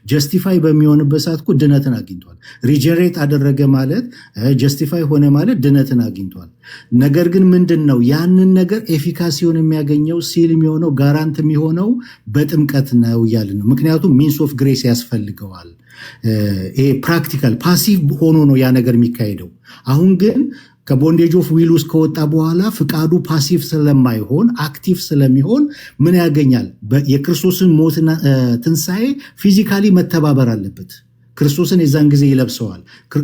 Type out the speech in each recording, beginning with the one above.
ጀስቲፋይ በሚሆንበት ሰዓት እኮ ድነትን አግኝቷል። ሪጀነሬት አደረገ ማለት ጀስቲፋይ ሆነ ማለት ድነትን አግኝቷል። ነገር ግን ምንድን ነው ያንን ነገር ኤፊካሲውን የሚያገኘው ሲል የሚሆነው ጋራንት የሚሆነው በጥምቀት ነው እያልን ነው። ምክንያቱም ሚንስ ኦፍ ግሬስ ያስፈልገዋል። ይሄ ፕራክቲካል ፓሲቭ ሆኖ ነው ያ ነገር የሚካሄደው። አሁን ግን ከቦንዴጅ ኦፍ ዊል ውስጥ ከወጣ በኋላ ፍቃዱ ፓሲቭ ስለማይሆን አክቲቭ ስለሚሆን ምን ያገኛል? የክርስቶስን ሞትና ትንሣኤ ፊዚካሊ መተባበር አለበት። ክርስቶስን የዛን ጊዜ ይለብሰዋል።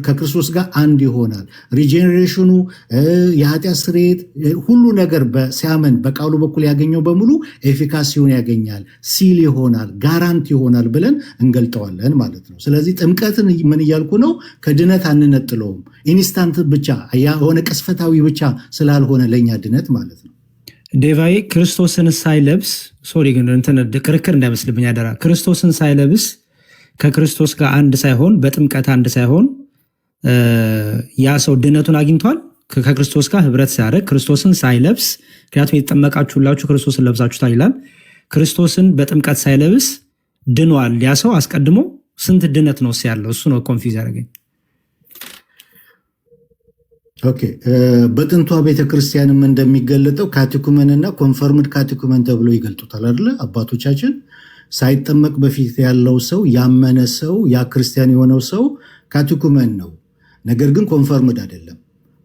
ከክርስቶስ ጋር አንድ ይሆናል። ሪጀኔሬሽኑ፣ የኃጢአት ስርየት፣ ሁሉ ነገር ሲያመን በቃሉ በኩል ያገኘው በሙሉ ኤፊካሲውን ያገኛል፣ ሲል ይሆናል፣ ጋራንት ይሆናል ብለን እንገልጠዋለን ማለት ነው። ስለዚህ ጥምቀትን ምን እያልኩ ነው? ከድነት አንነጥለውም። ኢንስታንት ብቻ የሆነ ቅስፈታዊ ብቻ ስላልሆነ ለእኛ ድነት ማለት ነው። ዴቫይ ክርስቶስን ሳይለብስ ሶሪ ግን ክርክር እንዳይመስልብኝ አደራ። ክርስቶስን ሳይለብስ ከክርስቶስ ጋር አንድ ሳይሆን በጥምቀት አንድ ሳይሆን ያ ሰው ድነቱን አግኝቷል። ከክርስቶስ ጋር ህብረት ሲያደርግ ክርስቶስን ሳይለብስ፣ ምክንያቱም የተጠመቃችሁላችሁ ክርስቶስን ለብሳችሁታል ይላል። ክርስቶስን በጥምቀት ሳይለብስ ድኗል ያ ሰው። አስቀድሞ ስንት ድነት ነው ያለው? እሱ ነው ኮንፊውዝ ያደረገኝ። ኦኬ በጥንቷ ቤተክርስቲያንም እንደሚገለጠው ካቴኩመንና ኮንፈርምድ ካቴኩመን ተብሎ ይገልጡታል አይደለ አባቶቻችን። ሳይጠመቅ በፊት ያለው ሰው ያመነ ሰው ያ ክርስቲያን የሆነው ሰው ካቴኩመን ነው። ነገር ግን ኮንፈርምድ አይደለም።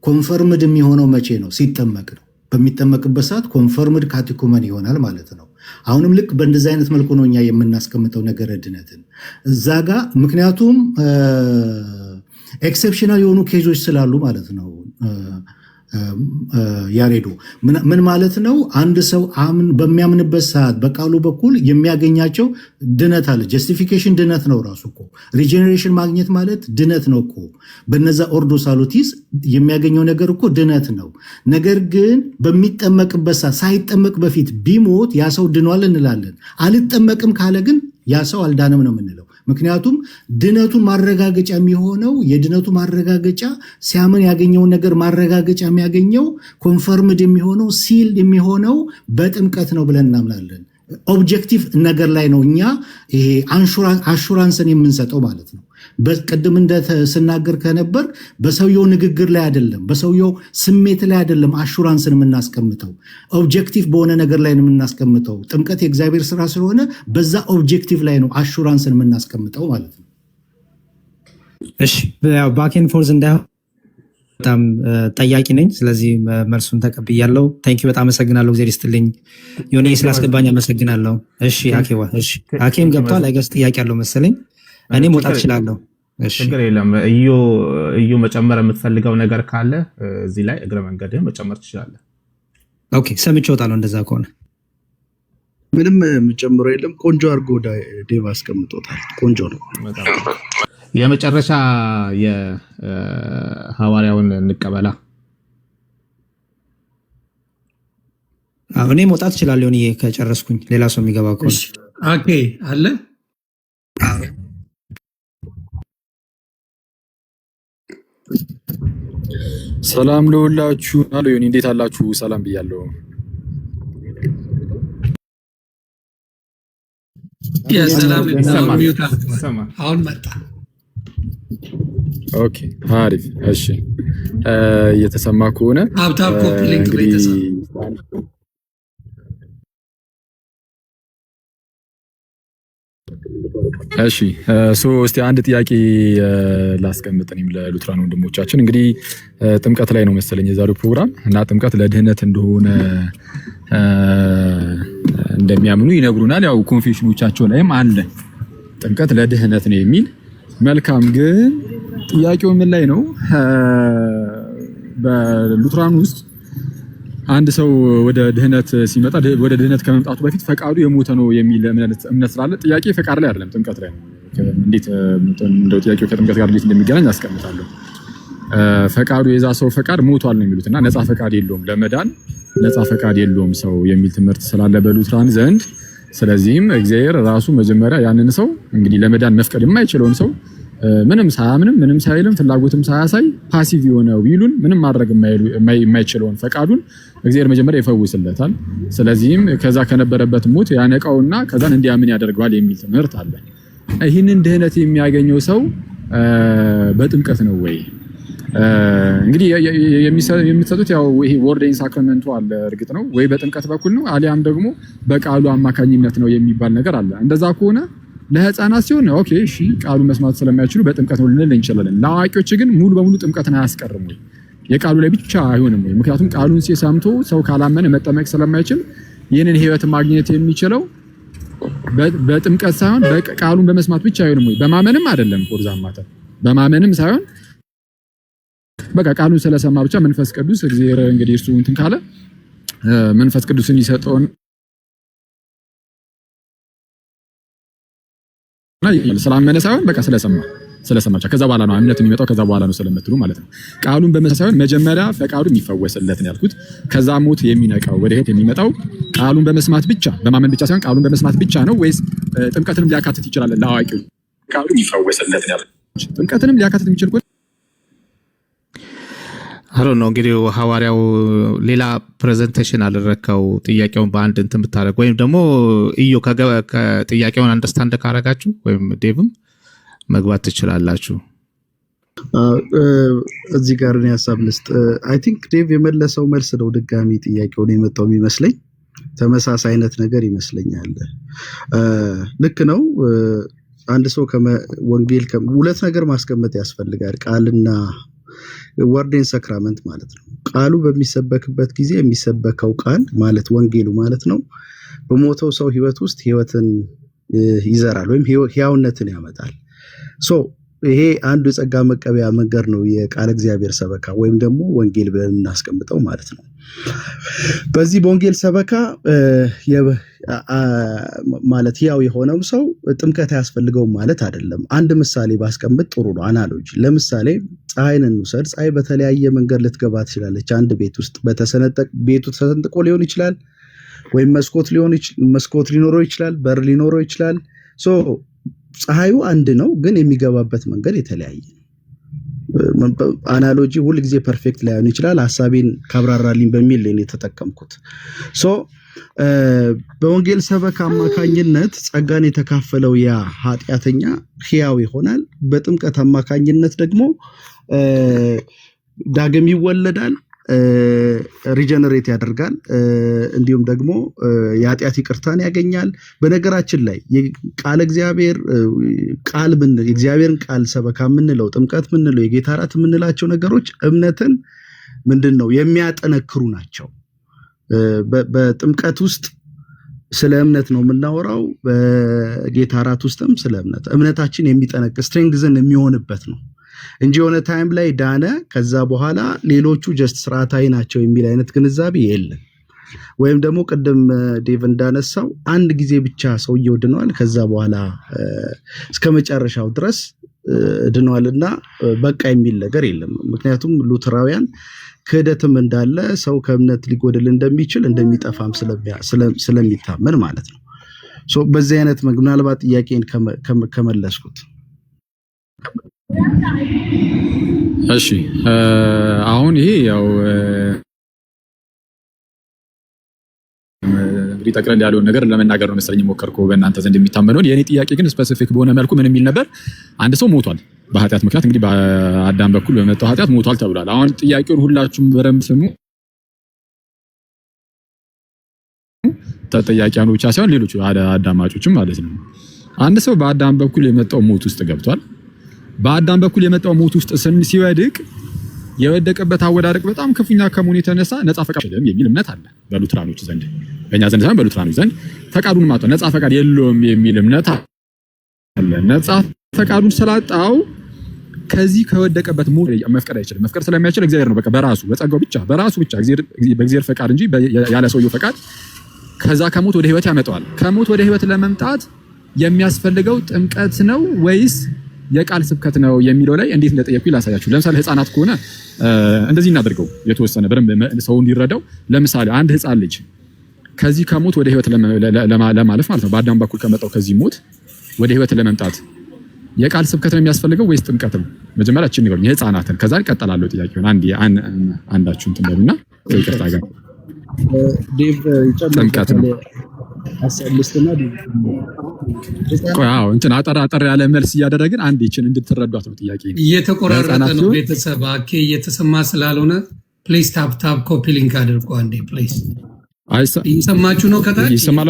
ኮንፈርምድ የሚሆነው መቼ ነው? ሲጠመቅ ነው። በሚጠመቅበት ሰዓት ኮንፈርምድ ካቴኩመን ይሆናል ማለት ነው። አሁንም ልክ በእንደዚህ አይነት መልኩ ነው እኛ የምናስቀምጠው ነገረ ድነትን እዛ ጋ። ምክንያቱም ኤክሴፕሽናል የሆኑ ኬዞች ስላሉ ማለት ነው። ያሬዶ ምን ማለት ነው? አንድ ሰው በሚያምንበት ሰዓት በቃሉ በኩል የሚያገኛቸው ድነት አለ። ጀስቲፊኬሽን ድነት ነው ራሱ እኮ። ሪጀኔሬሽን ማግኘት ማለት ድነት ነው እኮ። በነዛ ኦርዶ ሳሉቲስ የሚያገኘው ነገር እኮ ድነት ነው። ነገር ግን በሚጠመቅበት ሰዓት ሳይጠመቅ በፊት ቢሞት ያ ሰው ድኗል እንላለን። አልጠመቅም ካለ ግን ያ ሰው አልዳንም ነው የምንለው። ምክንያቱም ድነቱ ማረጋገጫ የሚሆነው የድነቱ ማረጋገጫ ሲያምን ያገኘውን ነገር ማረጋገጫ የሚያገኘው ኮንፈርምድ የሚሆነው ሲል የሚሆነው በጥምቀት ነው ብለን እናምናለን። ኦብጀክቲቭ ነገር ላይ ነው እኛ ይሄ አሹራንስን የምንሰጠው ማለት ነው። በቅድም ስናገር ከነበር በሰውየው ንግግር ላይ አይደለም፣ በሰውየው ስሜት ላይ አይደለም አሹራንስን የምናስቀምጠው፣ ኦብጀክቲቭ በሆነ ነገር ላይ ነው የምናስቀምጠው። ጥምቀት የእግዚአብሔር ስራ ስለሆነ በዛ ኦብጀክቲቭ ላይ ነው አሹራንስን የምናስቀምጠው ማለት ነው። እሺ ባኬን ፎርዝ እንዳይሆን በጣም ጠያቂ ነኝ። ስለዚህ መልሱን ተቀብያለሁ። ታንኪዩ በጣም አመሰግናለሁ። እግዚአብሔር ይስጥልኝ። ዮኒ ስላስገባኝ አመሰግናለሁ። እሺ አኬዋ፣ እሺ አኬም ገብቷል። አይገስ ጥያቄ ያለው መሰለኝ። እኔ መውጣት እችላለሁ። እሺ ችግር የለም። እዩ መጨመር የምትፈልገው ነገር ካለ እዚህ ላይ እግረ መንገድህ መጨመር ትችላለህ። ኦኬ ሰምቼ እወጣለሁ። እንደዛ ከሆነ ምንም የምጨምረው የለም። ቆንጆ አድርጎ ዴቭ አስቀምጦታል። ቆንጆ ነው። የመጨረሻ የሐዋርያውን እንቀበላ። እኔ መውጣት እችላለሁ። እኔ ከጨረስኩኝ ሌላ ሰው የሚገባ ከሆነ ኦኬ አለ። ሰላም ለሁላችሁ። አሎ ዮኒ እንዴት አላችሁ? ሰላም ብያለሁ። ሰላም አሁን መጣ። ኦኬ አሪፍ። እሺ እየተሰማ ከሆነ ሀብታም ኮፒ ሊንክ ቤተሰብ እሺ እስቲ አንድ ጥያቄ ላስቀምጥ። እኔም ለሉትራን ወንድሞቻችን እንግዲህ ጥምቀት ላይ ነው መሰለኝ የዛሬው ፕሮግራም እና ጥምቀት ለድህነት እንደሆነ እንደሚያምኑ ይነግሩናል። ያው ኮንፌሽኖቻቸው ላይም አለ ጥምቀት ለድህነት ነው የሚል። መልካም፣ ግን ጥያቄው ምን ላይ ነው? በሉትራን ውስጥ አንድ ሰው ወደ ድህነት ሲመጣ ወደ ድህነት ከመምጣቱ በፊት ፈቃዱ የሞተ ነው የሚል እምነት ስላለ ጥያቄ ፈቃድ ላይ አይደለም ጥምቀት ላይ ነው። እንዴት እንደው ጥያቄው ከጥምቀት ጋር እንዴት እንደሚገናኝ አስቀምጣለሁ። ፈቃዱ የዛ ሰው ፈቃድ ሞቷል ነው የሚሉትና ነፃ ፈቃድ የለውም፣ ለመዳን ነፃ ፈቃድ የለውም ሰው የሚል ትምህርት ስላለ በሉትራን ዘንድ። ስለዚህም እግዚአብሔር ራሱ መጀመሪያ ያንን ሰው እንግዲህ ለመዳን መፍቀድ የማይችለውን ሰው ምንም ሳያምንም ምንም ሳይልም ፍላጎትም ሳያሳይ ፓሲቭ የሆነ ዊሉን ምንም ማድረግ የማይችለውን ፈቃዱን እግዚአብሔር መጀመሪያ ይፈውስለታል። ስለዚህም ከዛ ከነበረበት ሞት ያነቃውና ከዛን እንዲያምን ያደርገዋል የሚል ትምህርት አለ። ይህንን ድህነት የሚያገኘው ሰው በጥምቀት ነው ወይ? እንግዲህ የሚሰጡት ያው ይሄ ወርዴን ሳክራመንቱ አለ እርግጥ ነው ወይ በጥምቀት በኩል ነው አሊያም ደግሞ በቃሉ አማካኝነት ነው የሚባል ነገር አለ። እንደዛ ከሆነ ለህፃናት ሲሆን ኦኬ እሺ ቃሉ መስማት ስለማይችሉ በጥምቀት ነው ልንል እንችላለን። ለአዋቂዎች ግን ሙሉ በሙሉ ጥምቀትን አያስቀርም ወይ? የቃሉ ላይ ብቻ አይሆንም ወይ? ምክንያቱም ቃሉን ሲሰምቶ ሰው ካላመነ መጠመቅ ስለማይችል ይህንን ህይወት ማግኘት የሚችለው በጥምቀት ሳይሆን ቃሉን በመስማት ብቻ አይሆንም ወይ? በማመንም አይደለም ፎርዛማተ በማመንም ሳይሆን በቃ ቃሉን ስለሰማ ብቻ መንፈስ ቅዱስ እግዚአብሔር እንግዲህ እሱ እንትን ካለ መንፈስ ቅዱስን ይሰጠውን ስላመነ ሳይሆን በቃ ስለሰማ ብቻ ከዛ በኋላ ነው እምነት የሚመጣው ከዛ በኋላ ነው ስለምትሉ ማለት ነው። ቃሉን በመስማት ሳይሆን መጀመሪያ ፈቃዱ የሚፈወስለት ነው ያልኩት። ከዛ ሞት የሚነቃው ወደ ህይወት የሚመጣው ቃሉን በመስማት ብቻ በማመን ብቻ ሳይሆን ቃሉን በመስማት ብቻ ነው ወይስ ጥምቀትንም ሊያካትት ይችላል? ለአዋቂው ቃሉ የሚፈወስለት ነው ያልኩት። ጥምቀትንም ሊያካትት የሚችል አሮ ነው እንግዲህ ሐዋርያው ሌላ ፕሬዘንቴሽን አደረከው ጥያቄውን በአንድ እንትን ብታረግ ወይም ደግሞ እዩ ከጥያቄውን አንደርስታንድ ካረጋችሁ ወይም ዴቭም መግባት ትችላላችሁ። እዚህ ጋር ነው ሐሳብ ልስጥ። አይ ቲንክ ዴቭ የመለሰው መልስ ነው ድጋሚ ጥያቄውን የመጣው የሚመስለኝ ተመሳሳይ አይነት ነገር ይመስለኛል። ልክ ነው። አንድ ሰው ወንጌል ሁለት ነገር ማስቀመጥ ያስፈልጋል። ቃልና ወርዴን ሳክራመንት ማለት ነው። ቃሉ በሚሰበክበት ጊዜ የሚሰበከው ቃል ማለት ወንጌሉ ማለት ነው በሞተው ሰው ህይወት ውስጥ ህይወትን ይዘራል ወይም ህያውነትን ያመጣል። ይሄ አንዱ የጸጋ መቀበያ መንገድ ነው የቃል እግዚአብሔር ሰበካ ወይም ደግሞ ወንጌል ብለን እናስቀምጠው ማለት ነው። በዚህ በወንጌል ሰበካ ማለት ያው የሆነው ሰው ጥምቀት ያስፈልገው ማለት አይደለም። አንድ ምሳሌ ባስቀምጥ ጥሩ ነው። አናሎጂ ለምሳሌ ፀሐይን እንውሰድ። ፀሐይ በተለያየ መንገድ ልትገባ ትችላለች። አንድ ቤት ውስጥ ቤቱ ተሰንጥቆ ሊሆን ይችላል ወይም መስኮት ሊኖረው ይችላል፣ በር ሊኖረው ይችላል። ፀሐዩ አንድ ነው ግን የሚገባበት መንገድ የተለያየ ነው። አናሎጂ ሁሉ ጊዜ ፐርፌክት ላይሆን ይችላል። ሐሳቤን ካብራራልኝ በሚል ላይ የተጠቀምኩት። በወንጌል ሰበካ አማካኝነት ጸጋን የተካፈለው ያ ኃጢአተኛ ሕያው ይሆናል። በጥምቀት አማካኝነት ደግሞ ዳግም ይወለዳል፣ ሪጀነሬት ያደርጋል፣ እንዲሁም ደግሞ የኃጢአት ይቅርታን ያገኛል። በነገራችን ላይ ቃል እግዚአብሔር ቃል የእግዚአብሔርን ቃል ሰበካ የምንለው ጥምቀት የምንለው የጌታ እራት የምንላቸው ነገሮች እምነትን ምንድነው የሚያጠነክሩ ናቸው። በጥምቀት ውስጥ ስለ እምነት ነው የምናወራው። በጌታ እራት ውስጥም ስለ እምነታችን የሚጠነክር ስትሬንግዝን የሚሆንበት ነው እንጂ የሆነ ታይም ላይ ዳነ ከዛ በኋላ ሌሎቹ ጀስት ስርዓታዊ ናቸው የሚል አይነት ግንዛቤ የለም። ወይም ደግሞ ቅድም ዴቭ እንዳነሳው አንድ ጊዜ ብቻ ሰውየው ድኗል ከዛ በኋላ እስከ መጨረሻው ድረስ ድኗልና በቃ የሚል ነገር የለም። ምክንያቱም ሉተራውያን ክህደትም እንዳለ ሰው ከእምነት ሊጎድል እንደሚችል እንደሚጠፋም ስለሚታመን ማለት ነው። በዚህ አይነት ምናልባት ጥያቄን ከመለስኩት እሺ አሁን ይሄ ያው እንግዲህ ጠቅለል ያለውን ነገር ለመናገር ነው መሰለኝ ሞከርኩ በእናንተ ዘንድ የሚታመነውን። የኔ ጥያቄ ግን ስፔሲፊክ በሆነ መልኩ ምን የሚል ነበር? አንድ ሰው ሞቷል በኃጢአት ምክንያት እንግዲህ በአዳም በኩል በመጣው ኃጢአት ሞቷል ተብሏል። አሁን ጥያቄውን ሁላችሁም በደንብ ስሙ። ተጠያቂያኑ ብቻ ሳይሆን ሌሎች አዳማጮችም ማለት ነው። አንድ ሰው በአዳም በኩል የመጣው ሞት ውስጥ ገብቷል። በአዳም በኩል የመጣው ሞት ውስጥ ሲወድቅ የወደቀበት አወዳደቅ በጣም ከፍተኛ ከመሆኑ የተነሳ ነፃ ፈቃድ የለም የሚል እምነት አለ በሉትራኖች ዘንድ። በእኛ ዘንድ ሳይሆን በሉትራኖች ዘንድ ፈቃዱን ማጣው ነፃ ፈቃድ የለውም የሚል እምነት አለ። ነፃ ፈቃዱን ስላጣው ከዚህ ከወደቀበት ሞት መፍቀድ አይችልም። መፍቀድ ስለማይችል እግዚአብሔር ነው በቃ በራሱ በጸጋው ብቻ በራሱ ብቻ በእግዚአብሔር ፈቃድ እንጂ ያለ ሰውየው ፈቃድ ከዛ ከሞት ወደ ህይወት ያመጣዋል። ከሞት ወደ ህይወት ለመምጣት የሚያስፈልገው ጥምቀት ነው ወይስ የቃል ስብከት ነው የሚለው ላይ እንዴት እንደጠየቁ ላሳያችሁ። ለምሳሌ ህፃናት ከሆነ እንደዚህ እናደርገው የተወሰነ በደንብ ሰው እንዲረዳው። ለምሳሌ አንድ ህፃን ልጅ ከዚህ ከሞት ወደ ህይወት ለማለፍ ማለት ነው በአዳም በኩል ከመጣው ከዚህ ሞት ወደ ህይወት ለመምጣት የቃል ስብከት ነው የሚያስፈልገው ወይስ ጥምቀት ነው? መጀመሪያ እቺን ንገሩኝ የህፃናትን፣ ከዛ እንቀጥላለሁ ጥያቄውን። አንዳችሁን ትንበሉና ይቅርታ ጋር ዴቭ ጥምቀት ነው ሀሳብ ልስጥና አዎ እንትን አጠር ያለ መልስ እያደረግን አንድ ይችን እንድትረዷት ነው ጥያቄ። እየተቆራረጠ ነው ቤተሰብ አኬ እየተሰማ ስላልሆነ ፕሊዝ ታፕ ኮፒ ሊንክ አድርጉ አንዴ ፕሊዝ። እየሰማችሁ ነው? ከታች ይሰማል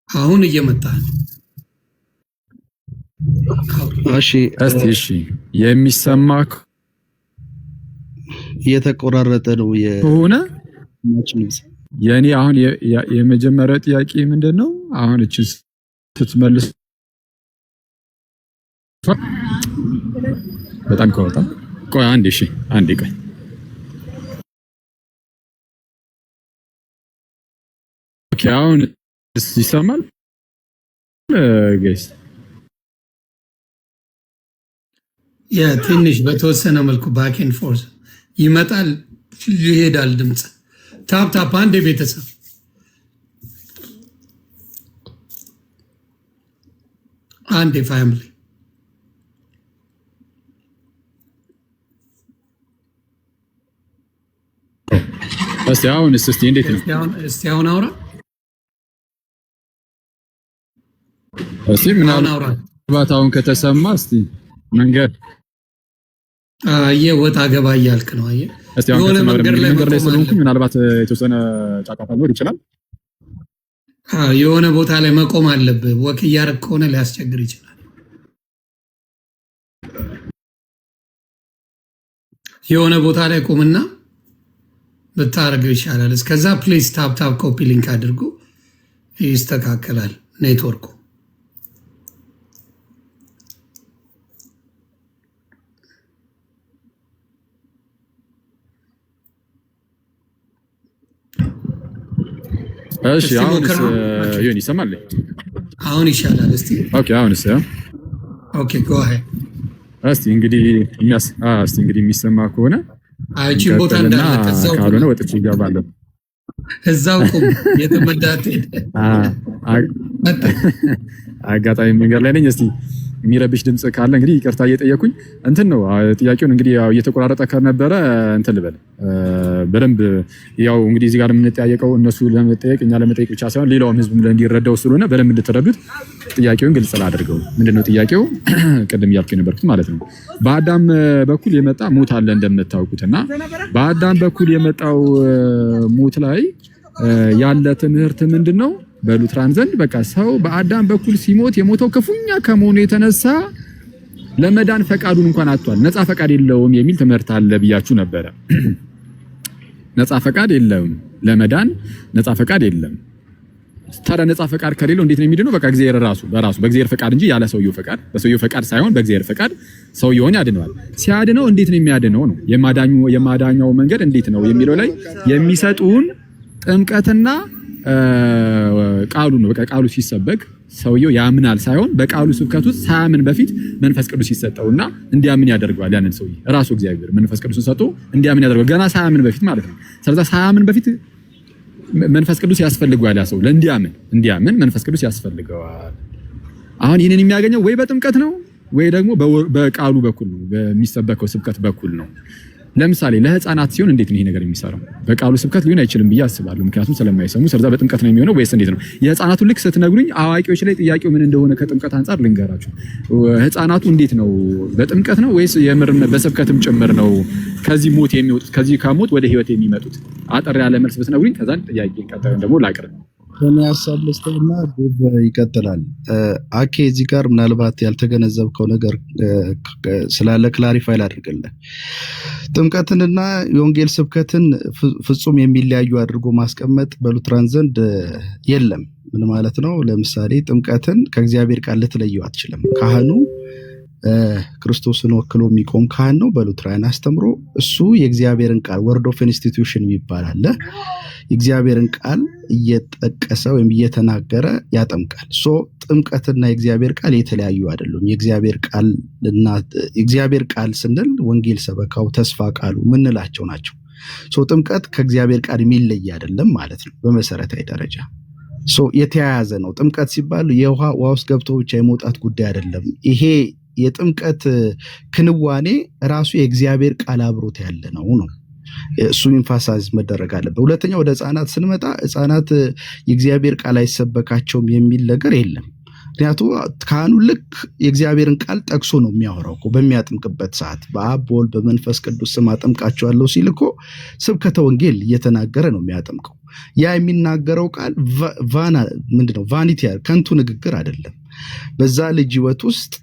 አሁን እየመጣ እሺ እሺ የሚሰማ እየተቆራረጠ ነው የሆነ የኔ አሁን የመጀመሪያው ጥያቄ ምንድነው? አሁን እቺ ስትመልስ በጣም ከወጣ ቆይ አንዴ ቆይ ኦኬ አሁን ይሰማል ጋይስ? ትንሽ በተወሰነ መልኩ ባክ ኤንድ ፎርስ ይመጣል ይሄዳል ድምጽ። ታፕ አንዴ ቤተሰብ አንዴ ፋሚሊ እስቲ እንዴት ነው? እስቲ አሁን አውራ ምናልባት አሁን ከተሰማ እስቲ መንገድ ወጣ ገባ እያልክ ነው። እስቲ አሁን መንገድ ላይ ስለሆንኩኝ ምናልባት የተወሰነ ጫጫታ ሊኖር ይችላል። የሆነ ቦታ ላይ መቆም አለብህ። ወክ እያደረግህ ከሆነ ሊያስቸግር ይችላል። የሆነ ቦታ ላይ ቁምና ብታደርገው ይሻላል። እስከዛ ፕሊዝ ታፕ ኮፒ ሊንክ አድርጉ፣ ይስተካከላል ኔትወርኩ። እሺ አሁን ይሰማል? አሁን ይሻላል። እስቲ ኦኬ አሁንስ ኦኬ ጎ አሄድ። እስቲ እንግዲህ የሚሰማ ከሆነ አይቺ ቦታ እንዳለ ከዛው ካልሆነ ወጥቼ እገባለሁ። እዛው ቁም የተመዳት አጋጣሚ መንገድ ላይ ነኝ። እስቲ የሚረብሽ ድምጽ ካለ እንግዲህ ይቅርታ እየጠየኩኝ እንትን ነው ጥያቄውን እንግዲህ ያው እየተቆራረጠ ከነበረ እንትን ልበል በደንብ ያው እንግዲህ እዚህ ጋር የምንጠያየቀው እነሱ ለመጠየቅ እኛ ለመጠየቅ ብቻ ሳይሆን ሌላውም ህዝብ እንዲረዳው ስለሆነ በደንብ እንድትረዱት ጥያቄውን ግልጽ ላድርገው። ምንድነው ጥያቄው? ቅድም እያልኩ የነበርኩት ማለት ነው በአዳም በኩል የመጣ ሞት አለ እንደምታውቁትና በአዳም በኩል የመጣው ሞት ላይ ያለ ትምህርት ምንድነው? በሉትራን ዘንድ በቃ ሰው በአዳም በኩል ሲሞት የሞተው ክፉኛ ከመሆኑ የተነሳ ለመዳን ፈቃዱን እንኳን አጥቷል፣ ነፃ ፈቃድ የለውም የሚል ትምህርት አለ ብያችሁ ነበረ። ነፃ ፈቃድ የለውም፣ ለመዳን ነፃ ፈቃድ የለም። ታዲያ ነፃ ፈቃድ ከሌለው እንዴት ነው የሚድነው? በቃ እግዚአብሔር በራሱ በእግዚአብሔር ፈቃድ እንጂ ያለ ሰውየው ፈቃድ፣ በሰውየው ፈቃድ ሳይሆን በእግዚአብሔር ፈቃድ ሰውየውን ያድነዋል። ሲያድነው እንዴት ነው የሚያድነው ነው የማዳኛው መንገድ እንዴት ነው የሚለው ላይ የሚሰጡን ጥምቀትና ቃሉ ነው። በቃ ቃሉ ሲሰበክ ሰውየው ያምናል ሳይሆን በቃሉ ስብከት ውስጥ ሳያምን በፊት መንፈስ ቅዱስ ይሰጠውና እንዲያምን ያደርገዋል። ያንን ሰውዬ ራሱ እግዚአብሔር መንፈስ ቅዱስን ሰጥቶ እንዲያምን ያደርገዋል። ገና ሳያምን በፊት ማለት ነው። ስለዚህ ሳያምን በፊት መንፈስ ቅዱስ ያስፈልገዋል። ያ ሰው እንዲያምን መንፈስ ቅዱስ ያስፈልገዋል። አሁን ይህንን የሚያገኘው ወይ በጥምቀት ነው ወይ ደግሞ በቃሉ በኩል ነው፣ በሚሰበከው ስብከት በኩል ነው። ለምሳሌ ለህፃናት ሲሆን እንዴት ነው ይሄ ነገር የሚሰራው? በቃሉ ስብከት ሊሆን አይችልም ብዬ አስባለሁ። ምክንያቱም ስለማይሰሙ ስለዛ በጥምቀት ነው የሚሆነው ወይስ እንዴት ነው? የህፃናቱ ልክ ስትነግሩኝ አዋቂዎች ላይ ጥያቄው ምን እንደሆነ ከጥምቀት አንፃር ልንገራችሁ። ህፃናቱ እንዴት ነው? በጥምቀት ነው ወይስ የምርም በስብከትም ጭምር ነው ከዚህ ሞት የሚወጡት ከዚህ ከሞት ወደ ህይወት የሚመጡት? አጠር ያለ መልስ ብትነግሩኝ ከዛን ጥያቄ ቀጣዩን ደግሞ ላቅርብ። እኔ ሀሳብ ልስጥና ይቀጥላል። አኬ እዚህ ጋር ምናልባት ያልተገነዘብከው ነገር ስላለ ክላሪፋይ ላድርግልህ። ጥምቀትንና የወንጌል ስብከትን ፍጹም የሚለያዩ አድርጎ ማስቀመጥ በሉትራን ዘንድ የለም። ምን ማለት ነው? ለምሳሌ ጥምቀትን ከእግዚአብሔር ቃል ልትለየው አትችልም። ካህኑ ክርስቶስን ወክሎ የሚቆም ካህን ነው። በሉትራን አስተምሮ እሱ የእግዚአብሔርን ቃል ወርድ ኦፍ ኢንስቲትዩሽን ይባላል። የእግዚአብሔርን ቃል እየጠቀሰ ወይም እየተናገረ ያጠምቃል። ጥምቀትና የእግዚአብሔር ቃል የተለያዩ አይደሉም። የእግዚአብሔር ቃል ስንል ወንጌል ሰበካው፣ ተስፋ ቃሉ ምንላቸው ናቸው። ጥምቀት ከእግዚአብሔር ቃል የሚለይ አይደለም ማለት ነው በመሰረታዊ ደረጃ። የተያያዘ ነው። ጥምቀት ሲባል ውሃ ውስጥ ገብቶ ብቻ የመውጣት ጉዳይ አይደለም። ይሄ የጥምቀት ክንዋኔ ራሱ የእግዚአብሔር ቃል አብሮት ያለ ነው። እሱን ኢንፋሳይዝ መደረግ አለበት። ሁለተኛ ወደ ህፃናት ስንመጣ ህፃናት የእግዚአብሔር ቃል አይሰበካቸውም የሚል ነገር የለም። ምክንያቱም ካህኑ ልክ የእግዚአብሔርን ቃል ጠቅሶ ነው የሚያወራው እኮ በሚያጥምቅበት ሰዓት በአብ በወልድ በመንፈስ ቅዱስ ስም አጠምቃቸዋለሁ ሲል እኮ ስብከተ ወንጌል እየተናገረ ነው የሚያጠምቀው። ያ የሚናገረው ቃል ምንድነው ቫኒቲ ከንቱ ንግግር አይደለም። በዛ ልጅ ህይወት ውስጥ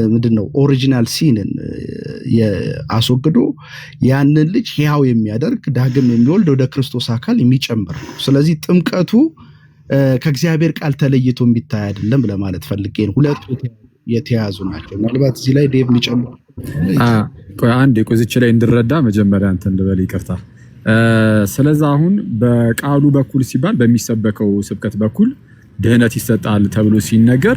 ምንድነው ኦሪጂናል ሲንን አስወግዶ ያንን ልጅ ሕያው የሚያደርግ ዳግም የሚወልድ ወደ ክርስቶስ አካል የሚጨምር ነው። ስለዚህ ጥምቀቱ ከእግዚአብሔር ቃል ተለይቶ የሚታይ አይደለም ለማለት ፈልጌ ነው። ሁለቱ የተያዙ ናቸው። ምናልባት እዚህ ላይ ዴቭ የሚጨምር አንድ የቆዝች ላይ እንድረዳ መጀመሪያ አንተ እንደበል ይቅርታ። ስለዛ አሁን በቃሉ በኩል ሲባል በሚሰበከው ስብከት በኩል ድህነት ይሰጣል ተብሎ ሲነገር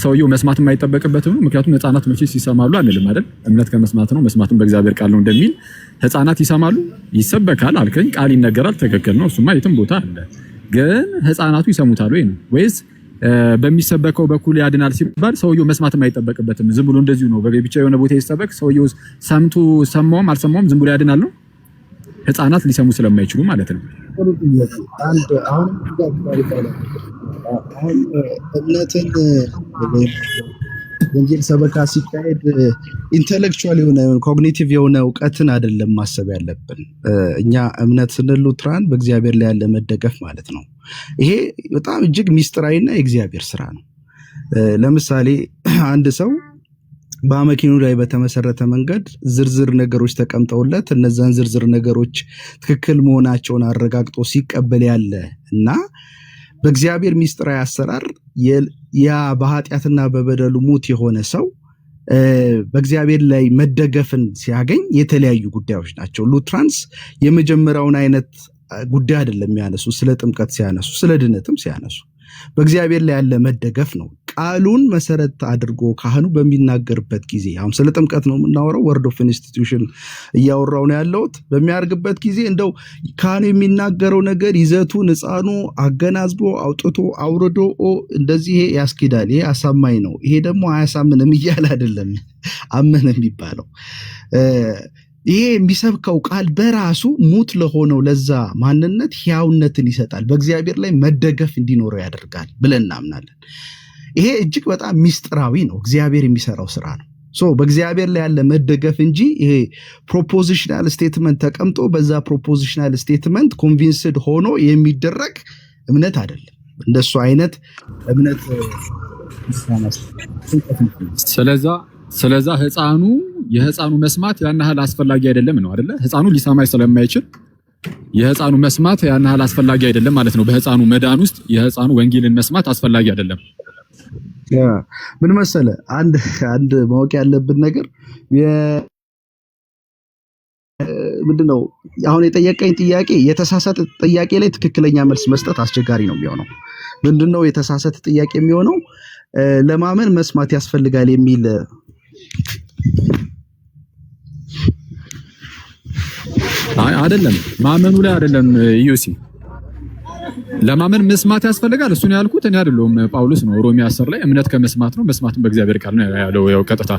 ሰውየው መስማት የማይጠበቅበትም ነው። ምክንያቱም ህፃናት መቼስ ይሰማሉ አንልም አይደል? እምነት ከመስማት ነው፣ መስማትም በእግዚአብሔር ቃል ነው እንደሚል ህፃናት ይሰማሉ፣ ይሰበካል አልከኝ፣ ቃል ይነገራል። ትክክል ነው። እሱማ የትም ቦታ አለ። ግን ህፃናቱ ይሰሙታል ወይ ነው? ወይስ በሚሰበከው በኩል ያድናል ሲባል ሰውየው መስማት የማይጠበቅበትም ዝም ብሎ እንደዚሁ ነው በቤት ብቻ የሆነ ቦታ ይሰበክ ሰውየው ሰምቶ ሰማውም አልሰማውም ዝም ብሎ ያድናል ነው? ህፃናት ሊሰሙ ስለማይችሉ ማለት ነው። አሁን እምነትን ወንጌል ሰበካ ሲካሄድ ኢንተሌክቹዋል የሆነ ኮግኒቲቭ የሆነ እውቀትን አይደለም ማሰብ ያለብን። እኛ እምነት ስንል ሉትራን በእግዚአብሔር ላይ ያለ መደገፍ ማለት ነው። ይሄ በጣም እጅግ ሚስጥራዊና የእግዚአብሔር ስራ ነው። ለምሳሌ አንድ ሰው በአመኪኑ ላይ በተመሰረተ መንገድ ዝርዝር ነገሮች ተቀምጠውለት እነዛን ዝርዝር ነገሮች ትክክል መሆናቸውን አረጋግጦ ሲቀበል ያለ እና በእግዚአብሔር ሚስጥራዊ አሰራር ያ በኃጢአትና በበደሉ ሙት የሆነ ሰው በእግዚአብሔር ላይ መደገፍን ሲያገኝ የተለያዩ ጉዳዮች ናቸው። ሉትራንስ የመጀመሪያውን አይነት ጉዳይ አይደለም የሚያነሱ፣ ስለ ጥምቀት ሲያነሱ፣ ስለ ድነትም ሲያነሱ በእግዚአብሔር ላይ ያለ መደገፍ ነው። ቃሉን መሰረት አድርጎ ካህኑ በሚናገርበት ጊዜ አሁን ስለ ጥምቀት ነው የምናወራው፣ ወርድ ኦፍ ኢንስቲትዩሽን እያወራው ነው ያለሁት። በሚያርግበት ጊዜ እንደው ካህኑ የሚናገረው ነገር ይዘቱን ሕፃኑ አገናዝቦ አውጥቶ አውርዶ እንደዚህ ይሄ ያስኬዳል፣ ይሄ አሳማኝ ነው፣ ይሄ ደግሞ አያሳምንም እያለ አይደለም አመነ የሚባለው። ይሄ የሚሰብከው ቃል በራሱ ሙት ለሆነው ለዛ ማንነት ሕያውነትን ይሰጣል፣ በእግዚአብሔር ላይ መደገፍ እንዲኖረው ያደርጋል ብለን እናምናለን። ይሄ እጅግ በጣም ሚስጥራዊ ነው፣ እግዚአብሔር የሚሰራው ስራ ነው። በእግዚአብሔር ላይ ያለ መደገፍ እንጂ ይሄ ፕሮፖዚሽናል ስቴትመንት ተቀምጦ በዛ ፕሮፖዚሽናል ስቴትመንት ኮንቪንስድ ሆኖ የሚደረግ እምነት አይደለም። እንደሱ አይነት እምነት ስለዛ የህፃኑ መስማት ያን ያህል አስፈላጊ አይደለም ነው አይደለ? ህፃኑ ሊሰማ ስለማይችል የህፃኑ መስማት ያን ያህል አስፈላጊ አይደለም ማለት ነው። በህፃኑ መዳን ውስጥ የህፃኑ ወንጌልን መስማት አስፈላጊ አይደለም። ምን መሰለ፣ አንድ ማወቅ ያለብን ነገር ምንድነው፣ አሁን የጠየቀኝ ጥያቄ የተሳሳተ ጥያቄ ላይ ትክክለኛ መልስ መስጠት አስቸጋሪ ነው የሚሆነው። ምንድነው የተሳሳተ ጥያቄ የሚሆነው? ለማመን መስማት ያስፈልጋል የሚል አይደለም። ማመኑ ላይ አይደለም ዩሲ፣ ለማመን መስማት ያስፈልጋል። እሱን ያልኩት እኔ አይደለሁም፣ ጳውሎስ ነው። ሮሜ 10 ላይ እምነት ከመስማት ነው፣ መስማትም በእግዚአብሔር ቃል ነው ያለው። ያው ቀጥታ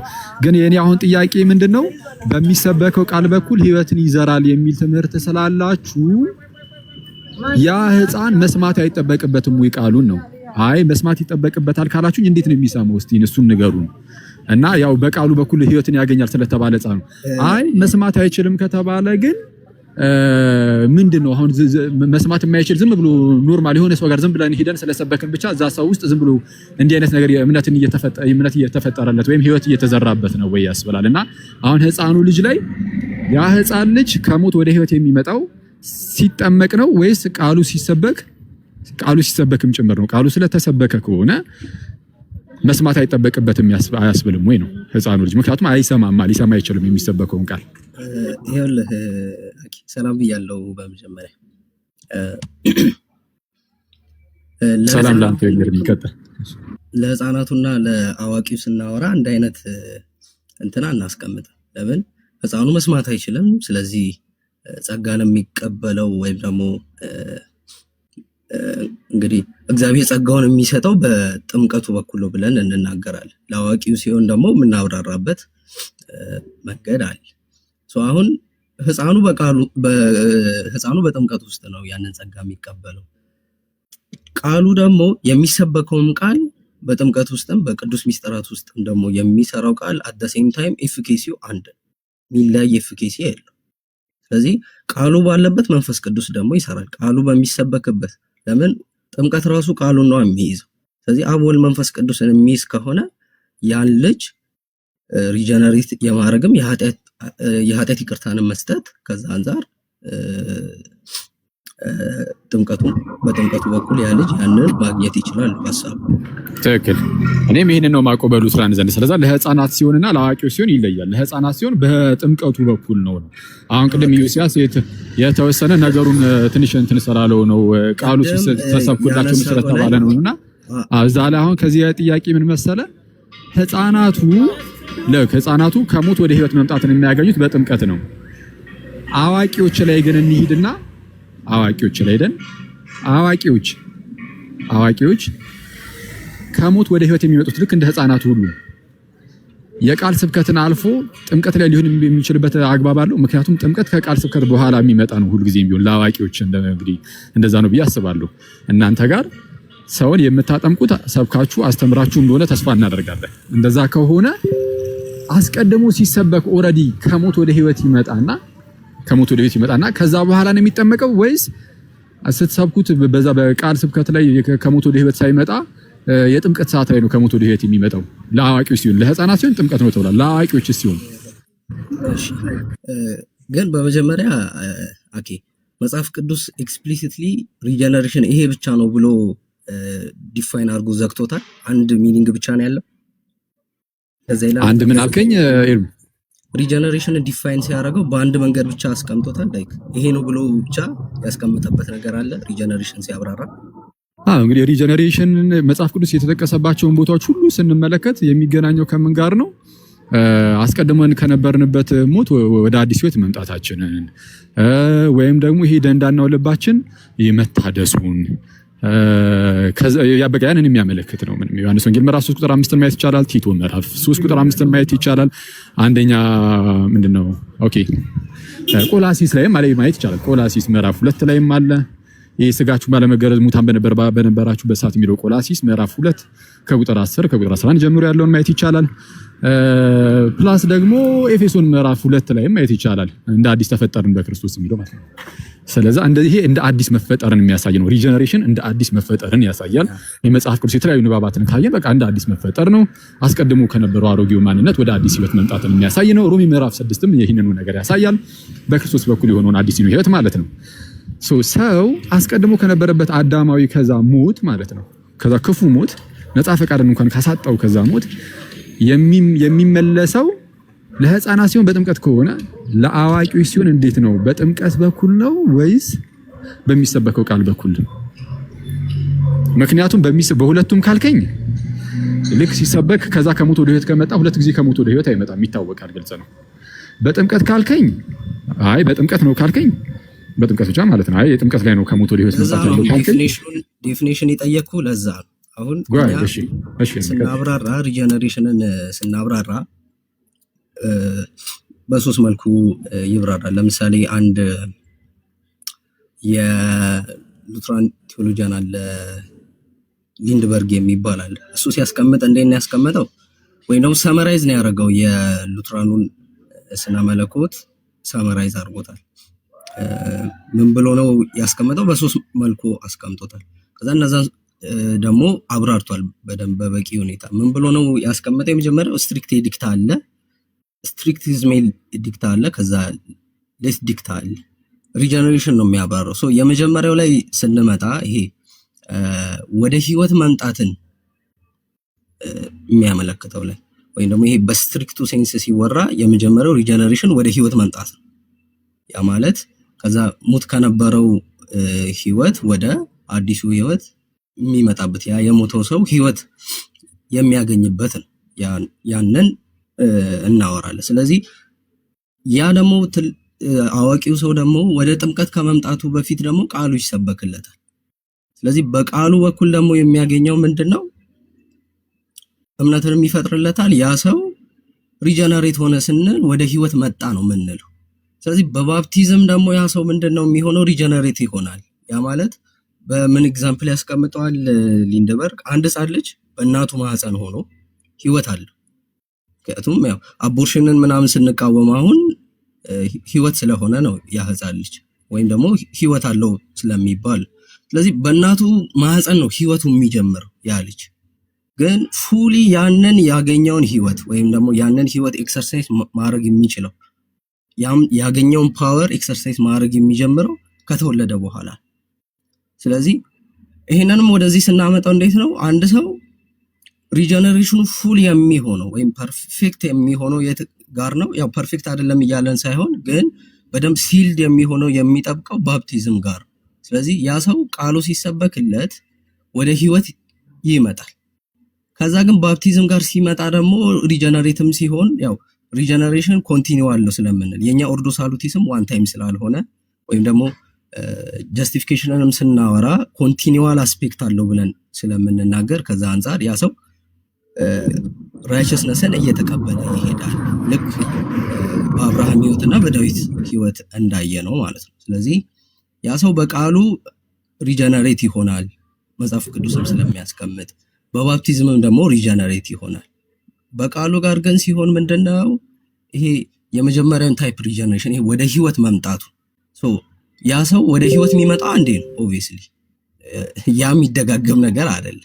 ግን የኔ አሁን ጥያቄ ምንድነው፣ በሚሰበከው ቃል በኩል ህይወትን ይዘራል የሚል ትምህርት ስላላችሁ ያ ህፃን መስማት አይጠበቅበትም ወይ ቃሉን ነው? አይ መስማት ይጠበቅበታል ካላችሁኝ እንዴት ነው የሚሰማው? እስቲ እሱን ንገሩን። እና ያው በቃሉ በኩል ህይወትን ያገኛል ስለተባለ ህፃኑ አይ መስማት አይችልም ከተባለ ግን ምንድነው አሁን መስማት የማይችል ዝም ብሎ ኖርማል የሆነ ሰው ጋር ዝም ብለን ሄደን ስለሰበክን ብቻ እዛ ሰው ውስጥ ዝም ብሎ እንዲህ አይነት ነገር እምነት እየተፈጠረለት ወይም ህይወት እየተዘራበት ነው ወይ ያስብላል። እና አሁን ህፃኑ ልጅ ላይ ያ ህፃን ልጅ ከሞት ወደ ህይወት የሚመጣው ሲጠመቅ ነው ወይስ ቃሉ ሲሰበክም ጭምር ነው? ቃሉ ስለተሰበከ ከሆነ መስማት አይጠበቅበትም አያስብልም ወይ ነው ህፃኑ ልጅ? ምክንያቱም አይሰማማ፣ ሊሰማ አይችልም የሚሰበከውን ቃል። ይኸውልህ ሰላም ብያለሁ። በመጀመሪያ ሰላም ላንተ የሚቀጥል ለህፃናቱና ለአዋቂው ስናወራ አንድ አይነት እንትና እናስቀምጥ። ለምን ህፃኑ መስማት አይችልም፣ ስለዚህ ጸጋን የሚቀበለው ወይም ደግሞ እንግዲህ እግዚአብሔር ጸጋውን የሚሰጠው በጥምቀቱ በኩል ነው ብለን እንናገራለን። ለአዋቂው ሲሆን ደግሞ የምናብራራበት መንገድ አለ። አሁን ህፃኑ በጥምቀት ውስጥ ነው ያንን ጸጋ የሚቀበለው። ቃሉ ደግሞ የሚሰበከውም ቃል በጥምቀት ውስጥም በቅዱስ ሚስጥራት ውስጥም ደግሞ የሚሰራው ቃል አት ዘ ሴም ታይም ኤፊኬሲው አንድ ሚላይ ኤፊኬሲ የለው። ስለዚህ ቃሉ ባለበት መንፈስ ቅዱስ ደግሞ ይሰራል። ቃሉ በሚሰበክበት ለምን ጥምቀት ራሱ ቃሉን ነው የሚይዘው። ስለዚህ አብ ወልድ መንፈስ ቅዱስን የሚይዝ ከሆነ ያን ልጅ ሪጀነሬት የማድረግም የኃጢአት ይቅርታን መስጠት ከዛ አንፃር በጥምቀቱ በኩል ያ ልጅ ያንን ማግኘት ይችላል ሐሳቡ። ትክክል። እኔም ይሄንን ነው ማቆ በሉትራን ዘንድ። ስለዚህ ለህፃናት ሲሆንና ለአዋቂዎች ሲሆን ይለያል። ለህፃናት ሲሆን በጥምቀቱ በኩል ነው። አሁን ቅድም ኢዮስያስ የተወሰነ ነገሩን ትንሽ እንትን ስላለው ነው ቃሉ ተሰብኩላቸው መሰረት ተባለ ነውና እዛ ላይ አሁን ከዚህ ጥያቄ ምን መሰለ ህፃናቱ ከሞት ወደ ህይወት መምጣትን የሚያገኙት በጥምቀት ነው። አዋቂዎች ላይ ግን እንሂድና አዋቂዎች ከሞት ወደ ህይወት የሚመጡት ልክ እንደ ህፃናቱ ሁሉ የቃል ስብከትን አልፎ ጥምቀት ላይ ሊሆን የሚችልበት አግባብ አለው። ምክንያቱም ጥምቀት ከቃል ስብከት በኋላ የሚመጣ ነው ሁልጊዜም ቢሆን ለአዋቂዎች እንግዲህ እንደዛ ነው ብዬ አስባለሁ። እናንተ ጋር ሰውን የምታጠምቁት ሰብካችሁ አስተምራችሁ እንደሆነ ተስፋ እናደርጋለን። እንደዛ ከሆነ አስቀድሞ ሲሰበክ ኦሬዲ ከሞት ወደ ህይወት ይመጣና ከዛ በኋላ ነው የሚጠመቀው ወይስ ስትሰብኩት በዛ በቃል ስብከት ላይ ከሞት ወደ ህይወት ሳይመጣ የጥምቀት ሰዓት ላይ ነው ከሞት ወደ ህይወት የሚመጣው? ለአዋቂዎች ሲሆን ለህፃናት ሲሆን ጥምቀት ነው ተብሏል። ለአዋቂዎች ሲሆን ግን በመጀመሪያ መጽሐፍ ቅዱስ ኤክስፕሊሲትሊ ሪጀነሬሽን ይሄ ብቻ ነው ብሎ ዲፋይን አድርጎ ዘግቶታል። አንድ ሚኒንግ ብቻ ነው ያለው። አንድ ምን አልከኝ? ሪጀነሬሽን ዲፋይን ሲያደርገው በአንድ መንገድ ብቻ አስቀምጦታል። ላይክ ይሄ ነው ብሎ ብቻ ያስቀምጠበት ነገር አለ ሪጀነሬሽን ሲያብራራ። እንግዲህ ሪጀነሬሽን መጽሐፍ ቅዱስ የተጠቀሰባቸውን ቦታዎች ሁሉ ስንመለከት የሚገናኘው ከምን ጋር ነው? አስቀድመን ከነበርንበት ሞት ወደ አዲስ ህይወት መምጣታችንን ወይም ደግሞ ይሄ ደንዳናው ልባችን የመታደሱን ያንን የሚያመለክት ነው። ዮሐንስ ወንጌል ምዕራፍ 3 ቁጥር 5 ማየት ይቻላል። ቲቶ ምዕራፍ 3 ቁጥር 5 ማየት ይቻላል። አንደኛ ምንድነው? ቆላሲስ ላይም ማየት ይቻላል። ቆላሲስ ምዕራፍ 2 ላይም አለ። ይሄ ስጋችሁ ባለመገረዝ ሙታን በነበራችሁበት ሰዓት የሚለው ቆላሲስ ምዕራፍ 2 ከቁጥር 10 ከቁጥር 11 ጀምሮ ያለውን ማየት ይቻላል። ፕላስ ደግሞ ኤፌሶን ምዕራፍ 2 ላይም ማየት ይቻላል። እንደ አዲስ ተፈጠርን በክርስቶስ የሚለው ማለት ነው። ስለዚህ ይሄ እንደ አዲስ መፈጠርን የሚያሳይ ነው። ሪጀነሬሽን እንደ አዲስ መፈጠርን ያሳያል። የመጽሐፍ ቅዱስ የተለያዩ ንባባትን ካየን በቃ እንደ አዲስ መፈጠር ነው። አስቀድሞ ከነበረው አሮጌው ማንነት ወደ አዲስ ህይወት መምጣትን የሚያሳይ ነው። ሮሜ ምዕራፍ 6ም ይህንኑ ነገር ያሳያል። በክርስቶስ በኩል የሆነውን አዲስ ህይወት ማለት ነው። ሰው አስቀድሞ ከነበረበት አዳማዊ ከዛ ሞት ማለት ነው ከዛ ክፉ ሞት ነፃ ፈቃድን እንኳን ካሳጣው ከዛ ሞት የሚመለሰው ለህፃናት ሲሆን በጥምቀት ከሆነ ለአዋቂዎች ሲሆን እንዴት ነው? በጥምቀት በኩል ነው ወይስ በሚሰበከው ቃል በኩል? ምክንያቱም በሁለቱም ካልከኝ ልክ ሲሰበክ ከዛ ከሞት ወደ ህይወት ከመጣ ሁለት ጊዜ ከሞት ወደ ህይወት አይመጣም፣ ይታወቃል፣ ግልጽ ነው። በጥምቀት ካልከኝ በጥምቀት ነው ካልከኝ በጥምቀት ብቻ ማለት ነው። የጥምቀት ላይ ነው ከሞት ወደ ህይወት መጣት ያለው ካልከኝ ዴፊኒሽን የጠየቅኩ ለዛ ነው። አሁን ስናብራራ ሪጀነሬሽንን ስናብራራ በሶስት መልኩ ይብራራል። ለምሳሌ አንድ የሉትራን ቴዎሎጂያን አለ ሊንድበርግ የሚባል አለ። እሱ ሲያስቀምጥ እንዴት ነው ያስቀመጠው? ወይ ነው ሰመራይዝ ነው ያደረገው የሉትራኑን ስነ መለኮት ሰመራይዝ አድርጎታል። ምን ብሎ ነው ያስቀመጠው? በሶስት መልኩ አስቀምጦታል። ከዛ እነዛ ደግሞ አብራርቷል በደንብ በበቂ ሁኔታ። ምን ብሎ ነው ያስቀመጠው? የመጀመሪያው ስትሪክት ዲክታ አለ፣ ስትሪክቲዝም ዲክታ አለ፣ ከዛ ሌስ ዲክታ አለ። ሪጀነሬሽን ነው የሚያባረው። ሶ የመጀመሪያው ላይ ስንመጣ ይሄ ወደ ህይወት መምጣትን የሚያመለክተው ላይ ወይም ደግሞ ይሄ በስትሪክቱ ሴንስ ሲወራ የመጀመሪያው ሪጀነሬሽን ወደ ህይወት መምጣት ነው። ያ ማለት ከዛ ሙት ከነበረው ህይወት ወደ አዲሱ ህይወት የሚመጣበት ያ የሞተው ሰው ህይወት የሚያገኝበት ነው። ያንን እናወራለን። ስለዚህ ያ ደግሞ አዋቂው ሰው ደግሞ ወደ ጥምቀት ከመምጣቱ በፊት ደግሞ ቃሉ ይሰበክለታል። ስለዚህ በቃሉ በኩል ደግሞ የሚያገኘው ምንድነው? እምነትን ይፈጥርለታል። ያ ሰው ሪጀነሬት ሆነ ስንል ወደ ህይወት መጣ ነው የምንለው። ስለዚህ በባፕቲዝም ደግሞ ያ ሰው ምንድነው የሚሆነው? ሪጀነሬት ይሆናል። ያ ማለት በምን ኤግዛምፕል ያስቀምጠዋል ሊንደበርግ? አንድ ሕፃን ልጅ በእናቱ ማህፀን ሆኖ ህይወት አለው። ምክንያቱም ያው አቦርሽንን ምናምን ስንቃወም አሁን ህይወት ስለሆነ ነው ያ ሕፃን ልጅ ወይም ደግሞ ህይወት አለው ስለሚባል። ስለዚህ በእናቱ ማህፀን ነው ህይወቱ የሚጀምረው ያ ልጅ። ግን ፉሊ ያንን ያገኘውን ህይወት ወይም ደግሞ ያንን ህይወት ኤክሰርሳይዝ ማድረግ የሚችለው ያገኘውን ፓወር ኤክሰርሳይዝ ማድረግ የሚጀምረው ከተወለደ በኋላ። ስለዚህ ይሄንንም ወደዚህ ስናመጣው እንዴት ነው አንድ ሰው ሪጀነሬሽኑ ፉል የሚሆነው ወይም ፐርፌክት የሚሆነው የት ጋር ነው? ያው ፐርፌክት አይደለም እያለን ሳይሆን ግን በደንብ ሲልድ የሚሆነው የሚጠብቀው ባፕቲዝም ጋር። ስለዚህ ያ ሰው ቃሉ ሲሰበክለት ወደ ህይወት ይመጣል። ከዛ ግን ባፕቲዝም ጋር ሲመጣ ደግሞ ሪጀነሬትም ሲሆን ያው ሪጀነሬሽን ኮንቲኒው አለው ስለምንል የኛ ኦርዶ ሳሉቲስም ዋን ታይም ስላልሆነ ወይም ደግሞ ጀስቲፊኬሽንንም ስናወራ ኮንቲኒዋል አስፔክት አለው ብለን ስለምንናገር ከዛ አንፃር ያ ሰው ራይቸስነስን እየተቀበለ ይሄዳል። ልክ በአብርሃም ህይወትና በዳዊት ህይወት እንዳየ ነው ማለት ነው። ስለዚህ ያ ሰው በቃሉ ሪጀነሬት ይሆናል መጽሐፍ ቅዱስም ስለሚያስቀምጥ፣ በባፕቲዝምም ደግሞ ሪጀነሬት ይሆናል። በቃሉ ጋር ግን ሲሆን ምንድነው ይሄ የመጀመሪያውን ታይፕ ሪጀነሬሽን ይሄ ወደ ህይወት መምጣቱ ያ ሰው ወደ ህይወት የሚመጣ አንዴ ነው ኦብቪየስሊ ያ የሚደጋገም ነገር አይደለም።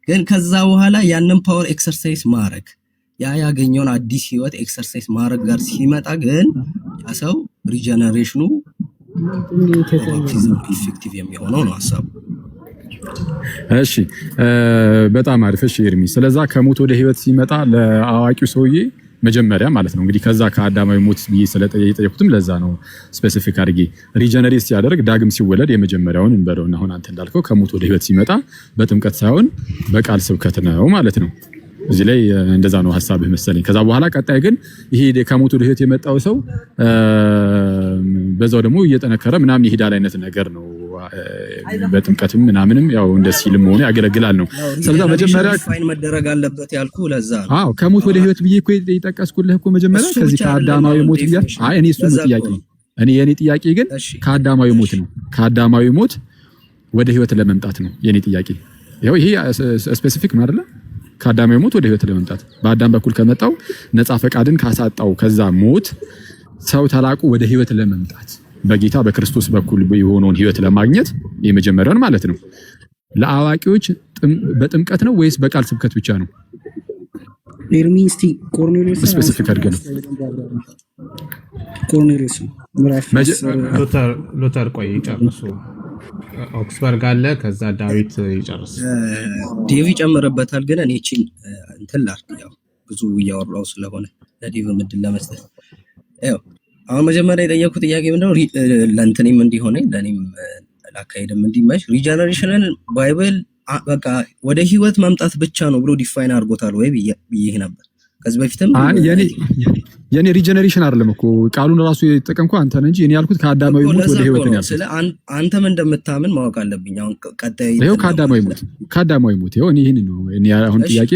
ግን ከዛ በኋላ ያንን ፓወር ኤክሰርሳይዝ ማድረግ ያ ያገኘውን አዲስ ህይወት ኤክሰርሳይዝ ማድረግ ጋር ሲመጣ ግን ያ ሰው ሪጀነሬሽኑ ባፕቲዝም ኢፌክቲቭ የሚሆነው ነው ሐሳቡ። እሺ በጣም አሪፍ። እሺ ኤርሚ፣ ስለዛ ከሞት ወደ ህይወት ሲመጣ ለአዋቂው ሰውዬ መጀመሪያ ማለት ነው እንግዲህ ከዛ ከአዳማዊ ሞት ብዬ ስለጠየቁትም ለዛ ነው ስፔሲፊክ አድርጌ ሪጀነሬት ሲያደርግ ዳግም ሲወለድ የመጀመሪያውን እንበለውና አሁን አንተ እንዳልከው ከሞት ወደ ህይወት ሲመጣ በጥምቀት ሳይሆን በቃል ስብከት ነው ማለት ነው። እዚህ ላይ እንደዛ ነው ሐሳብህ መሰለኝ። ከዛ በኋላ ቀጣይ ግን ይሄ ከሞት ወደ ህይወት የመጣው ሰው በዛው ደግሞ እየጠነከረ ምናምን ይሄዳል አይነት ነገር ነው። በጥምቀትም ምናምንም ያው እንደ ሲልም ሆነ ያገለግላል ነው። ስለዚህ መጀመሪያ ፋይን መደረግ አለበት ያልኩ ለዛ ነው። አዎ ከሞት ወደ ህይወት ብዬ እኮ የጠቀስኩልህ እኮ መጀመሪያ ከዚህ ከአዳማዊ ሞት ብዬ እኔ እሱ ነው ጥያቄ። የኔ ጥያቄ ግን ከአዳማዊ ሞት ነው። ከአዳማዊ ሞት ወደ ህይወት ለመምጣት ነው የኔ ጥያቄ። ያው ይሄ ስፔሲፊክ ነው አይደለ? ከአዳማዊ ሞት ወደ ህይወት ለመምጣት በአዳም በኩል ከመጣው ነፃ ፈቃድን ካሳጣው ከዛ ሞት ሰው ተላቁ ወደ ህይወት ለመምጣት በጌታ በክርስቶስ በኩል የሆነውን ህይወት ለማግኘት የመጀመሪያውን ማለት ነው። ለአዋቂዎች በጥምቀት ነው ወይስ በቃል ስብከት ብቻ ነው? ኤርሚስቲ ኮርኔሊዮስ ስፔሲፊክ አድርገን ኮርኔሊዮስ ሉተር ቆይ ይጨርሱ። ኦክስበርግ አለ፣ ከዛ ዳዊት ይጨርስ። ዴቪ ጨምረበታል። ግን እኔ እቺን እንትን ላድርግ ያው ብዙ እያወራው ስለሆነ ለዴቪ ምድል ለመስጠት ያው አሁን መጀመሪያ የጠየኩት ጥያቄ ምንድነው ለእንትኔም እንዲሆነ ለኔም ላካሄድም እንዲመች ሪጀነሬሽንን ባይብል በቃ ወደ ህይወት መምጣት ብቻ ነው ብሎ ዲፋይን አድርጎታል ወይ ብዬ ነበር ከዚህ በፊትም። የኔ ሪጀነሬሽን አይደለም እኮ ቃሉን ራሱ የጠቀምኩ አንተ ነህ እንጂ እኔ ያልኩት ከአዳማዊ ሞት ወደ ህይወት ነው ያልኩት። ስለ አንተም እንደምታምን ማወቅ አለብኝ። አሁን ቀጣይ ይሄው ከአዳማዊ ሞት ይሄው እኔ ነው እኔ አሁን ጥያቄ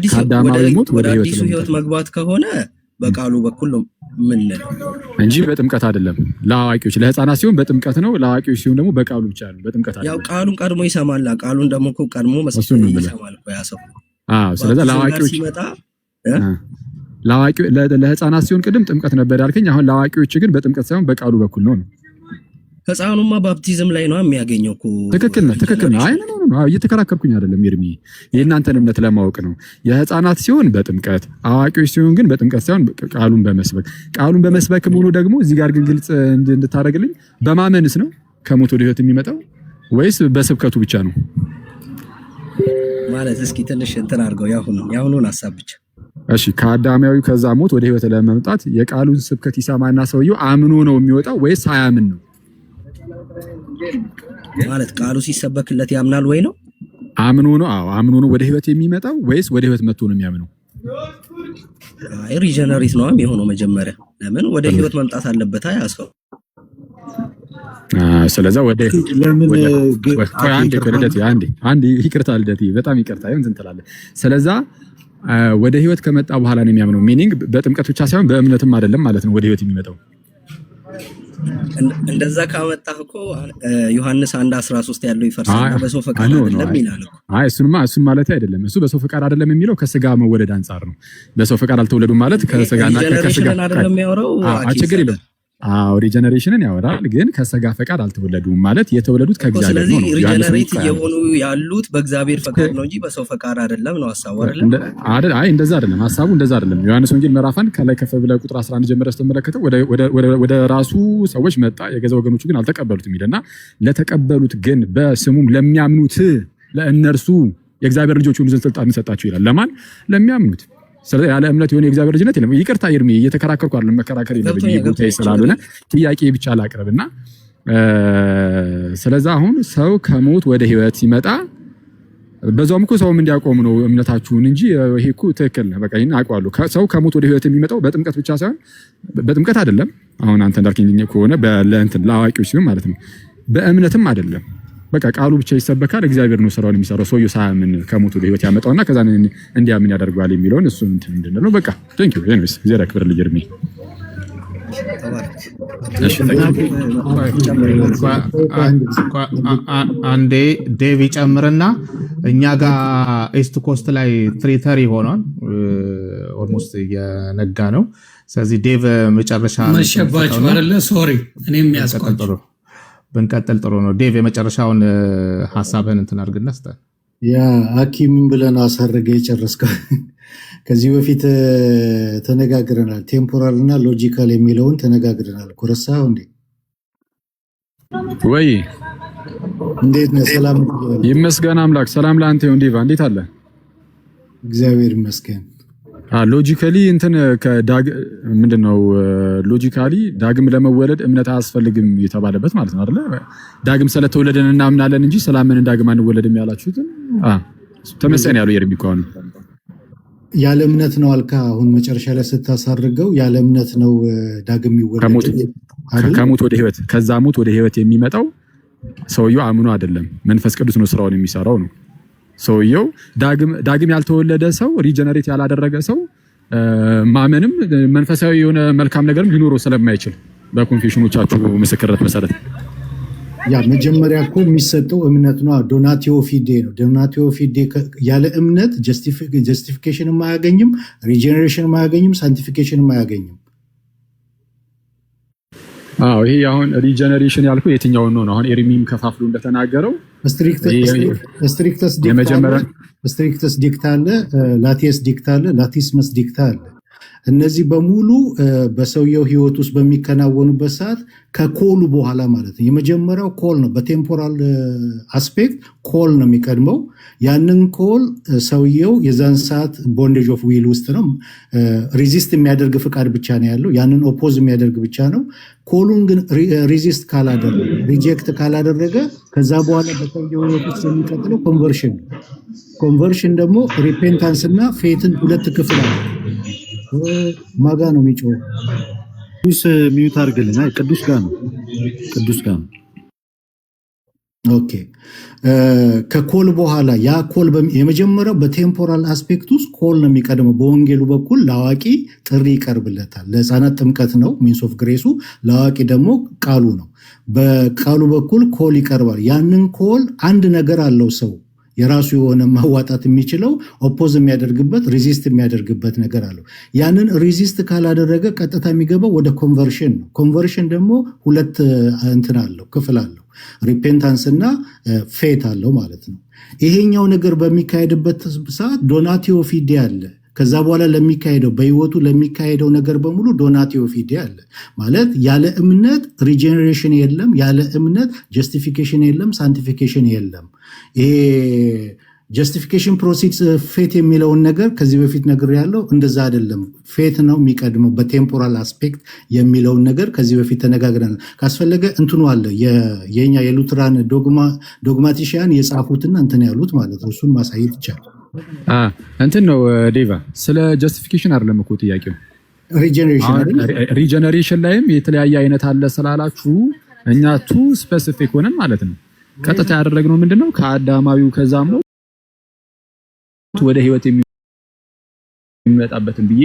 ከአዳማዊ ሞት ወደ ህይወት መግባት ከሆነ በቃሉ በኩል ነው ምን ነው እንጂ በጥምቀት አይደለም። ለአዋቂዎች ለህፃናት ሲሆን በጥምቀት ነው፣ ለአዋቂዎች ሲሆን ደግሞ በቃሉ ብቻ ነው። በጥምቀት አይደለም። ያው ቃሉን ቀድሞ ይሰማል። ቃሉን ደግሞ እኮ ቀድሞ መስጠት ይሰማል እኮ ያ ሰው። ስለዚህ ለአዋቂዎች ሲመጣ ለህፃናት ሲሆን ቅድም ጥምቀት ነበር ያልከኝ። አሁን ለአዋቂዎች ግን በጥምቀት ሳይሆን በቃሉ በኩል ነው። ህፃኑማ ባፕቲዝም ላይ ነው የሚያገኘው እኮ። ትክክል ነው። አይ ነው እየተከራከርኩኝ አይደለም ኤርሚ፣ የእናንተን እምነት ለማወቅ ነው። የህፃናት ሲሆን በጥምቀት አዋቂዎች ሲሆን ግን በጥምቀት ሳይሆን ቃሉን በመስበክ ሆኖ ደግሞ እዚህ ጋር ግን ግልጽ እንድታደርግልኝ በማመንስ ነው ከሞት ወደ ህይወት የሚመጣው ወይስ በስብከቱ ብቻ ነው ማለት? እስኪ ትንሽ እንትን አድርገው ያሁኑን ሐሳብ ብቻ። እሺ ከአዳማዊ ከዛ ሞት ወደ ህይወት ለመምጣት የቃሉን ስብከት ይሰማና ሰውየው አምኖ ነው የሚወጣው ወይስ ሳያምን ነው? ማለት ቃሉ ሲሰበክለት ያምናል ወይ ነው? አምኖ ነው። አዎ አምኖ ነው ወደ ህይወት የሚመጣው ወይስ ወደ ህይወት መጥቶ ነው የሚያምነው? አይ ሪጀነሬት ነው የሚሆነው መጀመሪያ። ለምን ወደ ህይወት መምጣት አለበት ያሰው። ስለዚህ አንድ ይቅርታ ልደት በጣም ይቅርታ እንትን ትላለህ። ስለዚህ ወደ ህይወት ከመጣ በኋላ ነው የሚያምነው። ሚኒንግ በጥምቀት ብቻ ሳይሆን በእምነትም አይደለም ማለት ነው ወደ ህይወት የሚመጣው። እንደዛ ካመጣህ እኮ ዮሐንስ 1:13 ያለው ይፈርሳል በሰው ፈቃድ አይደለም ይላል እኮ። እሱን ማለት አይደለም። እሱ በሰው ፈቃድ አይደለም የሚለው ከስጋ መወለድ አንጻር ነው። በሰው ፈቃድ አልተወለዱም ማለት ከስጋና ከስጋ አይደለም የሚያወራው። ችግር የለም። ሪጀነሬሽንን ያወራል፣ ግን ከስጋ ፈቃድ አልተወለዱም ማለት የተወለዱት ከእግዚአብሔር ነው። ስለዚህ ሪጀነሬት የሆኑ ያሉት በእግዚአብሔር ፈቃድ ነው እንጂ በሰው ፈቃድ አይደለም ነው ሐሳቡ አይደለም። እንደዛ አይደለም ሐሳቡ፣ እንደዛ አይደለም። ዮሐንስ ወንጌል ምዕራፍ 1 ከላይ ከፍ ብለህ ቁጥር 11 ጀምረህ ስትመለከተው ወደ ራሱ ሰዎች መጣ፣ የገዛ ወገኖቹ ግን አልተቀበሉትም ይልና ለተቀበሉት ግን በስሙም ለሚያምኑት ለእነርሱ የእግዚአብሔር ልጆች ሁሉ ዘንድ ስልጣን ሰጣቸው ይላል። ለማን? ለሚያምኑት። ያለ እምነት የሆነ የእግዚአብሔር ልጅነት የለም። ይቅርታ ኤርሚ፣ እየተከራከርኩ አይደለም፣ መከራከር የለብኝም ጉዳይ ስላልሆነ ጥያቄ ብቻ ላቅርብና ስለዛ አሁን ሰው ከሞት ወደ ህይወት ሲመጣ በዛውም እኮ ሰውም እንዲያቆም ነው እምነታችሁን እንጂ ይሄ እኮ ትክክል ነው። በቃ ይሄን አውቀዋለሁ። ሰው ከሞት ወደ ህይወት የሚመጣው በጥምቀት ብቻ ሳይሆን በጥምቀት አይደለም። አሁን አንተ እንዳልከኝ ከሆነ ለእንትን ለአዋቂዎች ሲሆን ማለት ነው። በእምነትም አይደለም። በቃ ቃሉ ብቻ ይሰበካል። እግዚአብሔር ነው ስራውን የሚሰራው። ሰውየው ሳያምን ከሞት ወደ ህይወት ያመጣውና ከዛ እንዲያምን ያደርገዋል የሚለውን እሱ እንትን እንድንለው በቃ ቴንክ ዩ ኤኒዌይስ እግዚአብሔር ያክብርልኝ ኤርሚ። አንዴ ዴቭ ይጨምርና እኛ ጋር ኢስት ኮስት ላይ 3:30 ሆኗል። ኦልሞስት እየነጋ ነው። ስለዚህ ዴቭ መጨረሻ መሸባችሁ አይደለ? ሶሪ እኔም ያስቆጥሩ ብንቀጥል ጥሩ ነው። ዴቭ የመጨረሻውን ሐሳብህን እንትን አድርግና ስጠን። ያ ሐኪምን ብለን አሳረገ የጨረስከው ከዚህ በፊት ተነጋግረናል። ቴምፖራል እና ሎጂካል የሚለውን ተነጋግረናል። ኩረሳው እንዴ ወይ እንዴት ነህ? ሰላም ይመስገን አምላክ። ሰላም ለአንተ ይሁን። ዲቫ እንዴት አለ? እግዚአብሔር ይመስገን። ሎጂካሊ እንትን ምንድነው ሎጂካሊ ዳግም ለመወለድ እምነት አያስፈልግም የተባለበት ማለት ነው አይደለ? ዳግም ስለተወለደን እናምናለን እንጂ ስላምን ዳግም አንወለድም ያላችሁትን ተመሰነ ያለው ኤርሚኮ አሁን ያለ እምነት ነው አልካ። አሁን መጨረሻ ላይ ስታሳርገው ያለ እምነት ነው ዳግም ይወለድ ከሞት ወደ ህይወት፣ ከዛ ሞት ወደ ህይወት የሚመጣው ሰውየው አምኖ አይደለም፣ መንፈስ ቅዱስ ነው ስራውን የሚሰራው ነው። ሰውየው ዳግም ያልተወለደ ሰው ሪጀነሬት ያላደረገ ሰው ማመንም መንፈሳዊ የሆነ መልካም ነገርም ሊኖረው ስለማይችል በኮንፌሽኖቻችሁ ምስክርነት መሰረት ያ መጀመሪያ እኮ የሚሰጠው እምነት ነው። ዶናቲዮ ፊዴ ነው። ዶናቲዮ ፊዴ ያለ እምነት ጀስቲፊኬሽን አያገኝም፣ ሪጀነሬሽን አያገኝም፣ ሳንቲፊኬሽን አያገኝም። ይሄ አሁን ሪጀነሬሽን ያልኩ የትኛውን ነው? አሁን ኤርሚም ከፋፍሎ እንደተናገረው ስትሪክተስ ዲክታ አለ፣ ላቲስ ዲክታ አለ፣ ላቲስመስ ዲክታ አለ። እነዚህ በሙሉ በሰውየው ህይወት ውስጥ በሚከናወኑበት ሰዓት ከኮሉ በኋላ ማለት ነው። የመጀመሪያው ኮል ነው። በቴምፖራል አስፔክት ኮል ነው የሚቀድመው። ያንን ኮል ሰውየው የዛን ሰዓት ቦንዴጅ ኦፍ ዊል ውስጥ ነው። ሪዚስት የሚያደርግ ፍቃድ ብቻ ነው ያለው። ያንን ኦፖዝ የሚያደርግ ብቻ ነው። ኮሉን ግን ሪዚስት ካላደረገ፣ ሪጀክት ካላደረገ ከዛ በኋላ በሰውየው ህይወት ውስጥ የሚቀጥለው ኮንቨርሽን ነው። ኮንቨርሽን ደግሞ ሪፔንታንስ እና ፌትን ሁለት ክፍል አለ። ማጋ ነው የሚጮህ? ቅዱስ ሚዩት አድርግልን። ቅዱስ ጋር ነው። ቅዱስ ጋር ነው። ኦኬ። ከኮል በኋላ ያ ኮል የመጀመሪያው በቴምፖራል አስፔክት ውስጥ ኮል ነው የሚቀድመው። በወንጌሉ በኩል ለአዋቂ ጥሪ ይቀርብለታል። ለህፃናት ጥምቀት ነው ሚንስ ኦፍ ግሬሱ፣ ለአዋቂ ደግሞ ቃሉ ነው። በቃሉ በኩል ኮል ይቀርባል። ያንን ኮል አንድ ነገር አለው ሰው የራሱ የሆነ ማዋጣት የሚችለው ኦፖዝ የሚያደርግበት ሪዚስት የሚያደርግበት ነገር አለው። ያንን ሪዚስት ካላደረገ ቀጥታ የሚገባው ወደ ኮንቨርሽን ነው። ኮንቨርሽን ደግሞ ሁለት እንትን አለው፣ ክፍል አለው። ሪፔንታንስ እና ፌት አለው ማለት ነው። ይሄኛው ነገር በሚካሄድበት ሰዓት ዶናቲዮ ፊዴ አለ። ከዛ በኋላ ለሚካሄደው በህይወቱ ለሚካሄደው ነገር በሙሉ ዶናቲዮ ፊዴ አለ ማለት ያለ እምነት ሪጀነሬሽን የለም፣ ያለ እምነት ጀስቲፊኬሽን የለም፣ ሳንቲፊኬሽን የለም። ይሄ ጀስቲፊኬሽን ፕሮሲድስ ፌት የሚለውን ነገር ከዚህ በፊት ነገር ያለው እንደዛ አይደለም። ፌት ነው የሚቀድመው በቴምፖራል አስፔክት የሚለውን ነገር ከዚህ በፊት ተነጋግረናል። ካስፈለገ እንትኑ አለ የኛ የሉትራን ዶግማቲሽያን የጻፉትና እንትን ያሉት ማለት ነው። እሱን ማሳየት ይቻላል። እንትን ነው ዴቫ፣ ስለ ጀስቲፊኬሽን አይደለም እኮ ጥያቄው። ሪጀነሬሽን ላይም የተለያየ አይነት አለ ስላላችሁ እኛ ቱ ስፔሲፊክ ሆነን ማለት ነው ቀጥታ ያደረግነው ምንድነው ከአዳማዊው ከዛም ወደ ህይወት የሚመጣበትን ብዬ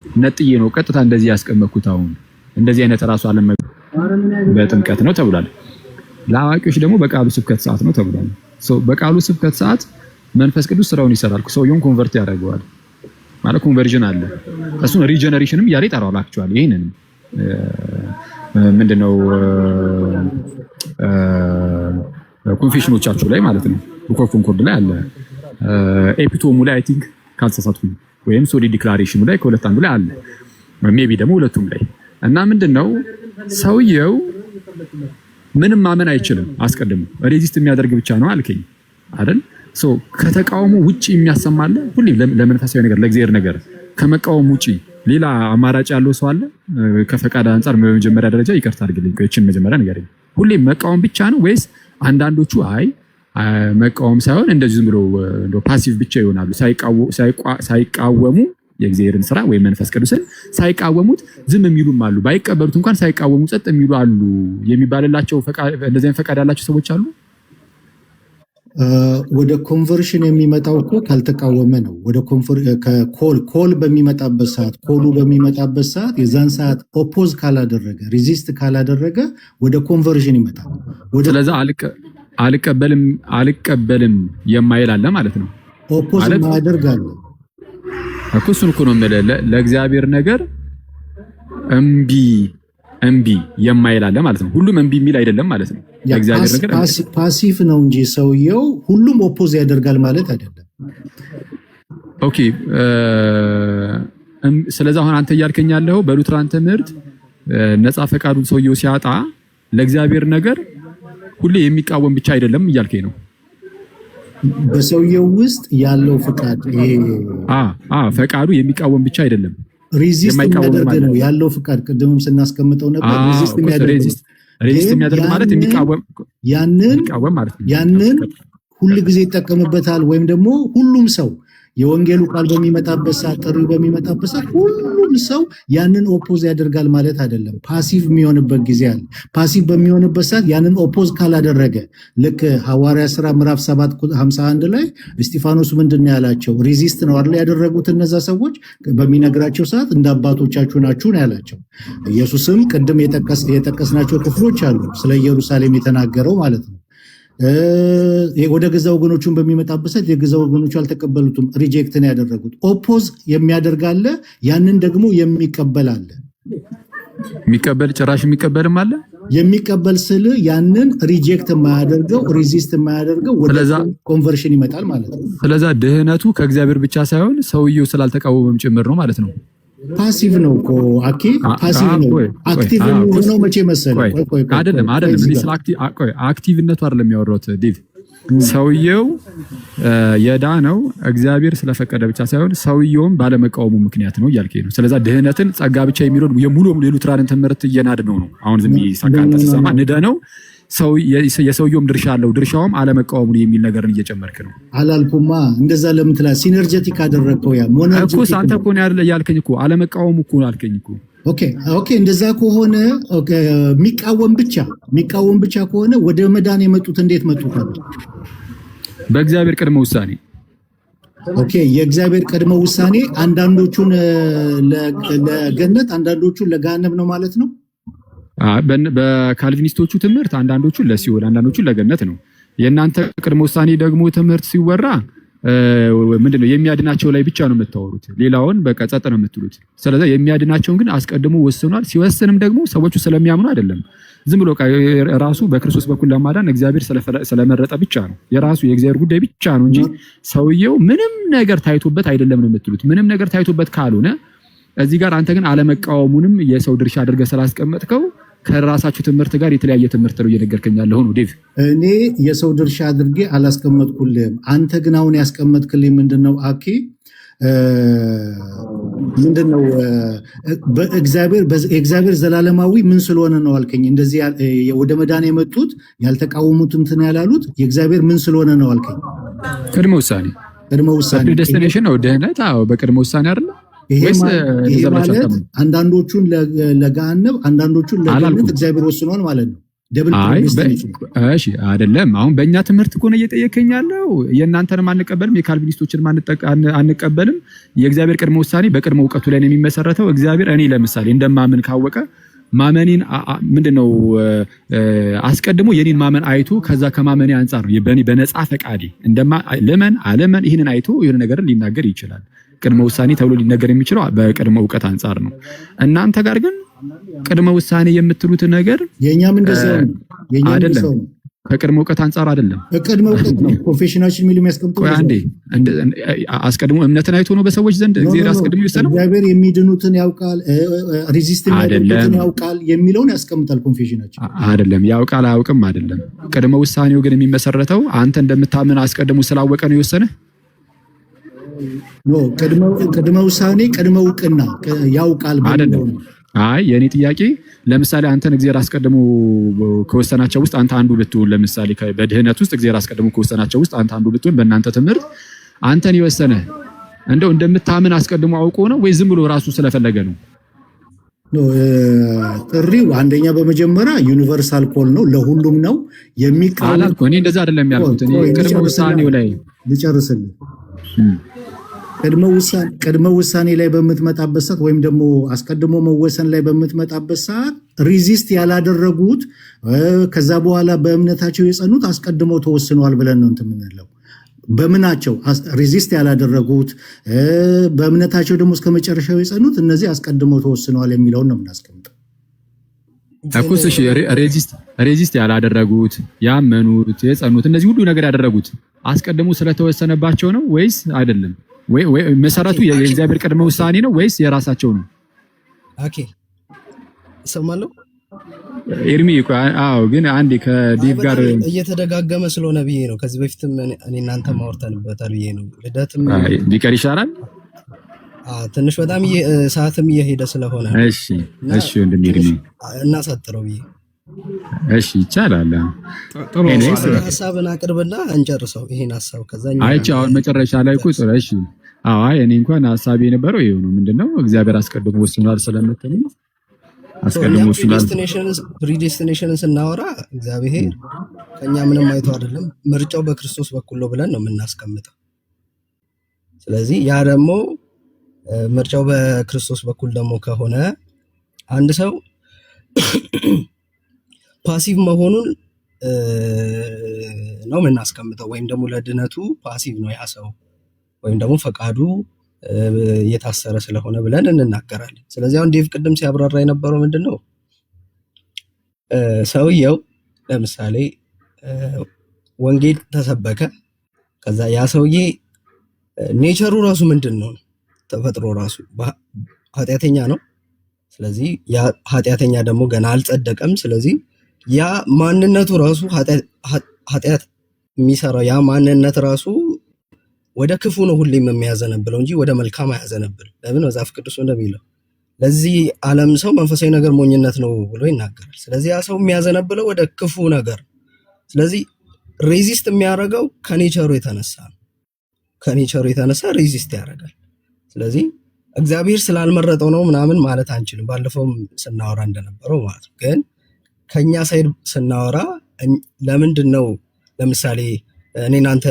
ነጥዬ ነው ቀጥታ እንደዚህ ያስቀመጥኩት። አሁን እንደዚህ አይነት ራሱ ዓለም በጥምቀት ነው ተብሏል። ለአዋቂዎች ደግሞ በቃሉ ስብከት ሰዓት ነው ተብሏል። በቃሉ ስብከት ሰዓት መንፈስ ቅዱስ ስራውን ይሰራል። ሰውየውን ኮንቨርት ያደርገዋል ማለት ኮንቨርዥን አለ። እሱን ሪጀነሬሽንም እያለ ይጠራዋል። አክቹዋሊ ይሄንን ምንድነው ኮንፌሽኖቻችሁ ላይ ማለት ነው ቡክ ኦፍ ኮንኮርድ ላይ አለ። ኤፒቶሙ ላይ አይ ቲንክ ካልተሳሳትኩኝ ወይም ሶሊ ዲክላሬሽኑ ላይ ከሁለት አንዱ ላይ አለ። ሜቢ ደግሞ ሁለቱም ላይ እና ምንድነው ሰውየው ምንም ማመን አይችልም። አስቀድሞ ሬዚስት የሚያደርግ ብቻ ነው አልከኝ አይደል? ከተቃውሞ ውጪ የሚያሰማለ ሁሌ ለመንፈሳዊ ነገር ለእግዚአብሔር ነገር ከመቃወም ውጪ ሌላ አማራጭ ያለው ሰው አለ? ከፈቃድ አንፃር በመጀመሪያ ደረጃ ይቅርታ አድርግልኝ እቺን መጀመሪያ ነገር ሁሌ መቃወም ብቻ ነው ወይስ አንዳንዶቹ አይ መቃወም ሳይሆን እንደዚህ ዝም ብሎ ፓሲቭ ብቻ ይሆናሉ? ሳይቃወሙ የእግዚአብሔርን ስራ ወይ መንፈስ ቅዱስን ሳይቃወሙት ዝም የሚሉም አሉ። ባይቀበሉት እንኳን ሳይቃወሙ ጸጥ የሚሉ አሉ የሚባልላቸው እንደዚህ ፈቃድ ያላቸው ሰዎች አሉ። ወደ ኮንቨርሽን የሚመጣው እኮ ካልተቃወመ ነው። ወደ ኮል በሚመጣበት ሰዓት ኮሉ በሚመጣበት ሰዓት የዛን ሰዓት ኦፖዝ ካላደረገ ሪዚስት ካላደረገ ወደ ኮንቨርሽን ይመጣል። ስለዚህ አልቀበልም የማይል አለ ማለት ነው። ኦፖዝ ማያደርጋለ እኮ እሱን እኮ ነው የምልህ። ለእግዚአብሔር ነገር እምቢ የማይል አለ ማለት ነው። ሁሉም እምቢ የሚል አይደለም ማለት ነው። ለእግዚአብሔር ነገር ፓሲቭ ነው እንጂ ሰውየው ሁሉም ኦፖዝ ያደርጋል ማለት አይደለም። ኦኬ ስለዚህ አሁን አንተ እያልከኝ ያለው በሉትራን ትምህርት ነፃ ፈቃዱን ሰውየው ሲያጣ ለእግዚአብሔር ነገር ሁሌ የሚቃወም ብቻ አይደለም እያልከኝ ነው። በሰውየው ውስጥ ያለው ፈቃድ ፈቃዱ የሚቃወም ብቻ አይደለም፣ ሪዚስት የሚያደርግ ነው ያለው ፈቃድ። ቅድምም ስናስቀምጠው ነበር ሪዚስት የሚያደርግ ማለት የሚቃወም ያንን ሁሉ ጊዜ ይጠቀምበታል። ወይም ደግሞ ሁሉም ሰው የወንጌሉ ቃል በሚመጣበት ሰዓት ጥሪው በሚመጣበት ሰዓት ሁሉም ሰው ያንን ኦፖዝ ያደርጋል ማለት አይደለም። ፓሲቭ የሚሆንበት ጊዜ አለ። ፓሲቭ በሚሆንበት ሰዓት ያንን ኦፖዝ ካላደረገ ልክ ሐዋርያ ሥራ ምዕራፍ 7:51 ላይ እስጢፋኖስ ምንድነው ያላቸው? ሪዚስት ነው አይደል ያደረጉት እነዛ ሰዎች በሚነግራቸው ሰዓት እንደ አባቶቻችሁ ናችሁ ነው ያላቸው። ኢየሱስም ቅድም የጠቀስናቸው ክፍሎች አሉ ስለ ኢየሩሳሌም የተናገረው ማለት ነው። ወደ ገዛ ወገኖቹን በሚመጣበት ሰዓት የገዛ ወገኖቹ አልተቀበሉትም፣ ሪጀክትን ያደረጉት። ኦፖዝ የሚያደርግ አለ፣ ያንን ደግሞ የሚቀበል አለ። የሚቀበል ጭራሽ የሚቀበልም አለ። የሚቀበል ስል ያንን ሪጀክት የማያደርገው ሪዚስት የማያደርገው ወደ ኮንቨርሽን ይመጣል ማለት ነው። ስለዛ ድህነቱ ከእግዚአብሔር ብቻ ሳይሆን ሰውየው ስላልተቃወመም ጭምር ነው ማለት ነው። ፓሲቭ ነው እኮ አኬ ፓሲቭ ነው። አክቲቭ ነው መቼ መሰለህ? አይደለም አክቲቭነቱ አይደለም ያወራሁት ዴቭ። ሰውየው የዳነው እግዚአብሔር ስለፈቀደ ብቻ ሳይሆን ሰውየውም ባለመቃወሙ ምክንያት ነው እያልከኝ ነው። ስለዛ ድህነትን ጸጋ ብቻ የሚለው የሙሉ የሉትራንን ትምህርት እየናድነው ነው። አሁን ዝም ይሳካንተ ሲሰማ ንደነው የሰውየውም ድርሻ አለው ድርሻውም አለመቃወሙ የሚል ነገርን እየጨመርክ ነው። አላልኩማ እንደዛ ለምትላ ሲነርጀቲክ አደረከው ያ ሞናርጂ እኮ አንተ እኮ ነው ያለ ያልከኝ እኮ አለመቃወሙ እኮ አልከኝ እኮ። ኦኬ እንደዛ ከሆነ የሚቃወም ብቻ ከሆነ ወደ መዳን የመጡት እንዴት መጡ? በእግዚአብሔር ቅድመ ውሳኔ። ኦኬ የእግዚአብሔር ቅድመ ውሳኔ አንዳንዶቹን ለገነት አንዳንዶቹን ለገሃነም ነው ማለት ነው። በካልቪኒስቶቹ ትምህርት አንዳንዶቹን ለሲኦል አንዳንዶቹን ለገነት ነው። የእናንተ ቅድመ ውሳኔ ደግሞ ትምህርት ሲወራ ምንድነው የሚያድናቸው ላይ ብቻ ነው የምታወሩት፣ ሌላውን በቃ ጸጥ ነው የምትሉት። ስለዚህ የሚያድናቸውን ግን አስቀድሞ ወስኗል። ሲወስንም ደግሞ ሰዎቹ ስለሚያምኑ አይደለም፣ ዝም ብሎ ራሱ በክርስቶስ በኩል ለማዳን እግዚአብሔር ስለመረጠ ብቻ ነው። የራሱ የእግዚአብሔር ጉዳይ ብቻ ነው እንጂ ሰውየው ምንም ነገር ታይቶበት አይደለም ነው የምትሉት። ምንም ነገር ታይቶበት ካልሆነ እዚህ ጋር አንተ ግን አለመቃወሙንም የሰው ድርሻ አድርገህ ስላስቀመጥከው ከራሳችሁ ትምህርት ጋር የተለያየ ትምህርት ነው እየነገርከኝ ያለው ነው ዴቭ። እኔ የሰው ድርሻ አድርጌ አላስቀመጥኩልህም። አንተ ግን አሁን ያስቀመጥክልኝ ምንድነው? አኬ ምንድነው? በእግዚአብሔር ዘላለማዊ ምን ስለሆነ ነው አልከኝ። እንደዚህ ወደ መዳን የመጡት ያልተቃወሙት እንትን ያላሉት የእግዚአብሔር ምን ስለሆነ ነው አልከኝ። ቅድመ ውሳኔ ዴስቲኔሽን ነው ድህነት። አዎ በቅድመ ውሳኔ አይደል? ይሄ ማለት አንዳንዶቹን ለገሃነም አንዳንዶቹን ለገነት እግዚአብሔር ወስኗል ማለት ነው። ደብል ፕሪዲስቲኔሽን። እሺ አይደለም። አሁን በእኛ ትምህርት ከሆነ እየጠየቀኝ ያለው የእናንተንም አንቀበልም የካልቪኒስቶችንም አንቀበልም። የእግዚአብሔር ቅድመ ውሳኔ በቅድመ እውቀቱ ላይ ነው የሚመሰረተው። እግዚአብሔር እኔ ለምሳሌ እንደማምን ካወቀ ማመኔን ምንድነው አስቀድሞ የኔን ማመን አይቶ ከዛ ከማመኔ አንፃር በኔ በነፃ ፈቃዴ ለመን አለመን ይህንን አይቶ የሆነ ነገር ሊናገር ይችላል። ቅድመ ውሳኔ ተብሎ ሊነገር የሚችለው በቅድመ እውቀት አንፃር ነው። እናንተ ጋር ግን ቅድመ ውሳኔ የምትሉት ነገር የኛም እንደዛው ነው። የኛም እንደዛው ነው። ከቅድመ እውቀት አንፃር አይደለም። ቅድመ እውቀት ነው። ኮንፌሽናችን የሚሉ የሚያስቀምጡ አንዴ አስቀድሞ እምነትን አይቶ ነው በሰዎች ዘንድ እግዚአብሔር አስቀድሞ ይወሰነው። እግዚአብሔር የሚድኑትን ያውቃል፣ ሬዚስት የሚያደርጉትን ያውቃል የሚለውን ያስቀምጣል ኮንፌሽናችን። አይደለም ያውቃል አያውቅም አይደለም። ቅድመ ውሳኔው ግን የሚመሰረተው አንተ እንደምታምን አስቀድሞ ስላወቀ ነው የወሰነህ። ኖ ቅድመ ውሳኔ ቅድመ እውቅና ያውቃል በሚለው ነው። አይ የኔ ጥያቄ ለምሳሌ አንተን እግዚአብሔር አስቀድሞ ከወሰናቸው ውስጥ አንተ አንዱ ብትሆን፣ ለምሳሌ በድህነት ውስጥ እግዚአብሔር አስቀድሞ ከወሰናቸው ውስጥ አንተ አንዱ ብትሆን፣ በእናንተ ትምህርት አንተን የወሰነ እንደው እንደምታምን አስቀድሞ አውቆ ነው ወይ ዝም ብሎ ራሱ ስለፈለገ ነው? ጥሪው አንደኛ በመጀመሪያ ዩኒቨርሳል ኮል ነው፣ ለሁሉም ነው የሚቃል። እኔ እንደዛ አይደለም ያልኩት። እኔ ቅድመ ውሳኔው ላይ ልጨርስልህ። ቅድመ ውሳኔ ላይ በምትመጣበት ሰዓት ወይም ደግሞ አስቀድሞ መወሰን ላይ በምትመጣበት ሰዓት ሪዚስት ያላደረጉት ከዛ በኋላ በእምነታቸው የጸኑት አስቀድመው ተወስነዋል ብለን ነው እንትን የምንለው። በምናቸው ሪዚስት ያላደረጉት በእምነታቸው ደግሞ እስከ መጨረሻው የጸኑት እነዚህ አስቀድመው ተወስነዋል የሚለውን ነው የምናስቀምጠው። አኩስ እሺ፣ ሬዚስት ያላደረጉት ያመኑት የጸኑት እነዚህ ሁሉ ነገር ያደረጉት አስቀድሞ ስለተወሰነባቸው ነው ወይስ አይደለም? ወይ መሰረቱ የእግዚአብሔር ቅድመ ውሳኔ ነው ወይስ የራሳቸው ነው? ኦኬ ሰማለው ኤርሚ አዎ፣ ግን አንዴ ከዲቭ ጋር እየተደጋገመ ስለሆነ ብዬ ነው። ከዚህ በፊትም እኔ እናንተ ማውርተንበታል ብዬ ነው። ልደትም ቢቀር ይሻላል። ትንሽ በጣም ሰዓትም እየሄደ ስለሆነ እሺ ወንድም ኤርሚ እናሳጥረው ብዬ። እሺ ይቻላል። ጥሩ ሀሳብን አቅርብና እንጨርሰው ይሄን ሀሳብ። ከዛኛ አሁን መጨረሻ ላይ ቁጥር እሺ። እኔ እንኳን ሀሳቤ የነበረው ይሄው ነው። ምንድነው እግዚአብሔር አስቀድሞ ወስኗል ስለምትል አስቀድሞ ወስኗል። ፕሪዴስቲኔሽንን ስናወራ እግዚአብሔር ከኛ ምንም አይቶ አይደለም፣ ምርጫው በክርስቶስ በኩል ነው ብለን ነው የምናስቀምጠው። ስለዚህ ያ ደግሞ ምርጫው በክርስቶስ በኩል ደግሞ ከሆነ አንድ ሰው ፓሲቭ መሆኑን ነው የምናስቀምጠው፣ ወይም ደግሞ ለድነቱ ፓሲቭ ነው ያ ሰው፣ ወይም ደግሞ ፈቃዱ የታሰረ ስለሆነ ብለን እንናገራለን። ስለዚህ አሁን ዴቭ ቅድም ሲያብራራ የነበረው ምንድነው ሰውየው ለምሳሌ ወንጌል ተሰበከ፣ ከዛ ያ ሰውዬ ኔቸሩ ራሱ ምንድነው ተፈጥሮ ራሱ ኃጢአተኛ ነው። ስለዚህ ያ ኃጢአተኛ ደግሞ ገና አልጸደቀም። ስለዚህ ያ ማንነቱ ራሱ ኃጢአት የሚሰራው ያ ማንነት ራሱ ወደ ክፉ ነው ሁሌም የሚያዘነብለው እንጂ ወደ መልካም አያዘነብል። ለምን? መጽሐፍ ቅዱስ እንደሚለው ለዚህ ዓለም ሰው መንፈሳዊ ነገር ሞኝነት ነው ብሎ ይናገራል። ስለዚህ ያ ሰው የሚያዘነብለው ወደ ክፉ ነገር። ስለዚህ ሬዚስት የሚያደርገው ከኔቸሩ የተነሳ ነው። ከኔቸሩ የተነሳ ሬዚስት ያደርጋል። ስለዚህ እግዚአብሔር ስላልመረጠው ነው ምናምን ማለት አንችልም። ባለፈውም ስናወራ እንደነበረው ማለት ነው። ግን ከኛ ሳይድ ስናወራ ለምንድን ነው ለምሳሌ እኔና አንተ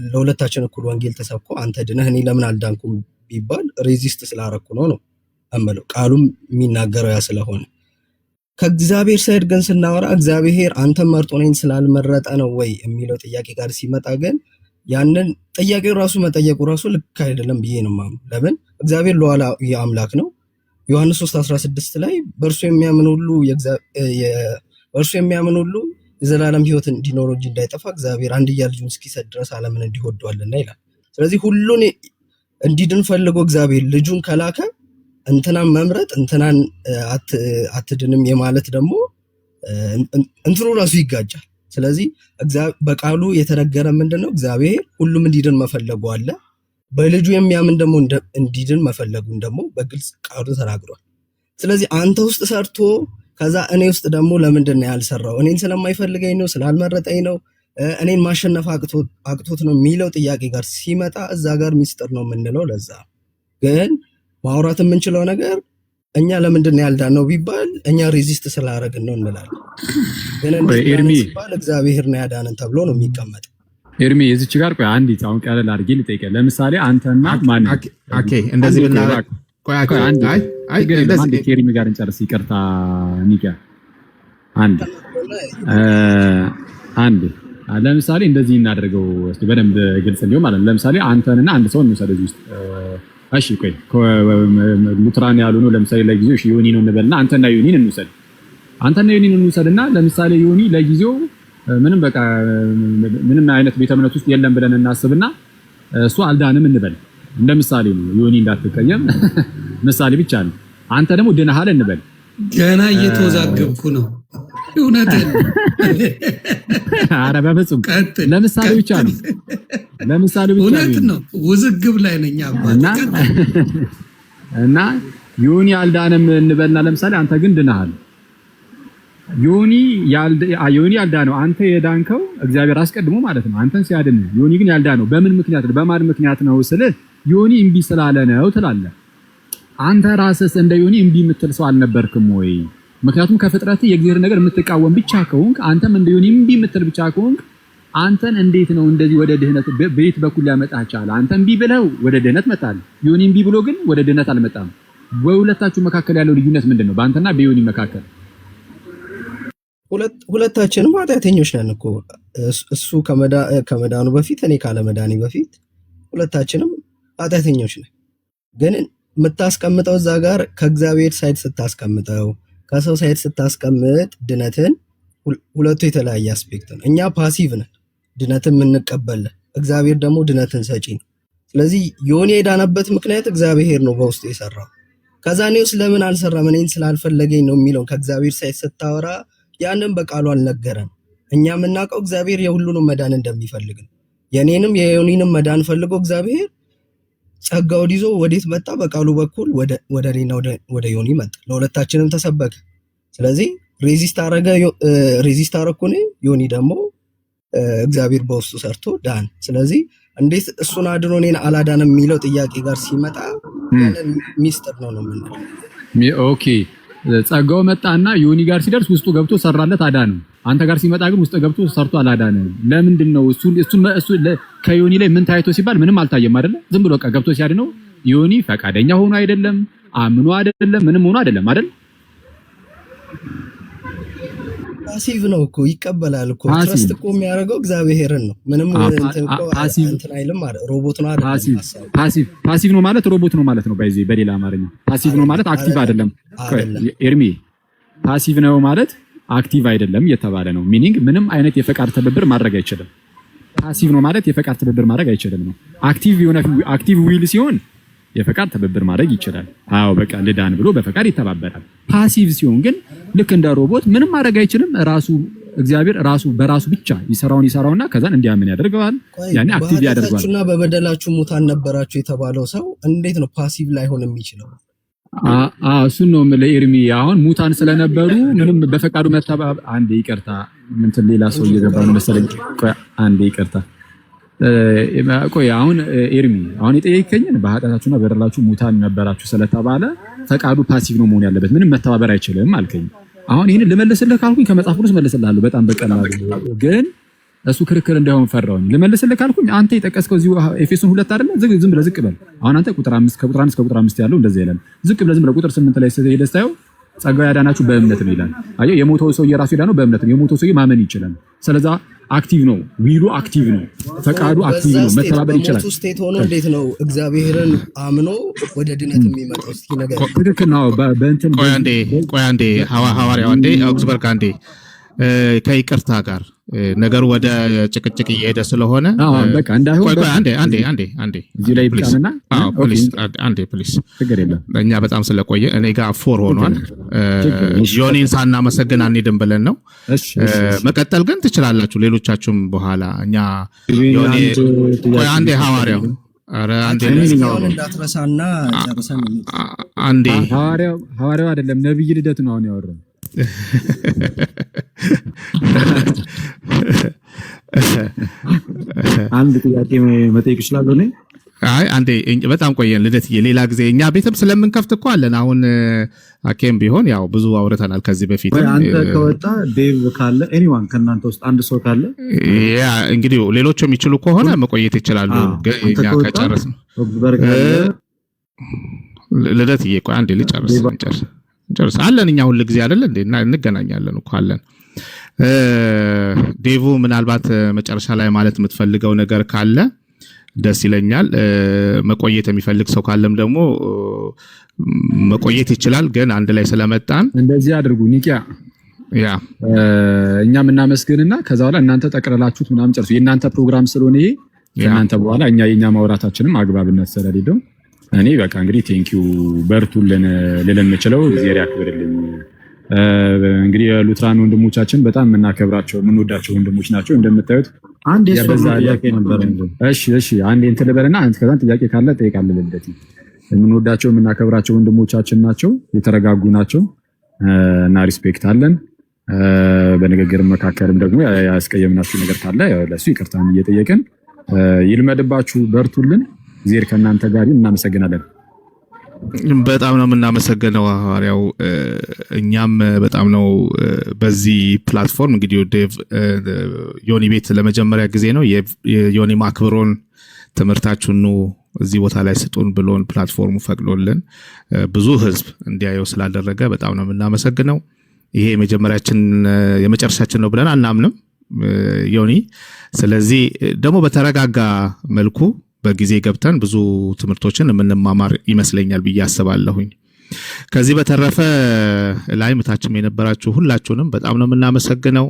ለሁለታችን እኩል ወንጌል ተሰብኮ አንተ ድነህ እኔ ለምን አልዳንኩም ቢባል ሬዚስት ስላረኩ ነው እምለው። ቃሉም የሚናገረው ያ ስለሆነ። ከእግዚአብሔር ሳይድ ግን ስናወራ እግዚአብሔር አንተን መርጦ እኔን ስላልመረጠ ነው ወይ የሚለው ጥያቄ ጋር ሲመጣ ግን ያንን ጥያቄው ራሱ መጠየቁ ራሱ ልክ አይደለም ብዬ ነው የማምነው። ለምን? እግዚአብሔር ሉዓላዊ አምላክ ነው። ዮሐንስ 3:16 ላይ በእርሱ የሚያምን ሁሉ የዘላለም ሕይወት እንዲኖረው እንጂ እንዳይጠፋ እግዚአብሔር አንድያ ልጁን እስኪሰጥ ድረስ ዓለምን እንዲሁ ወዷልና ይላል። ስለዚህ ሁሉን እንዲድን ፈልጎ እግዚአብሔር ልጁን ከላከ እንትናን መምረጥ እንትናን አትድንም የማለት ደግሞ እንትኑ ራሱ ይጋጫል። ስለዚህ በቃሉ የተነገረ ምንድነው? እግዚአብሔር ሁሉም እንዲድን መፈለጉ አለ። በልጁ የሚያምን ደግሞ እንዲድን መፈለጉን ደግሞ በግልጽ ቃሉ ተናግሯል። ስለዚህ አንተ ውስጥ ሰርቶ ከዛ እኔ ውስጥ ደግሞ ለምንድን ነው ያልሰራው? እኔን ስለማይፈልገኝ ነው? ስላልመረጠኝ ነው? እኔን ማሸነፍ አቅቶት ነው የሚለው ጥያቄ ጋር ሲመጣ እዛ ጋር ሚስጥር ነው የምንለው። ለዛ ግን ማውራት የምንችለው ነገር እኛ ለምንድን ያልዳነው ቢባል እኛ ሬዚስት ስላደረግን ነው እንላለን። ግን ኤርሚ ሲባል እግዚአብሔር ነው ያዳነን ተብሎ ነው የሚቀመጠው። ኤርሚ የዚች ጋር ቆይ አንዲት አሁን ቀለል አድርጌ ልጠይቅህ። ለምሳሌ አንተና ማን ኦኬ እንደዚህ እንደዚህ ከኤርሚ ጋር እንጨርስ። ይቅርታ ኒጋ አንድ ለምሳሌ እንደዚህ እናደርገው እስቲ በደንብ ግልጽ እንዲሆን ማለት ነው። ለምሳሌ አንተንና አንድ ሰው እንውሰድ እዚህ ውስጥ እሺ ቆይ ሉትራን ያሉ ነው ለምሳሌ ለጊዜው እሺ ዮኒ ነው እንበልና አንተና ዮኒን እንውሰድና ለምሳሌ ዮኒ ለጊዜው ምንም በቃ ምንም አይነት ቤተ እምነት ውስጥ የለም ብለን እናስብና እሱ አልዳንም እንበል። እንደ ምሳሌ ነው ዮኒ እንዳትቀየም ምሳሌ ብቻ ነው። አንተ ደግሞ ድነሃል እንበል። ገና እየተወዛገብኩ ነው። እውነቴን ነው። ኧረ በፍጹም ለምሳሌ ብቻ ነው። እውነት ነው። ውዝግብ ላይ ነኝ እና ዮኒ አልዳንም እንበልና ለምሳሌ አንተ ግን ድነሃል። ዮኒ ያልዳነው አንተ የዳንከው እግዚአብሔር አስቀድሞ ማለት ነው አንተን ሲያድን። ዮኒ ግን ያልዳነው በምን ምክንያት ነው? በማን ምክንያት ነው ስልህ ዮኒ እምቢ ስላለ ነው ትላለህ። አንተ ራስህ እንደ ዮኒ እምቢ የምትል ሰው አልነበርክም ወይ? ምክንያቱም ከፍጥረት የእግዚአብሔር ነገር የምትቃወም ብቻ ከሆንክ አንተም እንደ ዮኒ እምቢ የምትል ብቻ ከሆንክ አንተን እንዴት ነው እንደዚህ ወደ ድህነት በየት በኩል ሊያመጣህ ቻለ? አንተ እምቢ ብለው ወደ ድህነት መጣል፣ ዮኒ እምቢ ብሎ ግን ወደ ድህነት አልመጣም። በሁለታችሁ መካከል ያለው ልዩነት ምንድን ነው? በአንተና በዮኒ መካከል ሁለታችንም ኃጢአተኞች ነን እኮ። እሱ ከመዳኑ በፊት እኔ ካለመዳኔ በፊት ሁለታችንም ኃጢአተኞች ነን። ግን የምታስቀምጠው እዛ ጋር ከእግዚአብሔር ሳይድ ስታስቀምጠው ከሰው ሳይድ ስታስቀምጥ ድነትን ሁለቱ የተለያየ አስፔክት ነው። እኛ ፓሲቭ ነን፣ ድነትን የምንቀበል፣ እግዚአብሔር ደግሞ ድነትን ሰጪ ነው። ስለዚህ ዮኒ የዳነበት ምክንያት እግዚአብሔር ነው በውስጡ የሰራው። ከዛ እኔውስ ለምን አልሰራም እኔን ስላልፈለገኝ ነው የሚለውን ከእግዚአብሔር ሳይድ ስታወራ ያንን በቃሉ አልነገረን። እኛ የምናውቀው እግዚአብሔር የሁሉንም መዳን እንደሚፈልግ ነው። የኔንም የዮኒንም መዳን ፈልጎ እግዚአብሔር ጸጋውን ይዞ ወዴት መጣ? በቃሉ በኩል ወደ እኔና ወደ ዮኒ መጣ። ለሁለታችንም ተሰበከ። ስለዚህ ሬዚስት አረኩ እኔ፣ ዮኒ ደግሞ እግዚአብሔር በውስጡ ሰርቶ ዳን። ስለዚህ እንዴት እሱን አድኖ እኔን አላዳንም የሚለው ጥያቄ ጋር ሲመጣ ሚስጥር ነው የምንለው። ኦኬ ጸጋው መጣና ዮኒ ጋር ሲደርስ ውስጡ ገብቶ ሰራለት አዳነው። አንተ ጋር ሲመጣ ግን ውስጥ ገብቶ ሰርቶ አላዳነም። ለምንድን ነው? እሱ ከዮኒ ላይ ምን ታይቶ ሲባል ምንም አልታየም አይደለ? ዝም ብሎ ገብቶ ሲያድነው ዮኒ ፈቃደኛ ሆኖ አይደለም፣ አምኖ አይደለም፣ ምንም ሆኖ አይደለም አይደል? ፓሲቭ ነው እኮ፣ ይቀበላል እኮ። ትረስት እኮ የሚያደርገው እግዚአብሔርን ነው። ምንም እንትን አይልም ማለት ሮቦት ነው አይደለም። ፓሲቭ ነው ማለት ሮቦት ነው ማለት ነው። በሌላ አማርኛ ፓሲቭ ነው ማለት አክቲቭ አይደለም። ኤርሚ ፓሲቭ ነው ማለት አክቲቭ አይደለም እየተባለ ነው። ሚኒንግ ምንም አይነት የፈቃድ ትብብር ማድረግ አይችልም። ፓሲቭ ነው ማለት የፈቃድ ትብብር ማድረግ አይችልም ነው። አክቲቭ ዊል ሲሆን የፈቃድ ትብብር ማድረግ ይችላል። አዎ በቃ ልዳን ብሎ በፈቃድ ይተባበራል። ፓሲቭ ሲሆን ግን ልክ እንደ ሮቦት ምንም ማድረግ አይችልም። ራሱ እግዚአብሔር ራሱ በራሱ ብቻ ይሰራውና ከዛን እንዲያምን ያደርገዋል። ያኔ አክቲቭ ያደርጋል። እና በበደላችሁ ሙታን ነበራችሁ የተባለው ሰው እንዴት ነው ፓሲቭ ላይሆን የሚችለው? እሱን ነው ለኤርሚ አሁን ሙታን ስለነበሩ ምንም በፈቃዱ መተባበር። አንዴ ይቅርታ እንትን ሌላ ሰው እየገባ ነው መሰለኝ። አንዴ ይቅርታ ቆይ አሁን ኤርሚ አሁን የጠየቀኝን በኃጢአታችሁና በደላችሁ ሙታን ነበራችሁ ስለተባለ ፈቃዱ ፓሲቭ ነው መሆን ያለበት፣ ምንም መተባበር አይችልም አልከኝ። አሁን ይሄንን ልመልስልህ ካልኩኝ ከመጽሐፍ ቅዱስ መልስልሃለሁ በጣም በቀላሉ፣ ግን እሱ ክርክር እንዳይሆን ፈራሁኝ። ልመልስልህ ካልኩኝ አንተ የጠቀስከው እዚሁ ኤፌሶን 2 አይደለ? ዝም ብለህ ዝቅ በል። አሁን አንተ ቁጥር 5 ከቁጥር 1 እስከ ቁጥር 5 ያለው እንደዚህ ይላል። ዝቅ ብለህ ዝም ብለህ ቁጥር 8 ላይ ሄደህ ስታየው ጸጋው ያዳናችሁ በእምነት ነው ይላል። አየህ የሞተው ሰው የራሱ ያዳነው በእምነት ነው። የሞተው ሰው ማመን ይችላል። ስለዚህ አክቲቭ ነው፣ ዊሉ አክቲቭ ነው፣ ፈቃዱ አክቲቭ ነው፣ መተባበር ይችላል። በሞት ስቴት ሆኖ እንዴት ነው እግዚአብሔርን አምኖ ወደ ድነት የሚመጣው? እስኪ ነገር ትክክል ነው። በእንትን ቆይ አንዴ ሐዋርያው አንዴ አውግስበርግ አንዴ ከይቅርታ ጋር ነገሩ ወደ ጭቅጭቅ እየሄደ ስለሆነ በቃ እንዳይሆን አንዴ እዚህ ላይ ብቻና ፕሊስ ችግር የለም። እኛ በጣም ስለቆየ እኔ ጋር 4 ሆኗል። ዮኒን ሳናመሰግን አንሄድም ብለን ነው። መቀጠል ግን ትችላላችሁ ሌሎቻችሁም በኋላ። እኛ ዮኒ ቆይ አንዴ ሐዋርያው እንዳትረሳና ጨርሰን አንዴ ሐዋርያው አይደለም ነብይ ልደት ነው አሁን ያወራው። አንድ ጥያቄ መጠየቅ እችላለሁ እኔ? አይ አንዴ በጣም ቆየን ልደትዬ፣ ሌላ ጊዜ እኛ ቤትም ስለምንከፍት እኮ አለን። አሁን አኬም ቢሆን ያው ብዙ አውርተናል ከዚህ በፊት። አንተ ከወጣ ዴቭ ካለ ኤኒዋን ከእናንተ ውስጥ አንድ ሰው ካለ ያ እንግዲህ ሌሎቹ የሚችሉ ከሆነ መቆየት ይችላሉ። እኛ ከጨረስን ልደትዬ ቆይ አንዴ ልጨርስ አለን። እኛ ሁሉ ጊዜ አይደል እንዴ እንገናኛለን እኮ አለን። ዴቭ ምናልባት መጨረሻ ላይ ማለት የምትፈልገው ነገር ካለ ደስ ይለኛል። መቆየት የሚፈልግ ሰው ካለም ደግሞ መቆየት ይችላል። ግን አንድ ላይ ስለመጣን እንደዚህ አድርጉ። ኒቂያ ያ እኛም እናመስግንና ከዛ በኋላ እናንተ ጠቅለላችሁት ምናምን ጨርሱ። የእናንተ ፕሮግራም ስለሆነ ይሄ ከእናንተ በኋላ የኛ ማውራታችንም አግባብነት ስለሌለው እኔ በቃ እንግዲህ ቴንኪዩ በርቱልን ልለን የምችለው እግዚአብሔር ያክብርልኝ። እንግዲህ የሉትራን ወንድሞቻችን በጣም የምናከብራቸው የምንወዳቸው ወንድሞች ናቸው። እንደምታዩት አንድ ጥያቄ ነበር። እሺ አንዴ እንትን ልበልና ከዛን ጥያቄ ካለ ጠይቃለሁ። ልደት የምንወዳቸው የምናከብራቸው ወንድሞቻችን ናቸው። የተረጋጉ ናቸው እና ሪስፔክት አለን። በንግግር መካከልም ደግሞ ያስቀየምናችሁ ነገር ካለ ለሱ ይቅርታን እየጠየቅን ይልመድባችሁ፣ በርቱልን። እግዚአብሔር ከእናንተ ጋር እናመሰግናለን። በጣም ነው የምናመሰግነው ሐዋርያው። እኛም በጣም ነው በዚህ ፕላትፎርም እንግዲህ ዴቭ ዮኒ ቤት ለመጀመሪያ ጊዜ ነው የዮኒ ማክብሮን ትምህርታችሁን እዚህ ቦታ ላይ ስጡን ብሎን ፕላትፎርሙ ፈቅዶልን ብዙ ህዝብ እንዲያየው ስላደረገ በጣም ነው የምናመሰግነው። ይሄ የመጨረሻችን ነው ብለን አናምንም ዮኒ። ስለዚህ ደግሞ በተረጋጋ መልኩ በጊዜ ገብተን ብዙ ትምህርቶችን የምንማማር ይመስለኛል ብዬ አስባለሁኝ። ከዚህ በተረፈ ላይ ምታችም የነበራችሁ ሁላችሁንም በጣም ነው የምናመሰግነው።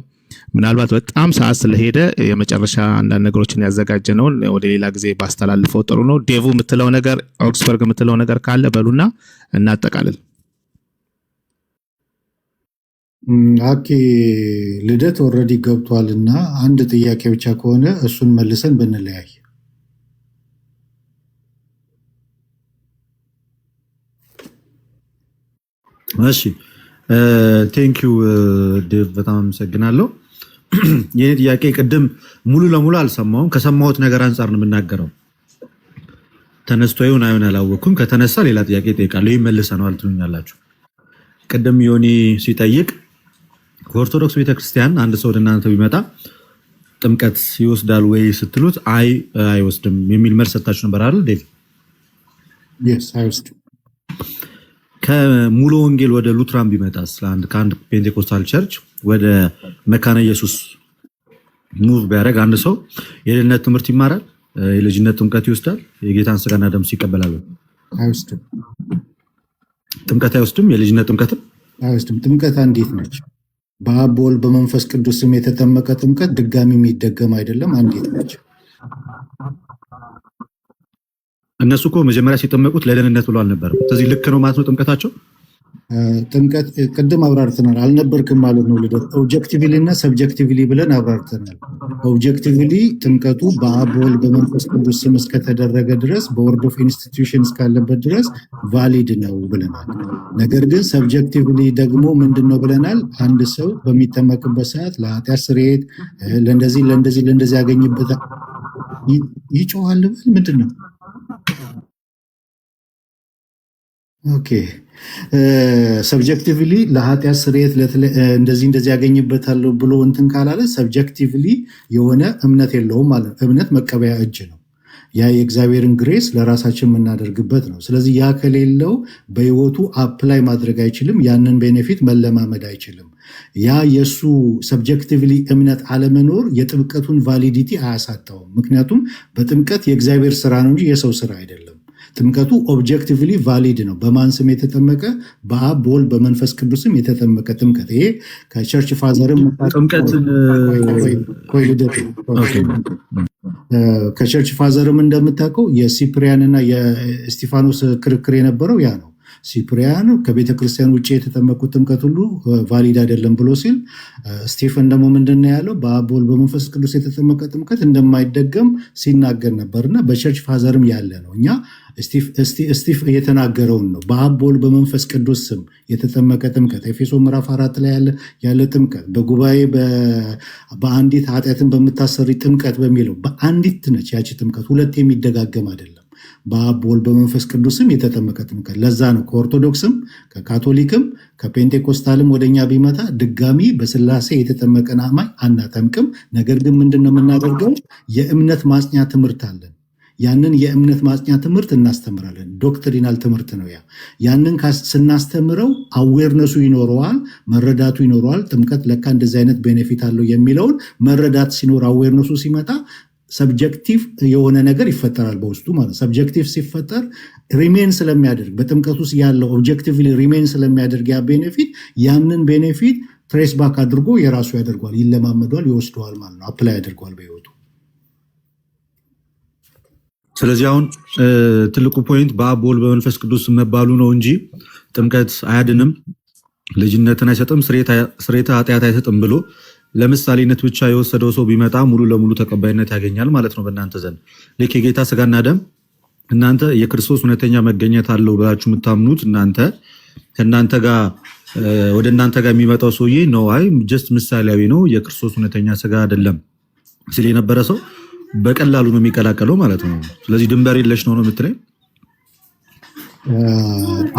ምናልባት በጣም ሰዓት ስለሄደ የመጨረሻ አንዳንድ ነገሮችን ያዘጋጀነውን ወደ ሌላ ጊዜ ባስተላልፈው ጥሩ ነው። ዴቭ የምትለው ነገር ኦክስፈርግ የምትለው ነገር ካለ በሉና እናጠቃልል። አኬ ልደት ኦልሬዲ ገብቷልና አንድ ጥያቄ ብቻ ከሆነ እሱን መልሰን ብንለያይ። እሺ ቴንኪዩ ዴቭ በጣም አመሰግናለሁ። የኔ ጥያቄ ቅድም ሙሉ ለሙሉ አልሰማሁም። ከሰማሁት ነገር አንጻር ነው የምናገረው። ተነስቶ ይሁን አይሁን አላወኩም። ከተነሳ ሌላ ጥያቄ እጠይቃለሁ። ይህ መልሰነዋል ትሉኛላችሁ። ቅድም ዮኒ ሲጠይቅ ከኦርቶዶክስ ቤተክርስቲያን አንድ ሰው ወደ እናንተ ቢመጣ ጥምቀት ይወስዳል ወይ ስትሉት አይ አይወስድም የሚል መልስ ሰጣችሁ ነበር አይደል ዴቭ? yes አይወስድም። ከሙሉ ወንጌል ወደ ሉትራን ቢመጣስ ከአንድ ፔንቴኮስታል ቸርች ወደ መካነ ኢየሱስ ሙቭ ቢያደርግ አንድ ሰው የልጅነት ትምህርት ይማራል፣ የልጅነት ጥምቀት ይወስዳል፣ የጌታን ስጋና ደም ይቀበላል? አይወስድም። ጥምቀት አይወስድም። የልጅነት ጥምቀትም አይወስድም። ጥምቀት አንዲት ነች። በአብ በወልድ በመንፈስ ቅዱስ ስም የተጠመቀ ጥምቀት ድጋሚ የሚደገም አይደለም፣ አንዲት ነች። እነሱ እኮ መጀመሪያ ሲጠመቁት ለደህንነት ብሎ አልነበረም። ስለዚህ ልክ ነው ማለት ነው ጥምቀታቸው። ጥምቀት ቅድም አብራርተናል። አልነበርክም ማለት ነው ልደት። ኦብጀክቲቭሊ እና ሰብጀክቲቭሊ ብለን አብራርተናል። ኦብጀክቲቭሊ ጥምቀቱ በአብ በወልድ በመንፈስ ቅዱስ ስም እስከተደረገ ድረስ በወርድ ኦፍ ኢንስቲትዩሽን እስካለበት ድረስ ቫሊድ ነው ብለናል። ነገር ግን ሰብጀክቲቭሊ ደግሞ ምንድን ነው ብለናል? አንድ ሰው በሚጠመቅበት ሰዓት ለኃጢአት ስርየት ለእንደዚህ ያገኝበታል። ይጮሃል ብል ምንድን ነው? ኦኬ ሰብጀክቲቭሊ ለኃጢአት ስርየት እንደዚህ ያገኝበታል ብሎ እንትን ካላለ ሰብጀክቲቭሊ የሆነ እምነት የለውም ማለት ነው። እምነት መቀበያ እጅ ነው። ያ የእግዚአብሔርን ግሬስ ለራሳችን የምናደርግበት ነው። ስለዚህ ያ ከሌለው በህይወቱ አፕላይ ማድረግ አይችልም። ያንን ቤኔፊት መለማመድ አይችልም። ያ የእሱ ሰብጀክቲቭሊ እምነት አለመኖር የጥምቀቱን ቫሊዲቲ አያሳጣውም። ምክንያቱም በጥምቀት የእግዚአብሔር ስራ ነው እንጂ የሰው ስራ አይደለም። ጥምቀቱ ኦብጀክቲቭሊ ቫሊድ ነው። በማን ስም የተጠመቀ? በአብ በወልድ በመንፈስ ቅዱስም የተጠመቀ ጥምቀት። ይሄ ከቸርች ፋዘርም ከቸርች ፋዘርም እንደምታውቀው የሲፕሪያን እና የእስጢፋኖስ ክርክር የነበረው ያ ነው። ሲፕሪያን ከቤተ ክርስቲያን ውጭ የተጠመቁት ጥምቀት ሁሉ ቫሊድ አይደለም ብሎ ሲል፣ ስቴፈን ደግሞ ምንድን ነው ያለው? በአብ በወልድ በመንፈስ ቅዱስ የተጠመቀ ጥምቀት እንደማይደገም ሲናገር ነበርና በቸርች ፋዘርም ያለ ነው። እኛ ስቲፍ የተናገረውን ነው። በአብ በወልድ በመንፈስ ቅዱስ ስም የተጠመቀ ጥምቀት ኤፌሶ ምዕራፍ 4 ላይ ያለ ጥምቀት በጉባኤ በአንዲት ኃጢአትን በምታሰሪ ጥምቀት በሚለው በአንዲት ነች ያቺ ጥምቀት፣ ሁለት የሚደጋገም አይደለም። በአብ በወልድ በመንፈስ ቅዱስም የተጠመቀ ጥምቀት። ለዛ ነው ከኦርቶዶክስም ከካቶሊክም ከፔንቴኮስታልም ወደኛ ቢመጣ ድጋሚ በስላሴ የተጠመቀን አማኝ አናጠምቅም። ነገር ግን ምንድነው የምናደርገው? የእምነት ማጽኛ ትምህርት አለን። ያንን የእምነት ማጽኛ ትምህርት እናስተምራለን። ዶክትሪናል ትምህርት ነው። ያንን ስናስተምረው አዌርነሱ ይኖረዋል፣ መረዳቱ ይኖረዋል። ጥምቀት ለካ እንደዚህ አይነት ቤኔፊት አለው የሚለውን መረዳት ሲኖር አዌርነሱ ሲመጣ ሰብጀክቲቭ የሆነ ነገር ይፈጠራል በውስጡ ማለት። ሰብጀክቲቭ ሲፈጠር ሪሜን ስለሚያደርግ በጥምቀት ውስጥ ያለው ኦብጀክቲቭሊ ሪሜን ስለሚያደርግ ያ ቤኔፊት ያንን ቤኔፊት ትሬስ ባክ አድርጎ የራሱ ያደርገዋል፣ ይለማመዷል፣ ይወስደዋል ማለት ነው። አፕላይ ያደርገዋል በህይወቱ። ስለዚህ አሁን ትልቁ ፖይንት በአብ በወልድ በመንፈስ ቅዱስ መባሉ ነው እንጂ ጥምቀት አያድንም፣ ልጅነትን አይሰጥም፣ ስርየተ ኃጢአት አይሰጥም ብሎ ለምሳሌነት ብቻ የወሰደው ሰው ቢመጣ ሙሉ ለሙሉ ተቀባይነት ያገኛል ማለት ነው በእናንተ ዘንድ። ልክ የጌታ ስጋና ደም እናንተ የክርስቶስ እውነተኛ መገኘት አለው ብላችሁ የምታምኑት ከእናንተ ጋር ወደ እናንተ ጋር የሚመጣው ሰውዬ ነው አይ ጀስት ምሳሌያዊ ነው የክርስቶስ እውነተኛ ስጋ አይደለም ሲል የነበረ ሰው በቀላሉ ነው የሚቀላቀለው ማለት ነው። ስለዚህ ድንበር የለሽ ነው የምትለኝ።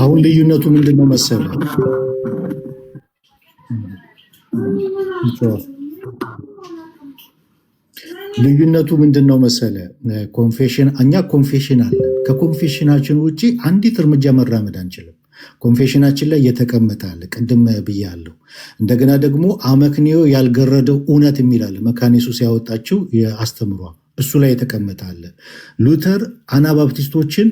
አሁን ልዩነቱ ምንድነው መሰለህ? ልዩነቱ ምንድነው መሰለህ? ኮንፌሽን እኛ ኮንፌሽን አለ። ከኮንፌሽናችን ውጪ አንዲት እርምጃ መራመድ አንችልም። ኮንፌሽናችን ላይ የተቀመጠ አለ። ቅድም ብያለሁ። እንደገና ደግሞ አመክንዮ ያልገረደው እውነት የሚላል መካኒሱስ ያወጣችው አስተምሯ እሱ ላይ የተቀመጠ አለ። ሉተር አናባፕቲስቶችን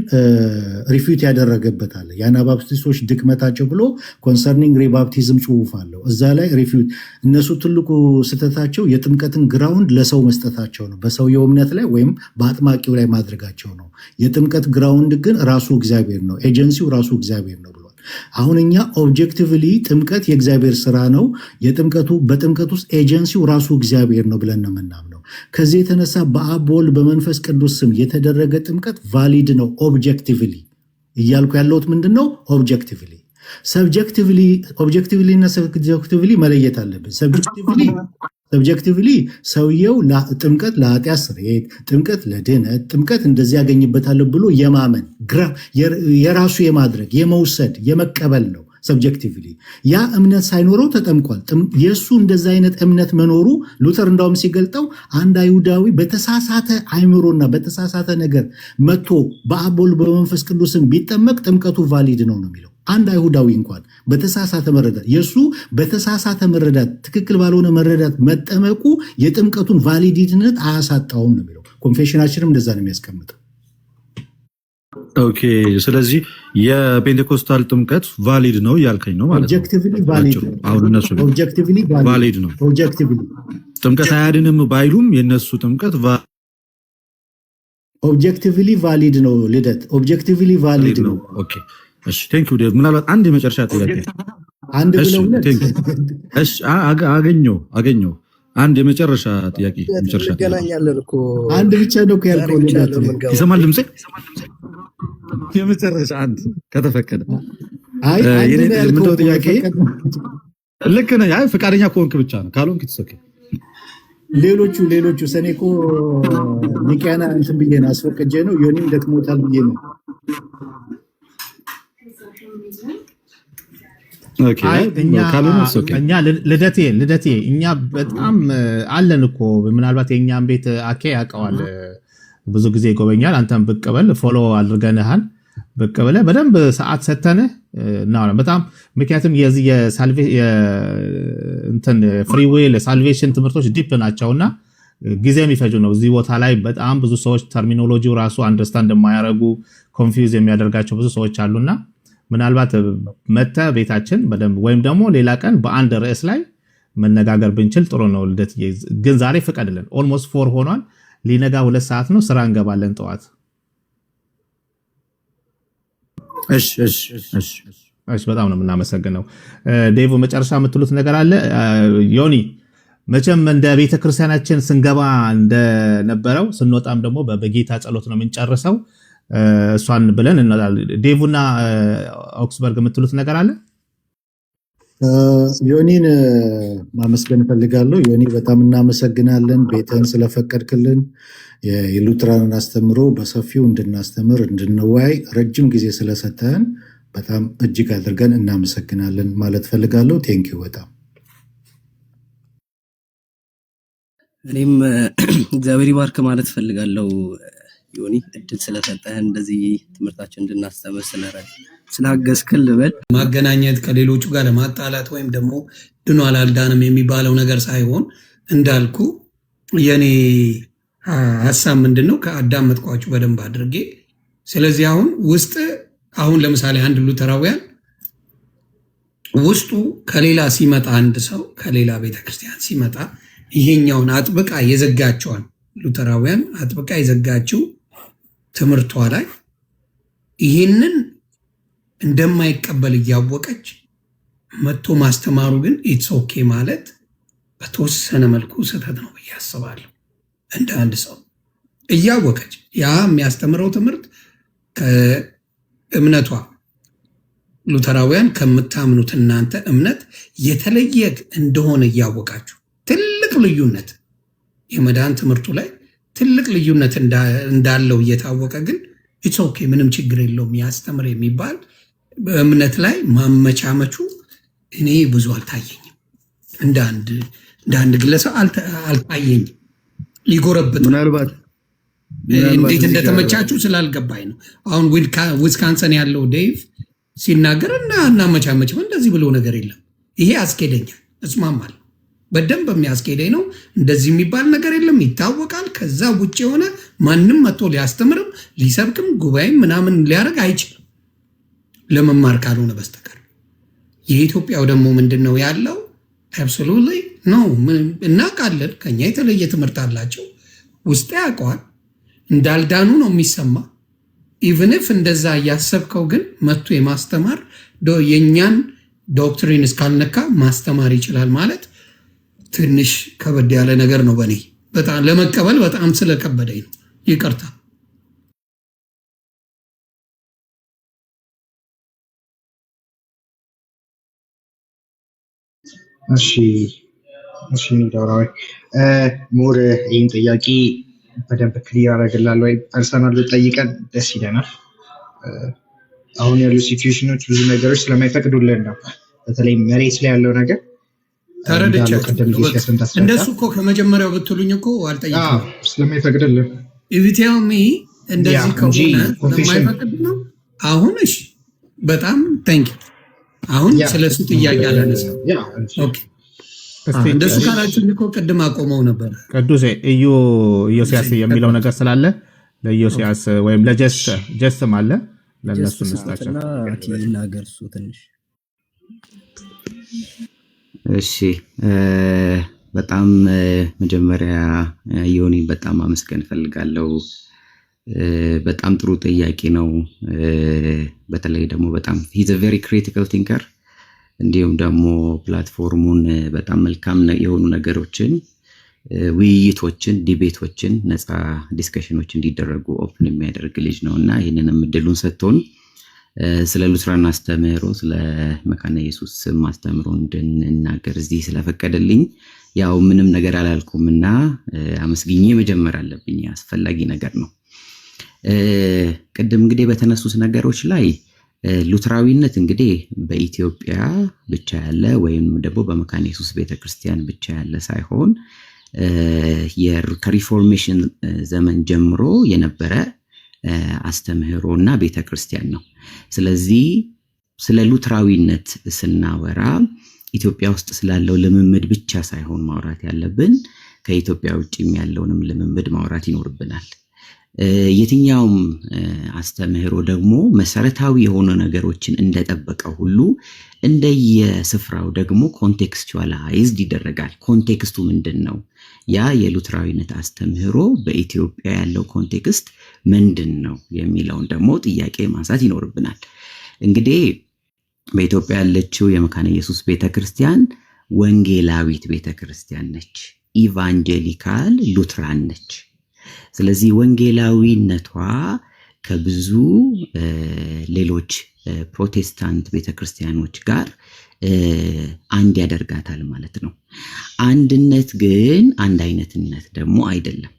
ሪፊዩት ያደረገበት አለ። የአናባፕቲስቶች ድክመታቸው ብሎ ኮንሰርኒንግ ሪባፕቲዝም ጽሑፍ አለው። እዛ ላይ ሪፊዩት እነሱ ትልቁ ስህተታቸው የጥምቀትን ግራውንድ ለሰው መስጠታቸው ነው። በሰውየው እምነት ላይ ወይም በአጥማቂው ላይ ማድረጋቸው ነው። የጥምቀት ግራውንድ ግን ራሱ እግዚአብሔር ነው። ኤጀንሲው ራሱ እግዚአብሔር ነው ብሏል። አሁን እኛ ኦብጀክቲቭሊ ጥምቀት የእግዚአብሔር ስራ ነው። በጥምቀት ውስጥ ኤጀንሲው ራሱ እግዚአብሔር ነው ብለን ነው የምናምነው። ከዚህ የተነሳ በአብ በወልድ በመንፈስ ቅዱስ ስም የተደረገ ጥምቀት ቫሊድ ነው። ኦብጀክቲቭሊ እያልኩ ያለሁት ምንድን ነው? ኦብጀክቲቭሊ እና ሰብጀክቲቭሊ መለየት አለብን። ሰብጀክቲቭሊ ሰውየው ጥምቀት ለኃጢአት ስርየት፣ ጥምቀት ለድህነት፣ ጥምቀት እንደዚህ ያገኝበታለሁ ብሎ የማመን የራሱ የማድረግ የመውሰድ የመቀበል ነው። ሰብጀክቲቭሊ ያ እምነት ሳይኖረው ተጠምቋል። የእሱ እንደዚ አይነት እምነት መኖሩ ሉተር እንዳውም ሲገልጠው አንድ አይሁዳዊ በተሳሳተ አይምሮና በተሳሳተ ነገር መጥቶ በአብ በወልድ በመንፈስ ቅዱስም ቢጠመቅ ጥምቀቱ ቫሊድ ነው የሚለው። አንድ አይሁዳዊ እንኳን በተሳሳተ መረዳት የእሱ በተሳሳተ መረዳት ትክክል ባልሆነ መረዳት መጠመቁ የጥምቀቱን ቫሊዲነት አያሳጣውም ነው የሚለው። ኮንፌሽናችንም እንደዛ ነው የሚያስቀምጠው። ኦኬ፣ ስለዚህ የፔንቴኮስታል ጥምቀት ቫሊድ ነው እያልከኝ ነው ማለት ነው። ቫሊድ ነው። ጥምቀት አያድንም ባይሉም የነሱ ጥምቀት ኦብጀክቲቭሊ ቫሊድ ነው። ልደት ኦብጀክቲቭሊ ቫሊድ ነው። ኦኬ፣ እሺ፣ ቴንክ ዩ ዴቭ። ምናልባት አንድ የመጨረሻ ጥያቄ አገኘው አንድ የመጨረሻ ጥያቄ አንድ ብቻ ነው ያልከው። ይሰማል ድምጼ? የመጨረሻ አንድ ከተፈቀደ ምንድነው ጥያቄ? ልክ ነህ። አይ ፈቃደኛ ከሆንክ ብቻ ነው፣ ካልሆንክ ትሰከ ሌሎቹ ሰኔ እኮ ኒቂያና እንትን ብዬ ነው አስፈቅጄ ነው ዮኒም ደክሞታል ብዬ ነው። እኛ ልደቴ እኛ በጣም አለን እኮ ምናልባት የእኛም ቤት አኬ ያውቀዋል፣ ብዙ ጊዜ ይጎበኛል። አንተም ብቅ በል ፎሎ አድርገንሃል። ብቅ ብለህ በደንብ ሰዓት ሰተንህ እናወራለን በጣም ምክንያቱም የዚህ ፍሪ ዊል ሳልቬሽን ትምህርቶች ዲፕ ናቸውና ጊዜ የሚፈጁ ነው። እዚህ ቦታ ላይ በጣም ብዙ ሰዎች ተርሚኖሎጂው ራሱ አንደርስታንድ የማያደርጉ ኮንፊውዝ የሚያደርጋቸው ብዙ ሰዎች አሉና ምናልባት መተ ቤታችን በደንብ ወይም ደግሞ ሌላ ቀን በአንድ ርዕስ ላይ መነጋገር ብንችል ጥሩ ነው። ልደት ግን ዛሬ ፍቀድልን። ኦልሞስት 4 ሆኗል። ሊነጋ 2 ሰዓት ነው። ስራ እንገባለን ጠዋት። እሺ፣ በጣም ነው የምናመሰግነው። ዴቭ መጨረሻ የምትሉት ነገር አለ? ዮኒ መቼም እንደ ቤተክርስቲያናችን ስንገባ እንደነበረው ስንወጣም ደግሞ በጌታ ጸሎት ነው የምንጨርሰው። እሷን ብለን እንወጣለን። ዴቭና ኦክስበርግ የምትሉት ነገር አለ? ዮኒን ማመስገን እፈልጋለሁ። ዮኒ በጣም እናመሰግናለን ቤትህን ስለፈቀድክልን የሉትራንን አስተምሮ በሰፊው እንድናስተምር እንድንወያይ ረጅም ጊዜ ስለሰጠህን በጣም እጅግ አድርገን እናመሰግናለን ማለት ፈልጋለሁ። ቴንኪው በጣም እኔም እግዚአብሔር ይባርክ ማለት ፈልጋለሁ። ዮኒ እድል ስለሰጠህን እንደዚህ ትምህርታችን እንድናስተምር ስላገዝክን ልበል። ማገናኘት ከሌሎቹ ጋር ለማጣላት ወይም ደግሞ ድኗል አልዳንም የሚባለው ነገር ሳይሆን እንዳልኩ የኔ ሀሳብ ምንድነው ከአዳመጥኳችሁ በደንብ አድርጌ። ስለዚህ አሁን ለምሳሌ አንድ ሉተራውያን ውስጡ ከሌላ ሲመጣ አንድ ሰው ከሌላ ቤተክርስቲያን ሲመጣ ይሄኛውን አጥብቃ የዘጋቸዋል ሉተራውያን አጥብቃ የዘጋችው ትምህርቷ ላይ ይህንን እንደማይቀበል እያወቀች መጥቶ ማስተማሩ ግን ኢትስ ኦኬ ማለት በተወሰነ መልኩ ስህተት ነው ብዬ አስባለሁ። እንደ አንድ ሰው እያወቀች ያ የሚያስተምረው ትምህርት ከእምነቷ ሉተራውያን ከምታምኑት እናንተ እምነት የተለየ እንደሆነ እያወቃችሁ ትልቅ ልዩነት የመዳን ትምህርቱ ላይ ትልቅ ልዩነት እንዳለው እየታወቀ ግን ኢትስ ኦኬ ምንም ችግር የለውም ያስተምር የሚባል በእምነት ላይ ማመቻመቹ እኔ ብዙ አልታየኝም። እንደ አንድ ግለሰብ አልታየኝም። ይጎረብጥ ምናልባት እንዴት እንደተመቻችሁ ስላልገባኝ ነው። አሁን ዊስካንሰን ያለው ዴቭ ሲናገር እናመቻመችም እንደዚህ ብሎ ነገር የለም። ይሄ አስኬደኛል፣ እስማማለሁ። በደንብ የሚያስኬደኝ ነው። እንደዚህ የሚባል ነገር የለም፣ ይታወቃል። ከዛ ውጭ የሆነ ማንም መጥቶ ሊያስተምርም ሊሰብክም ጉባኤም ምናምን ሊያደርግ አይችልም ለመማር ካልሆነ በስተቀር። የኢትዮጵያው ደግሞ ምንድን ነው ያለው? አብሶሉትሊ ነው እናውቃለን። ከኛ የተለየ ትምህርት አላቸው። ውስጥ ያውቀዋል። እንዳልዳኑ ነው የሚሰማ። ኢቭን ኢፍ እንደዛ እያሰብከው ግን መጥቶ የማስተማር የእኛን ዶክትሪን እስካልነካ ማስተማር ይችላል ማለት ትንሽ ከበድ ያለ ነገር ነው። በእኔ በጣም ለመቀበል በጣም ስለከበደኝ ነው። ይቅርታ። እሺ ዳውራዊ ሞር ይህን ጥያቄ በደንብ ክሊር አደረግላለሁ ወይ ፐርሰናል ብጠይቀን ደስ ይለናል። አሁን ያሉ ሲቹዌሽኖች ብዙ ነገሮች ስለማይፈቅዱልን ነው። በተለይ መሬት ላይ ያለው ነገር እንደሱ እኮ ከመጀመሪያው ብትሉኝ እኮ አልጠይቅም ስለማይፈቅድልን ኢቪቴልሚ እንደዚህ ከሆነ ስለማይፈቅድ ነው። አሁን እሺ በጣም ታንክ ዩ። አሁን ስለሱ ጥያቄ አላነሳም። ኦኬ እንደሱ ካላችሁ እኮ ቅድም አቆመው ነበር። ቅዱስ ኢዮስያስ የሚለው ነገር ስላለ ለኢዮስያስ ወይም ለጀስትም አለ ለነሱ እንስጣቸው። ይናገርሱ ትንሽ። እሺ በጣም መጀመሪያ ዮኒ በጣም አመስገን ፈልጋለሁ። በጣም ጥሩ ጥያቄ ነው። በተለይ ደግሞ በጣም he's a very critical thinker እንዲሁም ደግሞ ፕላትፎርሙን በጣም መልካም የሆኑ ነገሮችን ውይይቶችን ዲቤቶችን ነፃ ዲስከሽኖች እንዲደረጉ ኦፕን የሚያደርግ ልጅ ነውና ይሄንንም እድሉን ሰጥቶን ስለ ሉትራን አስተምህሮ ስለ መካነ ኢየሱስ ስም አስተምህሮ እንድንናገር እዚህ ስለፈቀደልኝ ያው ምንም ነገር አላልኩምና አመስግኜ መጀመር አለብኝ። አስፈላጊ ነገር ነው። ቅድም እንግዲህ በተነሱት ነገሮች ላይ ሉትራዊነት እንግዲህ በኢትዮጵያ ብቻ ያለ ወይም ደግሞ በመካነ ኢየሱስ ቤተክርስቲያን ብቻ ያለ ሳይሆን ከሪፎርሜሽን ዘመን ጀምሮ የነበረ አስተምህሮና ቤተክርስቲያን ነው። ስለዚህ ስለ ሉትራዊነት ስናወራ ኢትዮጵያ ውስጥ ስላለው ልምምድ ብቻ ሳይሆን ማውራት ያለብን ከኢትዮጵያ ውጭም ያለውንም ልምምድ ማውራት ይኖርብናል። የትኛውም አስተምህሮ ደግሞ መሰረታዊ የሆኑ ነገሮችን እንደጠበቀ ሁሉ እንደየስፍራው ደግሞ ኮንቴክስቹዋላይዝድ ይደረጋል። ኮንቴክስቱ ምንድነው? ያ የሉትራዊነት አስተምህሮ በኢትዮጵያ ያለው ኮንቴክስት ምንድነው የሚለውን ደግሞ ጥያቄ ማንሳት ይኖርብናል። እንግዲህ በኢትዮጵያ ያለችው የመካነ ኢየሱስ ቤተክርስቲያን ወንጌላዊት ቤተክርስቲያን ነች። ኢቫንጀሊካል ሉትራን ነች። ስለዚህ ወንጌላዊነቷ ከብዙ ሌሎች ፕሮቴስታንት ቤተክርስቲያኖች ጋር አንድ ያደርጋታል ማለት ነው። አንድነት ግን አንድ አይነትነት ደግሞ አይደለም፣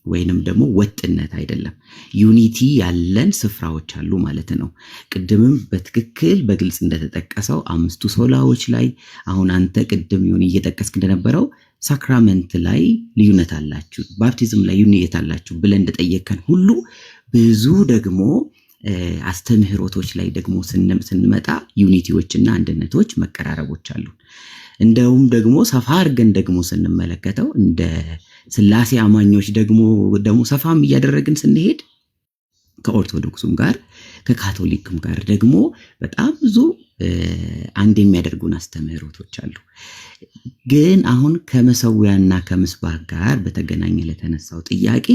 ወይንም ደግሞ ወጥነት አይደለም። ዩኒቲ ያለን ስፍራዎች አሉ ማለት ነው። ቅድምም በትክክል በግልጽ እንደተጠቀሰው 5ቱ ሶላዎች ላይ አሁን አንተ ቅድም ዮኒ እየጠቀስክ እንደነበረው ሳክራመንት ላይ ልዩነት አላችሁ፣ ባፕቲዝም ላይ ልዩነት አላችሁ ብለን እንደጠየቀን ሁሉ ብዙ ደግሞ አስተምህሮቶች ላይ ደግሞ ስንመጣ ዩኒቲዎችና አንድነቶች መቀራረቦች አሉ። እንደውም ደግሞ ሰፋ አድርገን ደግሞ ስንመለከተው እንደ ስላሴ አማኞች ደግሞ ሰፋም እያደረግን ስንሄድ ከኦርቶዶክሱም ጋር ከካቶሊክም ጋር ደግሞ በጣም ብዙ አንድ የሚያደርጉን አስተምህሮቶች አሉ። ግን አሁን ከመሰዊያና ከምስባክ ጋር በተገናኘ ለተነሳው ጥያቄ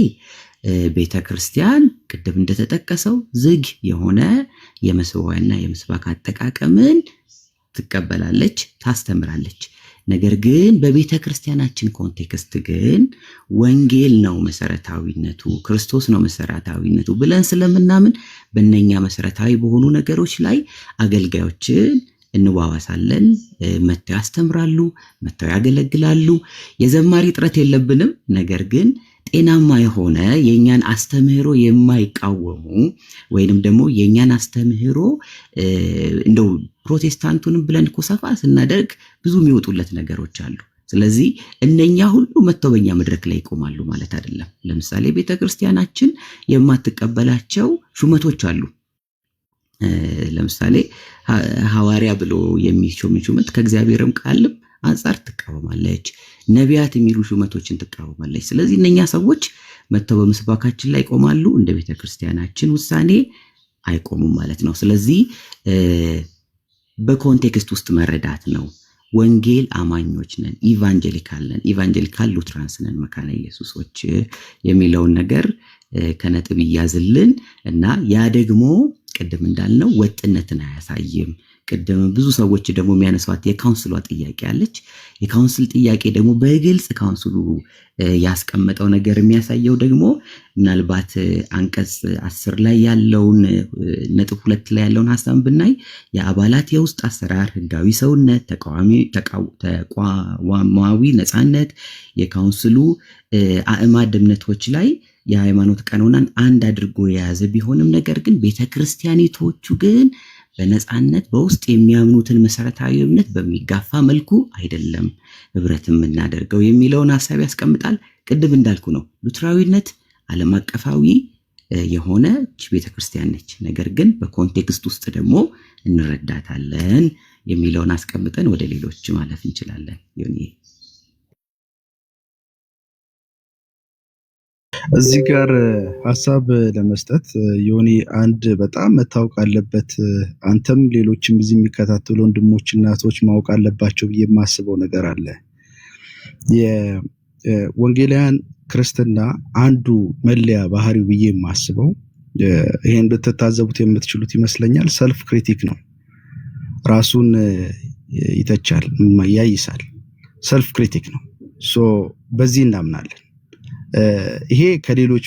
ቤተክርስቲያን ቅድም እንደተጠቀሰው ዝግ የሆነ የመሰዊያና የምስባክ አጠቃቀምን ትቀበላለች፣ ታስተምራለች። ነገር ግን በቤተ ክርስቲያናችን ኮንቴክስት ግን ወንጌል ነው መሰረታዊነቱ፣ ክርስቶስ ነው መሰረታዊነቱ ብለን ስለምናምን በእነኛ መሰረታዊ በሆኑ ነገሮች ላይ አገልጋዮችን እንዋዋሳለን። መተው ያስተምራሉ፣ መተው ያገለግላሉ። የዘማሪ ጥረት የለብንም። ነገር ግን ጤናማ የሆነ የኛን አስተምህሮ የማይቃወሙ ወይንም ደግሞ የኛን አስተምህሮ እንደው ፕሮቴስታንቱንም ብለን እኮ ሰፋ ስናደርግ ብዙ የሚወጡለት ነገሮች አሉ። ስለዚህ እነኛ ሁሉ መተው በእኛ መድረክ ላይ ይቆማሉ ማለት አይደለም። ለምሳሌ ቤተክርስቲያናችን የማትቀበላቸው ሹመቶች አሉ። ለምሳሌ ሐዋርያ ብሎ የሚሾም ሹመት ከእግዚአብሔርም ቃልም አንጻር ትቃወማለች። ነቢያት የሚሉ ሹመቶችን ትቃወማለች። ስለዚህ እነኛ ሰዎች መተው በምስባካችን ላይ ይቆማሉ፣ እንደ ቤተክርስቲያናችን ውሳኔ አይቆሙም ማለት ነው። ስለዚህ በኮንቴክስት ውስጥ መረዳት ነው። ወንጌል አማኞች ነን፣ ኢቫንጀሊካል ነን፣ ኢቫንጀሊካል ሉትራንስ ነን፣ መካነ ኢየሱሶች የሚለውን ነገር ከነጥብ ይያዝልን እና ያ ደግሞ ቅድም እንዳልነው ወጥነትን አያሳይም። ቅድም ብዙ ሰዎች ደግሞ የሚያነሷት የካውንስሏ ጥያቄ አለች። የካውንስል ጥያቄ ደግሞ በግልጽ ካውንስሉ ያስቀመጠው ነገር የሚያሳየው ደግሞ ምናልባት አንቀጽ 10 ላይ ያለውን ነጥብ 2 ላይ ያለውን ሐሳብ ብናይ የአባላት የውስጥ አሰራር፣ ህጋዊ ሰውነት፣ ተቋማዊ ነፃነት፣ የካውንስሉ አእማድ እምነቶች ላይ የሃይማኖት ቀኖናን አንድ አድርጎ የያዘ ቢሆንም ነገር ግን ቤተክርስቲያኒቶቹ ግን በነፃነት በውስጥ የሚያምኑትን መሰረታዊ እምነት በሚጋፋ መልኩ አይደለም ህብረት የምናደርገው የሚለውን ሐሳብ ያስቀምጣል። ቅድም እንዳልኩ ነው ሉትራዊነት ዓለም አቀፋዊ የሆነች ቤተክርስቲያን ነች። ነገር ግን በኮንቴክስት ውስጥ ደግሞ እንረዳታለን የሚለውን አስቀምጠን ወደ ሌሎች ማለፍ እንችላለን። ዮኒ እዚህ ጋር ሐሳብ ለመስጠት ዮኒ አንድ በጣም መታወቅ አለበት፣ አንተም ሌሎችም እዚህ የሚከታተሉ ወንድሞች እናቶች ማወቅ አለባቸው ብዬ የማስበው ነገር አለ። የወንጌላውያን ክርስትና አንዱ መለያ ባህሪው ብዬ የማስበው ይሄን ብትታዘቡት የምትችሉት ይመስለኛል፣ ሰልፍ ክሪቲክ ነው። ራሱን ይተቻል፣ ያይሳል። ሰልፍ ክሪቲክ ነው። በዚህ እናምናለን። ይሄ ከሌሎች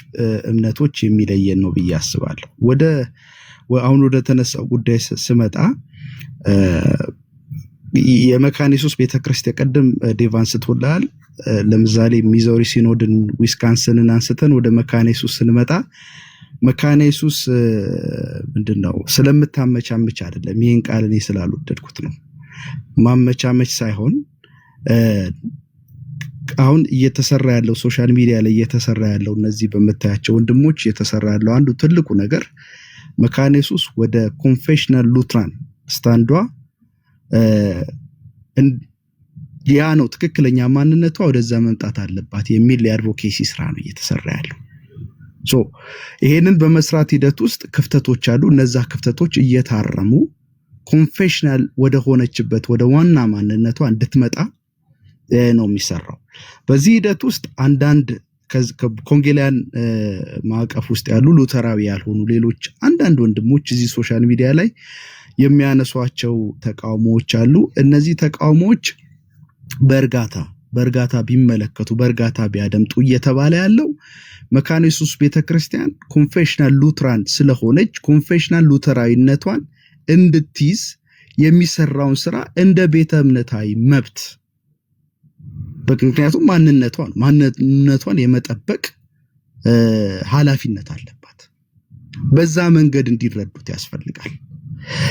እምነቶች የሚለየን ነው ብዬ አስባለሁ። አሁን ወደ ተነሳው ጉዳይ ስመጣ የመካነ ኢየሱስ ቤተክርስቲያን ቀደም ዴቫን ስትወላል። ለምሳሌ ሚዞሪ ሲኖድን፣ ዊስካንሰንን አንስተን ወደ መካነ ኢየሱስ ስንመጣ መካነ ኢየሱስ ምንድነው ስለምታመቻመች አይደለም። ይሄን ቃል እኔ ስላልወደድኩት ነው። ማመቻመች ሳይሆን አሁን እየተሰራ ያለው ሶሻል ሚዲያ ላይ እየተሰራ ያለው እነዚህ በመታያቸው ወንድሞች እየተሰራ ያለው አንዱ ትልቁ ነገር መካነ ኢየሱስ ወደ ኮንፌሽናል ሉትራን ስታንዷ ያ ነው ትክክለኛ ማንነቷ ወደዛ መምጣት አለባት የሚል የአድቮኬሲ ስራ ነው እየተሰራ ያለው። ይሄንን በመስራት ሂደት ውስጥ ክፍተቶች አሉ። እነዛ ክፍተቶች እየታረሙ ኮንፌሽናል ወደ ሆነችበት ወደ ዋና ማንነቷ እንድትመጣ ነው የሚሰራው። በዚህ ሂደት ውስጥ አንዳንድ ኮንጌላያን ማዕቀፍ ውስጥ ያሉ ሉተራዊ ያልሆኑ ሌሎች አንዳንድ ወንድሞች እዚህ ሶሻል ሚዲያ ላይ የሚያነሷቸው ተቃውሞዎች አሉ። እነዚህ ተቃውሞዎች በእርጋታ በእርጋታ ቢመለከቱ በእርጋታ ቢያደምጡ እየተባለ ያለው መካነ ኢየሱስ ቤተክርስቲያን ኮንፌሽናል ሉትራን ስለሆነች ኮንፌሽናል ሉተራዊነቷን እንድትይዝ የሚሰራውን ስራ እንደ ቤተ እምነታዊ መብት ምክንያቱም ማንነቷን የመጠበቅ ኃላፊነት አለባት። በዛ መንገድ እንዲረዱት ያስፈልጋል።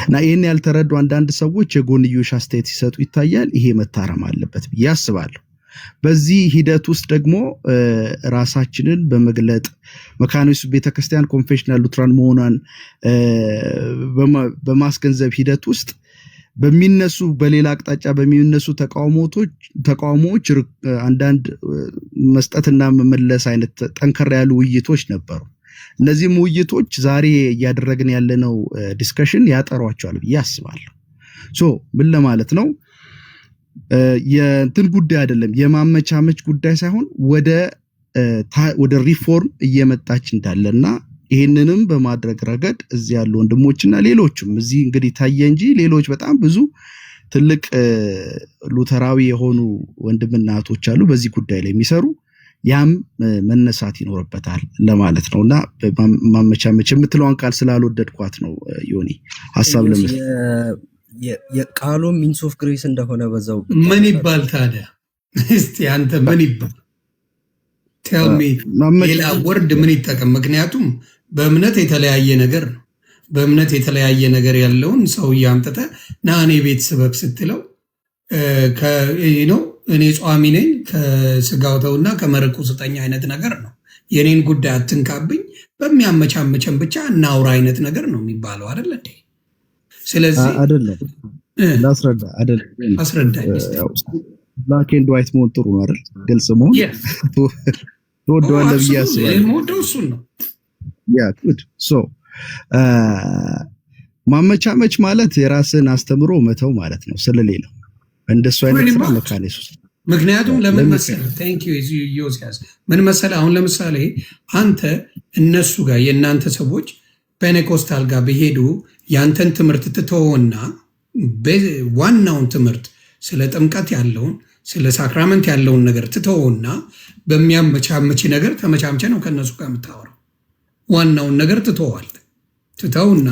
እና ይሄን ያልተረዱ አንዳንድ ሰዎች የጎንዮሽ አስተያየት ሲሰጡ ይታያል። ይሄ መታረም አለበት ብዬ አስባለሁ። በዚህ ሂደት ውስጥ ደግሞ ራሳችንን በመግለጥ መካነ ኢየሱስ ቤተክርስቲያን ኮንፌሽናል ሉትራን መሆኗን በማስገንዘብ ሂደት ውስጥ በሚነሱ በሌላ አቅጣጫ በሚነሱ ተቃውሞዎች አንዳንድ መስጠትና መመለስ አይነት ጠንከር ያሉ ውይይቶች ነበሩ። እነዚህም ውይይቶች ዛሬ እያደረግን ያለነው ዲስከሽን ያጠሯቸዋል ብዬ አስባለሁ። ምን ለማለት ነው? የእንትን ጉዳይ አይደለም፣ የማመቻመች ጉዳይ ሳይሆን ወደ ሪፎርም እየመጣች እንዳለና ይህንንም በማድረግ ረገድ እዚህ ያሉ ወንድሞችና ሌሎችም እዚህ እንግዲህ ታየ እንጂ ሌሎች በጣም ብዙ ትልቅ ሉተራዊ የሆኑ ወንድምና እህቶች አሉ በዚህ ጉዳይ ላይ የሚሰሩ ያም መነሳት ይኖርበታል ለማለት ነውና ማመቻመች የምትለውን ቃል ስላልወደድኳት ነው ዮኒ ሐሳብ የቃሉ ሚንስ ኦፍ ግሬስ እንደሆነ በዛው ምን ይባል ታዲያ? እስቲ አንተ ምን ይባል? ቴል ሚ ሌላ ወርድ ምን ይጠቀም? ምክንያቱም በእምነት የተለያየ ነገር ነው። በእምነት የተለያየ ነገር ያለውን ሰው ያምጥተ ና እኔ ቤት ስበክ ስትለው እኔ ጿሚ ነኝ ከስጋው ተውና ከመረቁ ስጠኝ አይነት ነገር ነው። የኔን ጉዳይ አትንካብኝ በሚያመቻመቸን ብቻ እናውራ አይነት ነገር ነው የሚባለው አይደል እንዴ? ስለዚህ አይደለም ላስረዳ አይደለም አስረዳኝ። ብላክ ኤንድ ዋይት መሆን ጥሩ ነው አይደል? ግልጽ መሆን ትወደዋለህ ብዬ አስባለሁ። የምወደው እሱን ነው። ጉድ ማመቻመች ማለት የራስን አስተምሮ መተው ማለት ነው ስለሌለው እንደሱ አይነት ስራ መካነ ኢየሱስ። ምክንያቱም ለምን መሰለህ ዮሲያስ ምን መሰለህ አሁን ለምሳሌ አንተ እነሱ ጋር የእናንተ ሰዎች ፔኔኮስታል ጋር ቢሄዱ ያንተን ትምህርት ትተውና ዋናውን ትምህርት ስለ ጥምቀት ያለውን ስለ ሳክራመንት ያለውን ነገር ትተውና በሚያመቻመች ነገር ተመቻምቸ ነው ከነሱ ጋር የምታወራው። ዋናውን ነገር ትተውና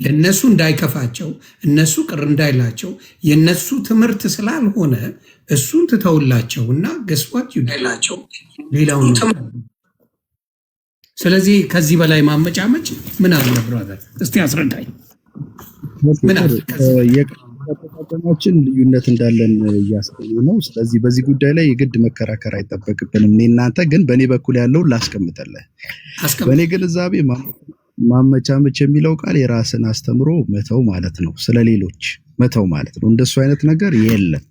ለነሱ እንዳይከፋቸው እነሱ ቅር እንዳይላቸው የነሱ ትምህርት ስላልሆነ እሱን ትተውላቸውና ገስዋት ይላቸው ሌላውን። ስለዚህ ከዚህ በላይ ማመጫመጭ ምን አለ ብራዘር? እስቲ አስረዳኝ። ምን አለ? የቀጣጣችን ልዩነት እንዳለን እያስቀኙ ነው። ስለዚህ በዚህ ጉዳይ ላይ የግድ መከራከር አይጠበቅብንም። እኔ እናንተ ግን በእኔ በኩል ያለውን ላስቀምጠልህ። በእኔ ግንዛቤ ማመቻመች የሚለው ቃል የራስን አስተምሮ መተው ማለት ነው። ስለሌሎች መተው ማለት ነው። እንደሱ አይነት ነገር የለም።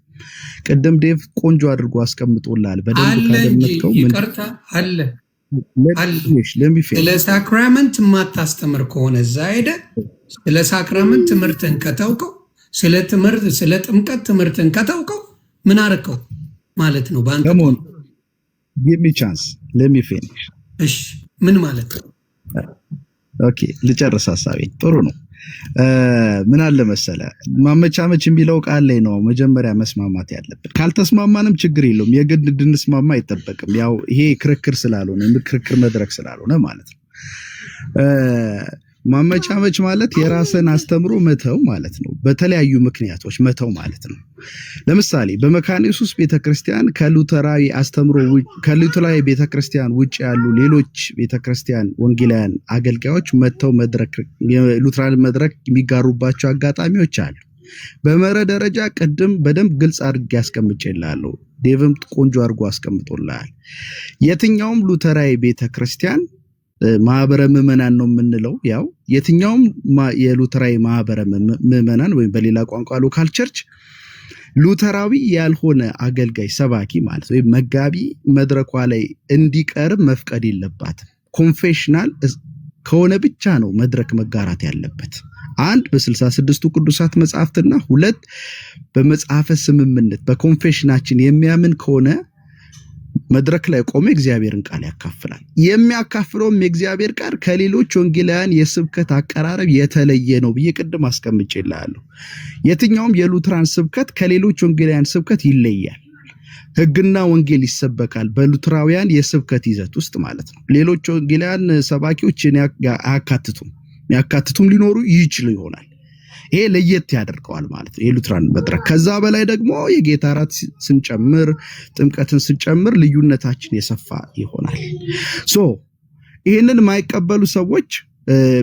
ቅድም ዴቭ ቆንጆ አድርጎ አስቀምጦላል። በደንብ ካደመጥከው ይቅርታ አለ ስለ ሳክራመንት የማታስተምር ከሆነ እዛ ሄደህ ስለ ሳክራመንት ትምህርትን ከተውከው ስለ ጥምቀት ትምህርትን ከተውከው ምን አረከው ማለት ነው? ባንተ give me chance let me finish እሺ ምን ማለት ነው? ኦኬ ልጨርስ ሐሳቤን። ጥሩ ነው። ምን አለ መሰለ ማመቻመች የሚለው ቃል ላይ ነው መጀመሪያ መስማማት ያለብን። ካልተስማማንም ችግር የለውም፣ የግድ እንድንስማማ አይጠበቅም። ያው ይሄ ክርክር ስላልሆነ ክርክር መድረክ ስላልሆነ ማለት ነው። ማመቻመች ማለት የራስን አስተምሮ መተው ማለት ነው። በተለያዩ ምክንያቶች መተው ማለት ነው። ለምሳሌ በመካነ ኢየሱስ ቤተክርስቲያን ከሉተራዊ ቤተክርስቲያን ውጭ ያሉ ሌሎች ቤተክርስቲያን ወንጌላውያን አገልጋዮች መተው ሉተራን መድረክ የሚጋሩባቸው አጋጣሚዎች አሉ። በመርህ ደረጃ ቅድም በደንብ ግልጽ አድርጌ አስቀምጬልሃለሁ። ዴቭም ቆንጆ አድርጎ አስቀምጦልሃል። የትኛውም ሉተራዊ ቤተክርስቲያን ማህበረ ምዕመናን ነው የምንለው። ያው የትኛውም የሉተራዊ ማህበረ ምዕመናን ወይም በሌላ ቋንቋ ሎካል ቸርች ሉተራዊ ያልሆነ አገልጋይ ሰባኪ ማለት ወይም መጋቢ መድረኳ ላይ እንዲቀርብ መፍቀድ የለባትም። ኮንፌሽናል ከሆነ ብቻ ነው መድረክ መጋራት ያለበት። አንድ በ66ቱ ቅዱሳት መጽሐፍትና ሁለት በመጽሐፈ ስምምነት በኮንፌሽናችን የሚያምን ከሆነ መድረክ ላይ ቆመ እግዚአብሔርን ቃል ያካፍላል። የሚያካፍለውም የእግዚአብሔር ቃል ከሌሎች ወንጌላውያን የስብከት አቀራረብ የተለየ ነው ብዬ ቅድም አስቀምጬልሃለሁ። የትኛውም የሉትራን ስብከት ከሌሎች ወንጌላውያን ስብከት ይለያል። ህግና ወንጌል ይሰበካል በሉትራውያን የስብከት ይዘት ውስጥ ማለት ነው። ሌሎች ወንጌላውያን ሰባኪዎች ያካትቱም ሊኖሩ ይችሉ ይሆናል። ይሄ ለየት ያደርገዋል ማለት ነው የሉትራን መድረክ። ከዛ በላይ ደግሞ የጌታ እራት ስንጨምር ጥምቀትን ስንጨምር ልዩነታችን የሰፋ ይሆናል። ይሄንን የማይቀበሉ ሰዎች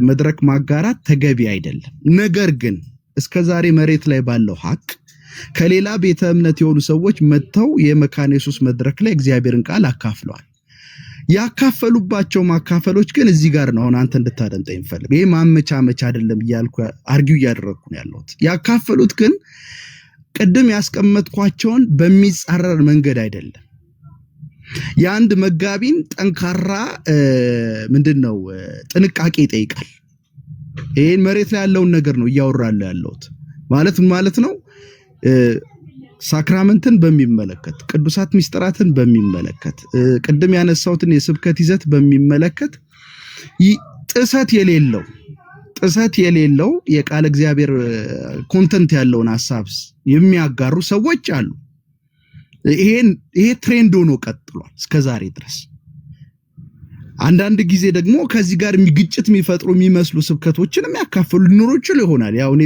መድረክ ማጋራት ተገቢ አይደለም። ነገር ግን እስከዛሬ መሬት ላይ ባለው ሀቅ ከሌላ ቤተ እምነት የሆኑ ሰዎች መጥተው የመካነ ኢየሱስ መድረክ ላይ እግዚአብሔርን ቃል አካፍለዋል። ያካፈሉባቸው ማካፈሎች ግን እዚህ ጋር ነው አንተ እንድታደምጠኝ እንፈልግ። ይሄ ማመቻመቻ አይደለም እያልኩ አርጊው እያደረኩ ነው ያለሁት። ያካፈሉት ግን ቅድም ያስቀመጥኳቸውን በሚጻረር መንገድ አይደለም። የአንድ መጋቢን ጠንካራ ምንድነው ጥንቃቄ ይጠይቃል። ይሄን መሬት ላይ ያለውን ነገር ነው እያወራለሁ ያለሁት። ማለት ነው ሳክራመንትን በሚመለከት ቅዱሳት ሚስጥራትን በሚመለከት ቅድም ያነሳሁትን የስብከት ይዘት በሚመለከት ጥሰት የሌለው የቃል እግዚአብሔር ኮንተንት ያለውን ሐሳብ የሚያጋሩ ሰዎች አሉ። ይሄ ትሬንድ ሆኖ ቀጥሏል እስከዛሬ ድረስ። አንዳንድ ጊዜ ደግሞ ከዚህ ጋር ግጭት የሚፈጥሩ የሚመስሉ ስብከቶችን የሚያካፍሉ ሊኖሩ ይሆናል። ያው እኔ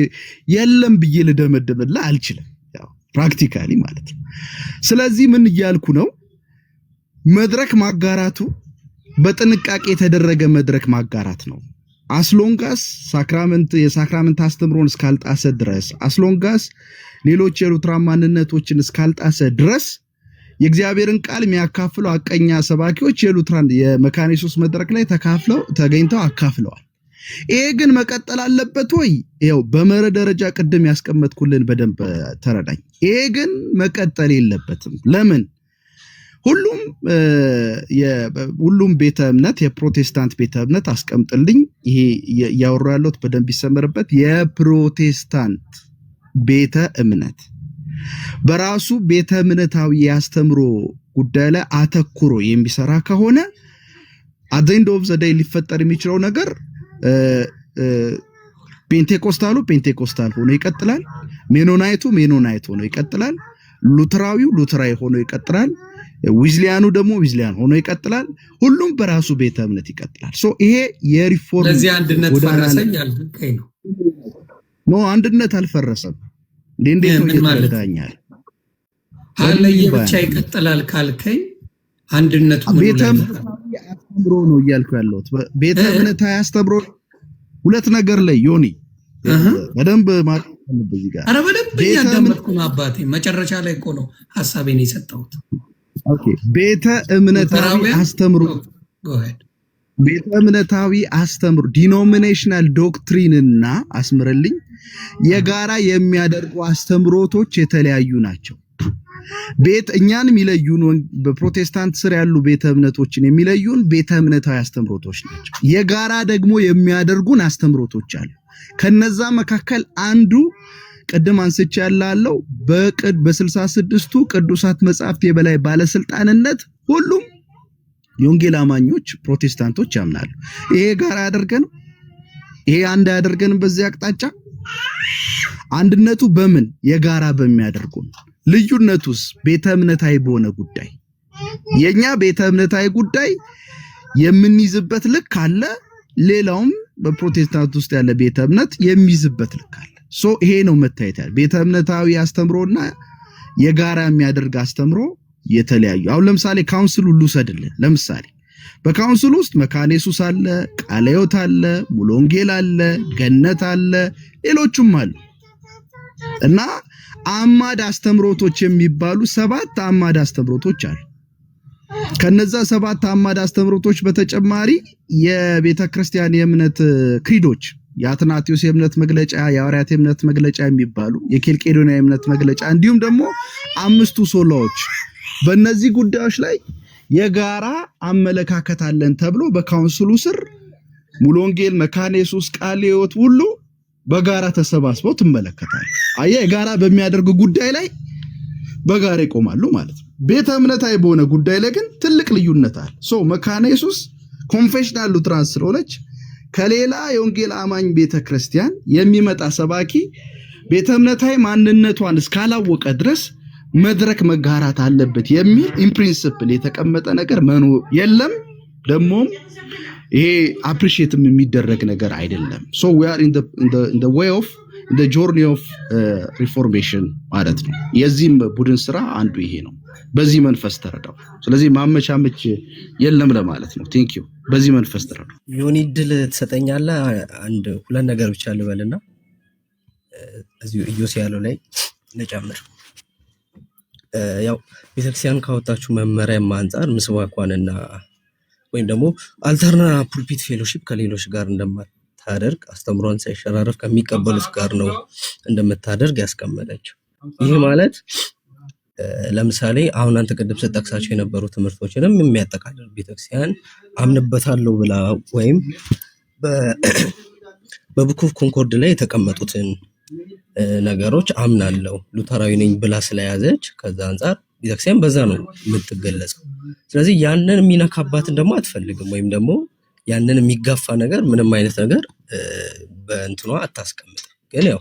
የለም ብዬ ልደመድምላ አልችልም፣ ያው ፕራክቲካሊ ማለት ነው። ስለዚህ ምን እያልኩ ነው? መድረክ ማጋራቱ በጥንቃቄ የተደረገ መድረክ ማጋራት ነው። አስሎንጋስ የሳክራመንት አስተምሮን እስካልጣሰ ድረስ፣ አስሎንጋስ ሌሎች የሉትራን ማንነቶችን እስካልጣሰ ድረስ የእግዚአብሔርን ቃል የሚያካፍሉ አቀኛ ሰባኪዎች የሉትራን የመካነ ኢየሱስ መድረክ ላይ ተገኝተው አካፍለዋል። ይሄ ግን መቀጠል አለበት ወይ? ይኸው በመርህ ደረጃ ቅድም ያስቀመጥኩልን በደንብ ተረዳኝ። ይሄ ግን መቀጠል የለበትም። ለምን? ሁሉም ቤተ እምነት የፕሮቴስታንት ቤተ እምነት አስቀምጥልኝ። ይሄ ያወራ ያለሁት በደንብ ይሰመርበት። የፕሮቴስታንት ቤተ እምነት በራሱ ቤተ እምነታዊ ያስተምሮ ጉዳይ ላይ አተኩሮ የሚሰራ ከሆነ አዘንድ ኦፍ ዘ ዴይ ሊፈጠር የሚችለው ነገር ፔንቴኮስታሉ ፔንቴኮስታል ሆኖ ይቀጥላል፣ ሜኖናይቱ ሜኖናይት ሆኖ ይቀጥላል፣ ሉትራዊው ሉትራዊ ሆኖ ይቀጥላል፣ ዊዝሊያኑ ደግሞ ዊዝሊያን ሆኖ ይቀጥላል። ሁሉም በራሱ ቤተ እምነት ይቀጥላል። ይሄ የሪፎርም ለዚህ አንድነት ፈረሰኝ አልከኝ ነው። አንድነት አልፈረሰም። እንዴት ነው ይተዳኛል? አለየ ብቻ ይቀጥላል ካልከኝ አንድነቱ ቤተ እምነታዊ አስተምሮ ነው እያልኩ ያለሁት። ቤተ እምነታዊ አስተምሮ ሁለት ነገር ላይ ዮኒ በደንብ ማለት ነው። በዚህ ጋር አረ በደንብ እያዳመጥኩ ነው አባቴ። መጨረሻ ላይ እኮ ነው ሐሳቤን የሰጠሁት። ኦኬ ቤተ እምነታዊ አስተምሮ ቤተ እምነታዊ አስተምሮ ዲኖሚኔሽናል ዶክትሪንና አስምረልኝ የጋራ የሚያደርጉ አስተምሮቶች የተለያዩ ናቸው። እኛን የሚለዩን በፕሮቴስታንት ስር ያሉ ቤተ እምነቶችን የሚለዩን ቤተ እምነታዊ አስተምሮቶች ናቸው። የጋራ ደግሞ የሚያደርጉን አስተምሮቶች አሉ። ከነዛ መካከል አንዱ ቅድም አንስቼ ያለው በ66ቱ ቅዱሳት መጻሕፍት የበላይ ባለስልጣንነት ሁሉም የወንጌል አማኞች ፕሮቴስታንቶች ያምናሉ። ይሄ ጋራ ያደርገን ይሄ አንድ ያደርገን በዚህ አቅጣጫ አንድነቱ በምን የጋራ በሚያደርጉን፣ ልዩነቱስ ቤተ እምነታዊ በሆነ ጉዳይ። የኛ ቤተ እምነታዊ ጉዳይ የምንይዝበት ልክ አለ፣ ሌላውም በፕሮቴስታንት ውስጥ ያለ ቤተ እምነት የሚይዝበት ልክ አለ። ይሄ ነው መታየት ያለ ቤተ እምነታዊ አስተምሮና የጋራ የሚያደርግ አስተምሮ የተለያዩ። አሁን ለምሳሌ ካውንስል ሁሉ ሰድልን። ለምሳሌ በካውንስል ውስጥ መካነ ኢየሱስ አለ፣ ቃለ ሕይወት አለ፣ ሙሉ ወንጌል አለ፣ ገነት አለ፣ ሌሎችም አሉ እና አማድ አስተምሮቶች የሚባሉ 7 አማድ አስተምሮቶች አሉ። ከነዛ 7 አማድ አስተምሮቶች በተጨማሪ የቤተ ክርስቲያን የእምነት ክሪዶች፣ የአትናቴዎስ የእምነት መግለጫ፣ የሐዋርያት የእምነት መግለጫ የሚባሉ የኬልቄዶንያ የእምነት መግለጫ እንዲሁም ደግሞ 5ቱ ሶላዎች በእነዚህ ጉዳዮች ላይ የጋራ አመለካከት አለን ተብሎ በካውንስሉ ስር ሙሉ ወንጌል፣ መካነ ኢየሱስ፣ ቃለ ሕይወት ሁሉ በጋራ ተሰባስበው ትመለከታለህ። አየህ፣ የጋራ በሚያደርጉ ጉዳይ ላይ በጋራ ይቆማሉ ማለት ነው። ቤተ እምነታዊ በሆነ ጉዳይ ላይ ግን ትልቅ ልዩነት አለ። መካነ ኢየሱስ ኮንፌሽናል ሉትራን ስለሆነች ከሌላ የወንጌል አማኝ ቤተክርስቲያን የሚመጣ ሰባኪ ቤተ እምነታዊ ማንነቷን እስካላወቀ ድረስ መድረክ መጋራት አለበት የሚል ኢንፕሪንሲፕል የተቀመጠ ነገር መኖር የለም። ደግሞም ይሄ አፕሪሺየትም የሚደረግ ነገር አይደለም። ሶ ዊ አር ኢን ዘ ዌይ ኦፍ the journey of reformation ማለት ነው። የዚህም ቡድን ስራ አንዱ ይሄ ነው። በዚህ መንፈስ ተረዳው። ስለዚህ ማመቻመች የለም ለማለት ነው። ቴንክ ዩ። በዚህ መንፈስ ተረዳው። ዮኒ ድል ትሰጠኛለህ? አንድ ሁለት ነገር ብቻ ልበልና እዚሁ ኢዮስ ያለው ላይ ልጨምር። ያው ቤተክርስቲያን ካወጣችሁ መመሪያም አንጻር ምስዋኳንና ወይም ደግሞ አልተርናቲቭ ፑልፒት ፌሎሺፕ ከሌሎች ጋር እንደማታደርግ አስተምሯን ሳይሸራረፍ ከሚቀበሉት ጋር ነው እንደምታደርግ ያስቀመጠችው። ይህ ማለት ለምሳሌ አሁን አንተ ቅድም ስትጠቅሳቸው የነበሩ ትምህርቶችንም የሚያጠቃልል ቤተክርስቲያን አምንበታለሁ ብላ ወይም በቡክ ኦፍ ኮንኮርድ ላይ የተቀመጡትን ነገሮች አምናለሁ ሉተራዊ ነኝ ብላ ስለያዘች ከዛ አንፃር ቤተክርስቲያን በዛ ነው የምትገለጸው። ስለዚህ ያንን የሚነካባትን ደግሞ አትፈልግም፣ ወይም ደግሞ ያንን የሚጋፋ ነገር ምንም አይነት ነገር በእንትኗ አታስቀምጥም። ግን ያው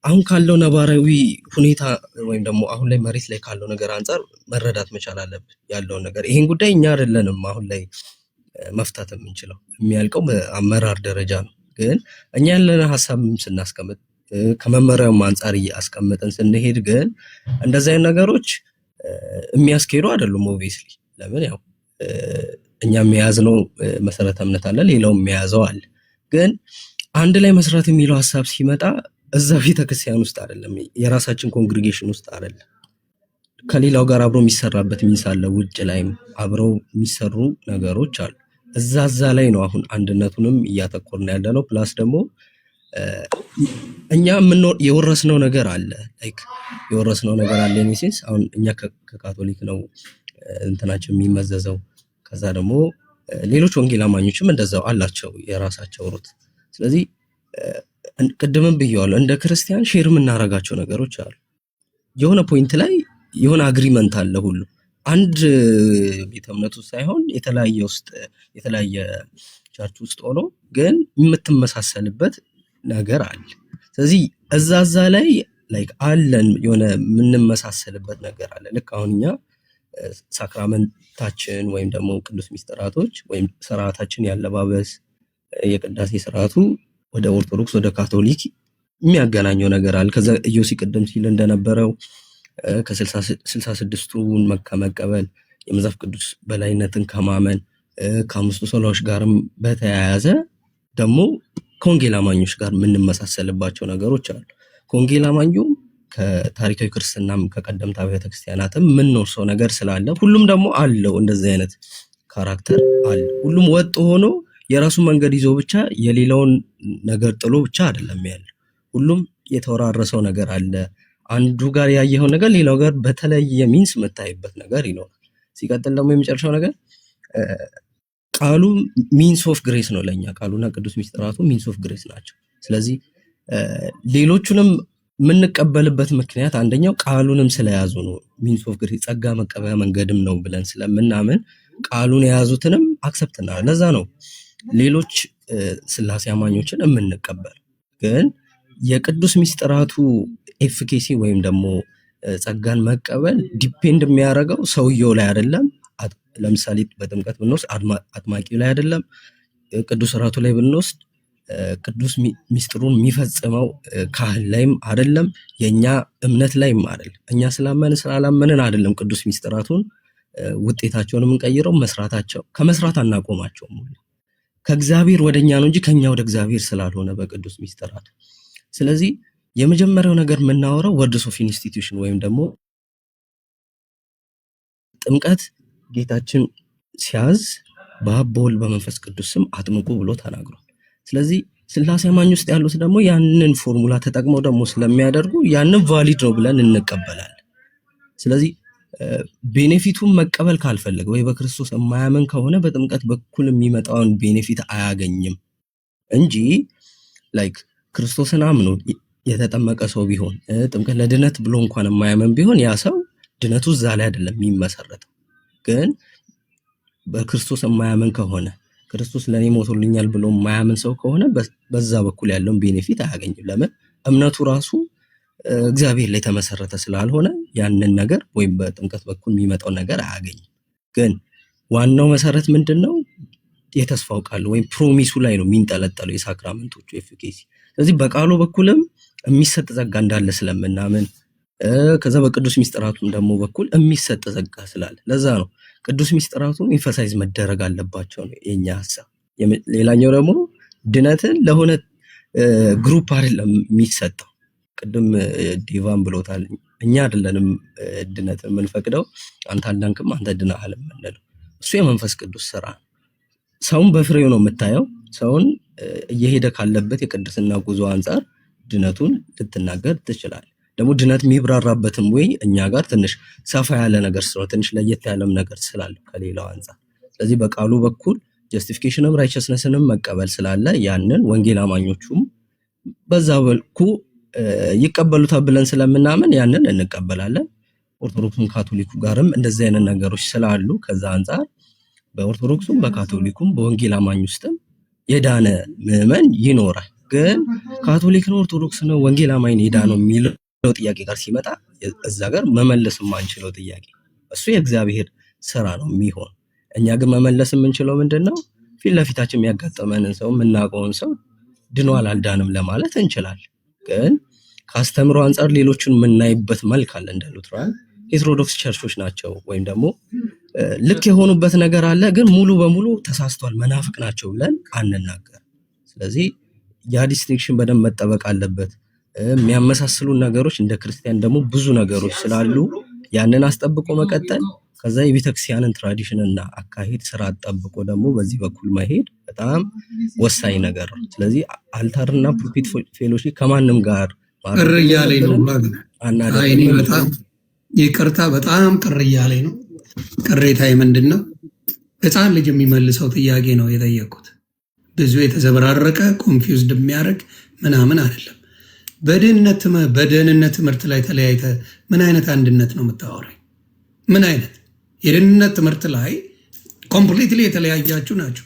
አሁን ካለው ነባራዊ ሁኔታ ወይም ደግሞ አሁን ላይ መሬት ላይ ካለው ነገር አንፃር መረዳት መቻል አለብን ያለውን ነገር። ይሄን ጉዳይ እኛ አይደለንም አሁን ላይ መፍታት የምንችለው፣ የሚያልቀው በአመራር ደረጃ ነው። ግን እኛ ያለን ሀሳብ ስናስቀምጥ ከመመሪያው አንፃር እያስቀመጠን ስንሄድ ግን እንደዚህ አይነት ነገሮች የሚያስኬዱ አይደሉም። ኦብቪስሊ ለምን ያው እኛ የያዝነው መሰረተ እምነት አለ፣ ሌላው የያዘው አለ። ግን አንድ ላይ መስራት የሚለው ሀሳብ ሲመጣ እዛ ቤተክርስቲያን ውስጥ አይደለም፣ የራሳችን ኮንግሪጌሽን ውስጥ አይደለም፣ ከሌላው ጋር አብሮ የሚሰራበት ሚንስ አለ፣ ውጭ ላይም አብረው የሚሰሩ ነገሮች አሉ። እዛ ላይ ነው አሁን አንድነቱንም እያተኮርን ያለ ነው። ፕላስ ደግሞ እኛ የወረስነው ነገር አለ፣ ላይክ የወረስነው ነገር አለ ኔሴንስ አሁን እኛ ከካቶሊክ ነው እንትናችን የሚመዘዘው። ከዛ ደግሞ ሌሎች ወንጌል አማኞችም እንደዛው አላቸው የራሳቸው ሩት። ስለዚህ ቅድምም ብየዋለሁ እንደ ክርስቲያን ሼር የምናረጋቸው ነገሮች አሉ። የሆነ ፖይንት ላይ የሆነ አግሪመንት አለ ሁሉ አንድ ቤተ እምነት ውስጥ ሳይሆን የተለያየ ቸርች ውስጥ ሆኖ ግን የምትመሳሰልበት ነገር አለ። ስለዚህ እዛ ላይ ላይክ አለን የሆነ የምንመሳሰልበት ነገር አለ። ልክ አሁን እኛ ሳክራመንታችን ወይም ደግሞ ቅዱስ ሚስጥራቶች ወይም ስርዓታችን ያለባበስ የቅዳሴ ስርዓቱ ወደ ኦርቶዶክስ ወደ ካቶሊክ የሚያገናኘው ነገር አለ። ከዛ ኢዮሲ ቅድም ሲል እንደነበረው ከ66ቱን ከመቀበል የመጽሐፍ ቅዱስ በላይነትን ከማመን ከአምስቱ ሰላዎች ጋርም በተያያዘ ደግሞ ከወንጌል አማኞች ጋር የምንመሳሰልባቸው ነገሮች አሉ። ከወንጌል አማኙ ከታሪካዊ ክርስትናም ከቀደምት አብያተ ክርስቲያናትም የምንወርሰው ነገር ስላለ ሁሉም ደግሞ አለው እንደዚህ አይነት ካራክተር አለ። ሁሉም ወጥ ሆኖ የራሱን መንገድ ይዞ ብቻ የሌላውን ነገር ጥሎ ብቻ አይደለም ያለ። ሁሉም የተወራረሰው ነገር አለ። አንዱ ጋር ያየኸው ነገር ሌላው ጋር በተለየ ሚንስ የምታይበት ነገር ይኖራል። ሲቀጥል ደግሞ የመጨረሻው ነገር ቃሉ ሚንስ ኦፍ ግሬስ ነው ለኛ። ቃሉና ቅዱስ ሚስጥራቱ ሚንስ ኦፍ ግሬስ ናቸው። ስለዚህ ሌሎቹንም የምንቀበልበት ምክንያት አንደኛው ቃሉንም ስለያዙ ነው። ሚንስ ኦፍ ግሬስ ጸጋ መቀበያ መንገድም ነው ብለን ስለምናምን ቃሉን የያዙትንም አክሰፕት እናደርጋለን። ለዛ ነው ሌሎች ስላሴ አማኞችን የምንቀበል። ግን የቅዱስ ሚስጥራቱ ኤፊኬሲ ወይም ደግሞ ጸጋን መቀበል ዲፔንድ የሚያደርገው ሰውየው ላይ አይደለም። ለምሳሌ በጥምቀት ብንወስድ አጥማቂው ላይ አይደለም። ቅዱስ ስርዓቱ ላይ ብንወስድ ቅዱስ ሚስጥሩን የሚፈጽመው ካህን ላይም አይደለም። የኛ እምነት ላይም አይደለም። እኛ ስላመንን ስላላመንን አይደለም ቅዱስ ሚስጥራቱን ውጤታቸውን የምንቀይረው። መስራታቸው ከመስራት አናቆማቸውም። ከእግዚአብሔር ወደኛ ነው እንጂ ከኛ ወደ እግዚአብሔር ስላልሆነ በቅዱስ ሚስጥራቱ። ስለዚህ የመጀመሪያው ነገር የምናወራው ወርድስ ኦፍ ኢንስቲትዩሽን ወይም ደግሞ ጥምቀት ጌታችን ሲያዝ በአብ በወልድ በመንፈስ ቅዱስ ስም አጥምቁ ብሎ ተናግሯል። ስለዚህ ስላሴ አማኝ ውስጥ ያሉት ደግሞ ያንን ፎርሙላ ተጠቅመው ደግሞ ስለሚያደርጉ ያንን ቫሊድ ነው ብለን እንቀበላለን። ስለዚህ ቤኔፊቱን መቀበል ካልፈለገ ወይ በክርስቶስ የማያምን ከሆነ በጥምቀት በኩል የሚመጣውን ቤኔፊት አያገኝም እንጂ ላይክ ክርስቶስን አምኖ የተጠመቀ ሰው ቢሆን ጥምቀት ለድነት ብሎ እንኳን የማያምን ቢሆን ያ ሰው ድነቱ እዛ ላይ አይደለም የሚመሰረተው። ግን በክርስቶስ የማያምን ከሆነ ክርስቶስ ለኔ ሞቶልኛል ብሎ የማያምን ሰው ከሆነ በዛ በኩል ያለውን ቤኔፊት አያገኝም። ለምን? እምነቱ ራሱ እግዚአብሔር ላይ ተመሰረተ ስላልሆነ ያንን ነገር ወይም በጥምቀት በኩል የሚመጣው ነገር አያገኝም። ግን ዋናው መሰረት ምንድነው? የተስፋው ቃል ወይም ፕሮሚሱ ላይ ነው የሚንጠለጠለው የሳክራመንቶቹ ኤፊኬሲ። ስለዚህ በቃሉ በኩልም የሚሰጥ ጸጋ እንዳለ ስለምናምን ከዛ በቅዱስ ሚስጥራቱም ደግሞ በኩል የሚሰጥ ጸጋ ስላለ ለዛ ነው ቅዱስ ሚስጥራቱ ኢንፈሳይዝ መደረግ አለባቸው ነው የኛ ሐሳብ። ሌላኛው ደግሞ ድነትን ለሆነ ግሩፕ አይደለም የሚሰጠው። ቅድም ዲቫን ብሎታል። እኛ አይደለንም ድነትን የምንፈቅደው፣ አንተ አልዳንክም አንተ ድነሃል የምንለው። እሱ የመንፈስ ቅዱስ ስራ ነው። ሰውን በፍሬው ነው የምታየው። ሰውን እየሄደ ካለበት የቅድስና ጉዞ አንጻር ድነቱን ልትናገር ትችላለህ። ደግሞ ድነት የሚብራራበትም ወይ እኛ ጋር ትንሽ ሰፋ ያለ ነገር ስለሆነ ትንሽ ለየት ያለም ነገር ስላለ ከሌላው አንጻር፣ ስለዚህ በቃሉ በኩል ጀስቲፊኬሽንም ራይቸስነስንም መቀበል ስላለ ያንን ወንጌል አማኞቹም በዛ በልኩ ይቀበሉታል ብለን ስለምናምን ያንን እንቀበላለን። ኦርቶዶክሱም ካቶሊኩ ጋርም እንደዚህ አይነት ነገሮች ስላሉ ከዛ አንጻር በኦርቶዶክሱም በካቶሊኩም በወንጌል አማኝ ውስጥም የዳነ ምዕመን ይኖራል። ግን ካቶሊክ ነው ኦርቶዶክስ ነው ወንጌል አማኝ ነው የዳነው የሚለው ጥያቄ ጋር ሲመጣ እዛ ጋር መመለስ የማንችለው ጥያቄ፣ እሱ የእግዚአብሔር ስራ ነው የሚሆን። እኛ ግን መመለስ የምንችለው ምንድነው? ፊት ለፊታችን የሚያጋጥመንን ሰው የምናውቀውን ሰው ድኗል አልዳንም ለማለት እንችላለን። ግን ከአስተምሮ አንጻር ሌሎችን የምናይበት መልክ አለ። እንደ ሉትራን ሄትሮዶክስ ቸርቾች ናቸው ወይም ደግሞ ልክ የሆኑበት ነገር አለ፣ ግን ሙሉ በሙሉ ተሳስተዋል መናፍቅ ናቸው ብለን አንናገር። ስለዚህ ያ ዲስቲንክሽን በደንብ መጠበቅ አለበት። የሚያመሳስሉ ነገሮች እንደ ክርስቲያን ደግሞ ብዙ ነገሮች ስላሉ ያንን አስጠብቆ መቀጠል፣ ከዛ የቤተክርስቲያንን ትራዲሽን እና አካሄድ ስራ ጠብቆ ደግሞ በዚህ በኩል መሄድ በጣም ወሳኝ ነገር ነው። ስለዚህ አልታርና ፑልፒት ፌሎሺፕ ከማንም ጋር ቅር እያለኝ ነው። እኔ በጣም ይቅርታ፣ በጣም ቅር እያለኝ ነው። ቅሬታዬ ምንድን ነው? ህፃን ልጅ የሚመልሰው ጥያቄ ነው የጠየቁት። ብዙ የተዘበራረቀ ኮንፊውዝድ የሚያደርግ ምናምን አይደለም። በደህንነት ትምህርት ላይ ተለያይተ ምን አይነት አንድነት ነው የምታወራኝ? ምን አይነት የደህንነት ትምህርት ላይ ኮምፕሊትሊ የተለያያችሁ ናችሁ?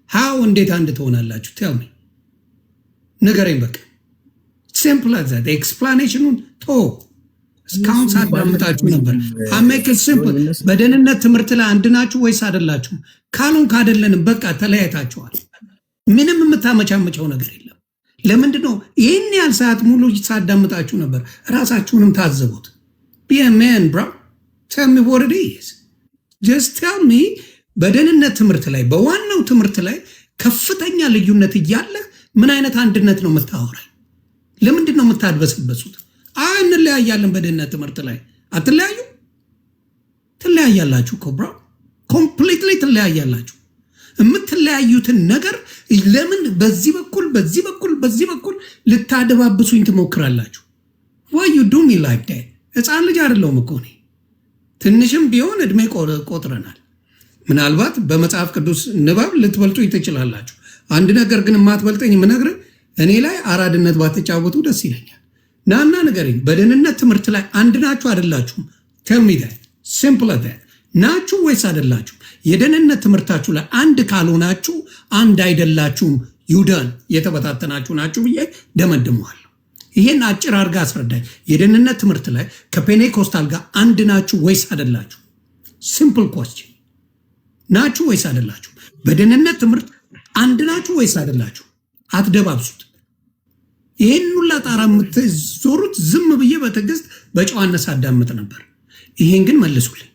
ሃው እንዴት አንድ ትሆናላችሁ? ቴልሚ ንገረኝ። በቃ ሲምፕል ዛት ኤክስፕላኔሽኑን ቶ እስካሁን ሳዳምጣችሁ ነበር። አሜክ ሲምፕል። በደህንነት ትምህርት ላይ አንድ ናችሁ ወይስ አይደላችሁም? ካሉን ካደለንም በቃ ተለያይታችኋል። ምንም የምታመቻመቸው ነገር የለም። ለምንድን ነው ይህን ያህል ሰዓት ሙሉ ሳዳምጣችሁ ነበር? ራሳችሁንም ታዘቡት። be a man bro, tell me what it is, just tell me። በደህንነት ትምህርት ላይ በዋናው ትምህርት ላይ ከፍተኛ ልዩነት እያለ ምን አይነት አንድነት ነው የምታወራኝ? ለምንድን ነው የምታድበስበሱት? እንለያያለን በደህንነት ትምህርት ላይ አትለያዩ? ትለያያላችሁ እኮ ብሮ፣ ኮምፕሊትሊ ትለያያላችሁ። የምትለያዩትን ነገር ለምን በዚህ በኩል በዚህ በኩል በዚህ በኩል ልታደባብሱኝ ትሞክራላችሁ? why you do me like that? ህፃን ልጅ አይደለሁም እኮ እኔ። ትንሽም ቢሆን እድሜ ቆጥረናል። ምናልባት በመጽሐፍ ቅዱስ ንባብ ልትበልጡ ትችላላችሁ። አንድ ነገር ግን የማትበልጠኝ የምነግርህ እኔ ላይ አራድነት ባትጫወቱ ደስ ይለኛል። ናና ንገረኝ፣ በደህንነት ትምህርት ላይ አንድ ናችሁ አይደላችሁም? tell me that, simple as that። ናችሁ ወይስ አይደላችሁ? የደህንነት ትምህርታችሁ ላይ አንድ ካልሆናችሁ አንድ አይደላችሁም፣ ይሁዳን የተበታተናችሁ ናችሁ ብዬ ደመድመዋለሁ። ይሄን አጭር አድርጋ አስረዳኝ። የደህንነት ትምህርት ላይ ከፔኔኮስታል ጋር አንድ ናችሁ ወይስ አይደላችሁ? ሲምፕል ኮስችን። ናችሁ ወይስ አይደላችሁ? በደህንነት ትምህርት አንድ ናችሁ ወይስ አይደላችሁ? አትደባብሱት። ይሄን ሁላ ጣራ የምትዞሩት ዝም ብዬ በትዕግስት በጨዋነት ሳዳምጥ ነበር። ይሄን ግን መልሱልኝ።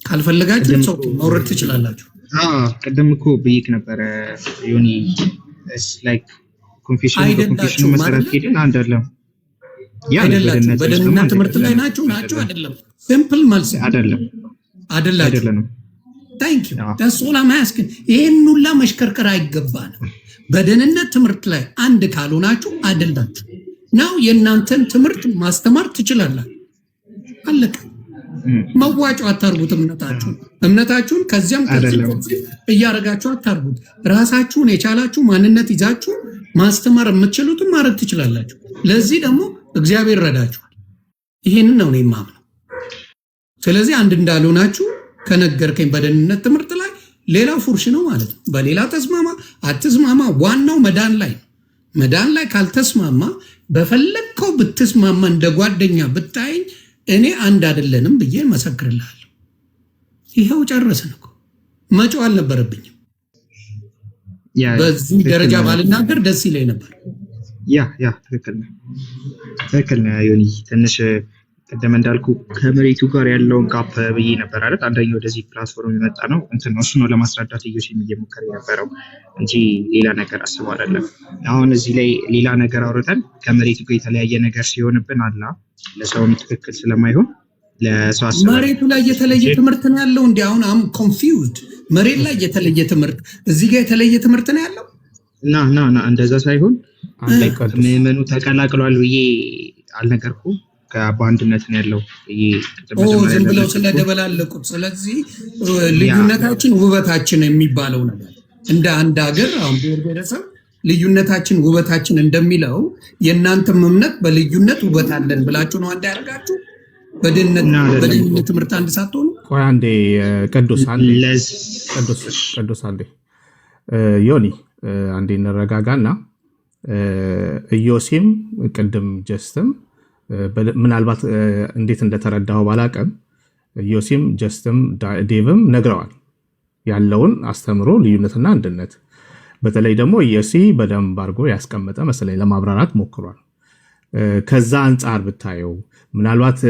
ካልፈለጋችሁ ሰው መውረድ ትችላላችሁ። ቅድም እኮ ብይክ ነበረ ዮኒ ላይክ ኮንፌሽን መሰረት ሄደን አንድ አይደለም። ያ በደህንነት ትምህርት ላይ ናችሁ አይደለም? ሲምፕል መልስ አይደለም። ታንክ ዩ ዳትስ ኦል አም አስኪንግ። ይሄን ሁላ መሽከርከር አይገባንም። በደህንነት ትምህርት ላይ አንድ ካልሆናችሁ አይደላችሁ ነው። የእናንተን ትምህርት ማስተማር ትችላላችሁ። አለቀ። መዋጮ አታርጉት። እምነታችሁን ከዚያም እያረጋችሁ አታርጉት። ራሳችሁን የቻላችሁ ማንነት ይዛችሁ ማስተማር የምትችሉትን ማድረግ ትችላላችሁ። ለዚህ ደግሞ እግዚአብሔር ረዳችኋል። ይሄንን ነው እኔ የማምነው። ስለዚህ አንድ እንዳልሆናችሁ ከነገርከኝ በደህንነት ትምህርት ላይ ሌላ ፉርሽ ነው ማለት ነው። በሌላ ተስማማ አትስማማ፣ ዋናው መዳን ላይ ነው። መዳን ላይ ካልተስማማ በፈለግከው ብትስማማ እንደ ጓደኛ ብታይኝ እኔ አንድ አይደለንም ብዬ መሰክርልሃለሁ። ይኸው ጨረስን እኮ መጮህ አልነበረብኝም። በዚህ ደረጃ ባልናገር ደስ ይለኝ ነበር። ትክክል ነው ዮኒ። ትንሽ ቀደም እንዳልኩ ከመሬቱ ጋር ያለውን ጋፕ ብዬ ነበር አይደል? አንደኛው ወደዚህ ፕላትፎርም የመጣ ነው እንትን ነው እሱ ነው ለማስረዳት ኢዮስም እየሞከረ የነበረው እንጂ ሌላ ነገር አስበው አይደለም። አሁን እዚህ ላይ ሌላ ነገር አውርተን ከመሬቱ ጋር የተለያየ ነገር ሲሆንብን አላ ለሰውም ትክክል ስለማይሆን ለሰው አስበው መሬቱ ላይ የተለየ ትምህርት ነው ያለው። እንዲ አሁን አም ኮንፊውዝድ። መሬት ላይ የተለየ ትምህርት፣ እዚህ ጋር የተለየ ትምህርት ነው ያለው። እና እንደዛ ሳይሆን ምዕመኑ ተቀላቅሏል ብዬ አልነገርኩም። በአንድነት ነው ያለው። ዝም ብለው ስለደበላለቁት። ስለዚህ ልዩነታችን ውበታችን የሚባለው ነገር እንደ አንድ ሀገር አሁን ብሔር ብሔረሰብ ልዩነታችን ውበታችን እንደሚለው የእናንተም እምነት በልዩነት ውበት አለን ብላችሁ ነው አንድ ያደርጋችሁ። በድህነት ትምህርት አንድ ሳትሆኑ። ቆይ አንዴ ቅዱስ አንዴ ዮኒ አንዴ እንረጋጋና ኢዮሲም ቅድም ጀስትም ምናልባት እንዴት እንደተረዳው ባላቀም ኢዮሲም ጀስትም ዴቭም ነግረዋል ያለውን አስተምሮ ልዩነትና አንድነት። በተለይ ደግሞ ኢዮሲ በደንብ አድርጎ ያስቀመጠ መሰለኝ ለማብራራት ሞክሯል። ከዛ አንጻር ብታየው ምናልባት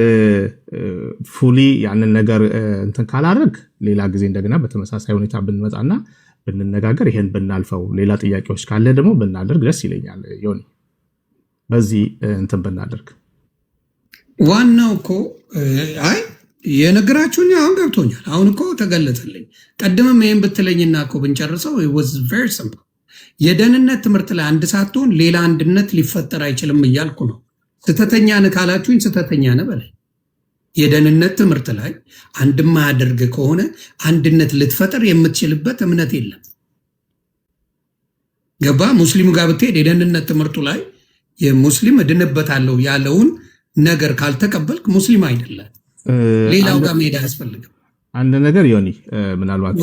ፉሊ ያንን ነገር እንትን ካላደረግ ሌላ ጊዜ እንደገና በተመሳሳይ ሁኔታ ብንመጣና ብንነጋገር ይሄን ብናልፈው፣ ሌላ ጥያቄዎች ካለ ደግሞ ብናደርግ ደስ ይለኛል። ዮኒ በዚህ እንትን ብናደርግ ዋናው እኮ አይ የነገራችሁኝ አሁን ገብቶኛል። አሁን እኮ ተገለጸልኝ። ቀድመም ይሄን ብትለኝና እኮ ብንጨርሰው it was very simple። የደህንነት ትምህርት ላይ አንድ ሳትሆን ሌላ አንድነት ሊፈጠር አይችልም እያልኩ ነው። ስተተኛ ነህ ካላችሁኝ ስተተኛ ነህ በላይ። የደህንነት ትምህርት ላይ አንድ ማያደርግ ከሆነ አንድነት ልትፈጠር የምትችልበት እምነት የለም። ገባ? ሙስሊሙ ጋር ብትሄድ የደህንነት ትምህርቱ ላይ የሙስሊም እድንበታለሁ ያለውን ነገር ካልተቀበልክ ሙስሊም አይደለም። ሌላው ጋር መሄድ አያስፈልግም። አንድ ነገር ዮኒ ምናልባት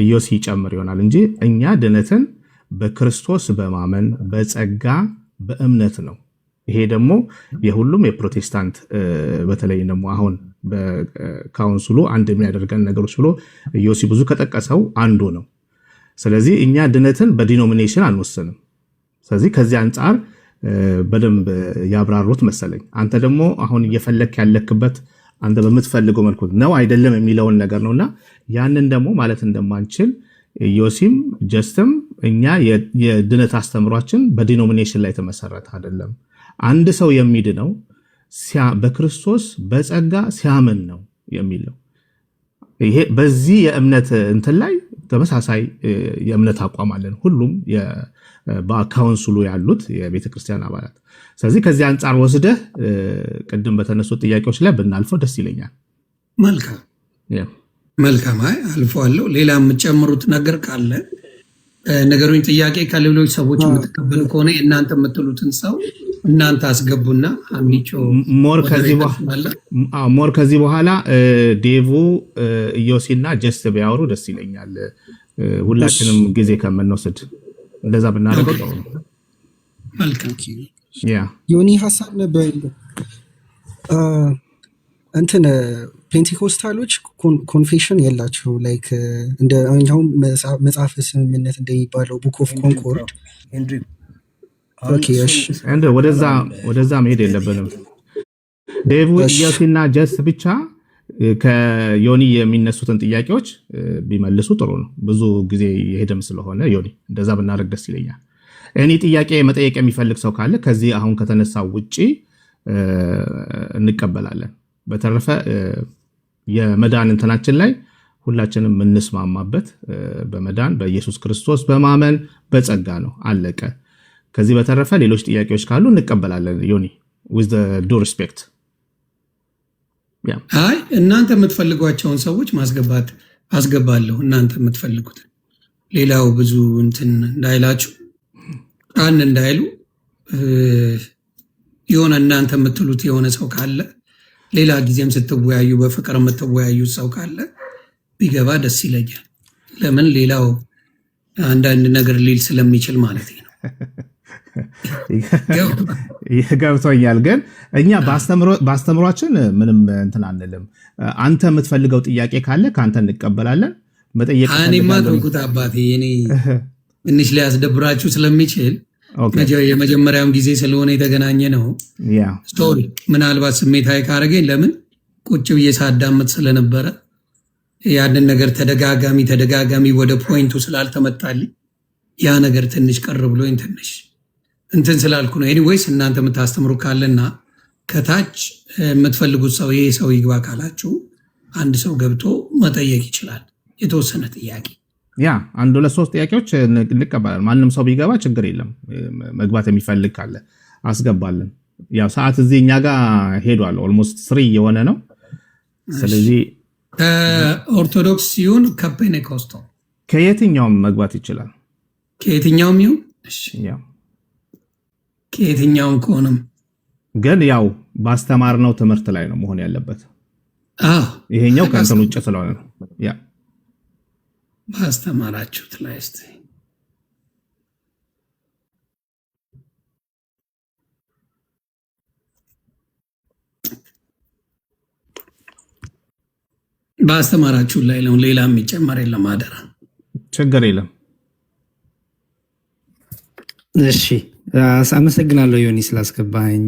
ኢዮሲ ጨምር ይሆናል እንጂ እኛ ድነትን በክርስቶስ በማመን በጸጋ በእምነት ነው። ይሄ ደግሞ የሁሉም የፕሮቴስታንት በተለይ ደግሞ አሁን በካውንስሉ አንድ የሚያደርገን ነገሮች ብሎ ኢዮሲ ብዙ ከጠቀሰው አንዱ ነው። ስለዚህ እኛ ድነትን በዲኖሚኔሽን አንወስንም። ስለዚህ ከዚህ አንጻር በደንብ ያብራሩት መሰለኝ። አንተ ደግሞ አሁን እየፈለክ ያለክበት አንተ በምትፈልገው መልኩ ነው አይደለም የሚለውን ነገር ነውና ያንን ደግሞ ማለት እንደማንችል ኢዮሲም ጀስትም እኛ የድነት አስተምሯችን በዲኖሚኔሽን ላይ ተመሰረተ አይደለም። አንድ ሰው የሚድነው በክርስቶስ በጸጋ ሲያምን ነው የሚለው። ይሄ በዚህ የእምነት እንትን ላይ ተመሳሳይ የእምነት አቋም አለን ሁሉም በካውንስሉ ያሉት የቤተክርስቲያን አባላት። ስለዚህ ከዚህ አንጻር ወስደህ ቅድም በተነሱ ጥያቄዎች ላይ ብናልፈው ደስ ይለኛል። መልካም። አይ አልፈዋለሁ። ሌላ የምትጨምሩት ነገር ካለ ነገሩኝ። ጥያቄ ከሌሎች ሰዎች የምትቀበሉ ከሆነ እናንተ የምትሉትን ሰው እናንተ አስገቡና ሞር ከዚህ በኋላ ዴቭ ኢዮሲና ጀስት ቢያወሩ ደስ ይለኛል። ሁላችንም ጊዜ ከምንወስድ እንደዛ ብናደርገው ጥሩ ነው። መልካም። ዮኒ ሀሳብ ነበር እንትን ፔንቴኮስታሎች ኮንፌሽን የላቸው ላይክ እንደ አሁን መጽሐፍ ስምምነት እንደሚባለው ቡክ ኦፍ ኮንኮርድ ወደዛ መሄድ የለብንም። ዴቭ ኢዮሲና ጀስት ብቻ ከዮኒ የሚነሱትን ጥያቄዎች ቢመልሱ ጥሩ ነው። ብዙ ጊዜ የሄደም ስለሆነ ዮኒ እንደዛ ብናደርግ ደስ ይለኛል። እኔ ጥያቄ መጠየቅ የሚፈልግ ሰው ካለ ከዚህ አሁን ከተነሳው ውጪ እንቀበላለን። በተረፈ የመዳን እንትናችን ላይ ሁላችንም የምንስማማበት በመዳን በኢየሱስ ክርስቶስ በማመን በጸጋ ነው፣ አለቀ። ከዚህ በተረፈ ሌሎች ጥያቄዎች ካሉ እንቀበላለን። ዮኒ with the due respect አይ እናንተ የምትፈልጓቸውን ሰዎች ማስገባት አስገባለሁ። እናንተ የምትፈልጉት ሌላው ብዙ እንትን እንዳይላችሁ ቃን እንዳይሉ የሆነ እናንተ የምትሉት የሆነ ሰው ካለ ሌላ ጊዜም ስትወያዩ በፍቅር የምትወያዩ ሰው ካለ ቢገባ ደስ ይለኛል። ለምን ሌላው አንዳንድ ነገር ሊል ስለሚችል ማለት ነው። ገብቶኛል። ግን እኛ በአስተምሯችን ምንም እንትን አንልም። አንተ የምትፈልገው ጥያቄ ካለ ከአንተ እንቀበላለን። መጠየቅ እኔማ ተውኩት አባቴ። እኔ ትንሽ ሊያስደብራችሁ ስለሚችል የመጀመሪያም ጊዜ ስለሆነ የተገናኘ ነው። ሶሪ ምናልባት ስሜታዊ ካረገኝ ለምን ቁጭ ብዬ ሳዳምጥ ስለነበረ ያንን ነገር ተደጋጋሚ ወደ ፖይንቱ ስላልተመጣልኝ ያ ነገር ትንሽ ቀር ብሎኝ ትንሽ እንትን ስላልኩ ነው። ኤኒዌይስ እናንተ የምታስተምሩ ካለና ከታች የምትፈልጉት ሰው ይሄ ሰው ይግባ ካላችሁ አንድ ሰው ገብቶ መጠየቅ ይችላል። የተወሰነ ጥያቄ አንድ ሁለት ሶስት ጥያቄዎች እንቀበላለን። ማንም ሰው ቢገባ ችግር የለም። መግባት የሚፈልግ ካለ አስገባለን። ያው ሰዓት እዚህ እኛ ጋር ሄዷል። ኦልሞስት 3 የሆነ ነው። ስለዚህ ከኦርቶዶክስ ሲሆን ከፔኔኮስታል ከየትኛውም መግባት ይችላል። ከየትኛውም ይሁን ከየትኛውም ከሆነም ግን ያው ባስተማርነው ትምህርት ላይ ነው መሆን ያለበት። ይሄኛው ከእንትን ውጭ ስለሆነ ነው። ባስተማራችሁት ላይ እስቲ ባስተማራችሁ ላይ ነው። ሌላ የሚጨመር የለም። አደራ ችግር የለም። እሺ አመሰግናለሁ ዮኒ ስላስገባኝ።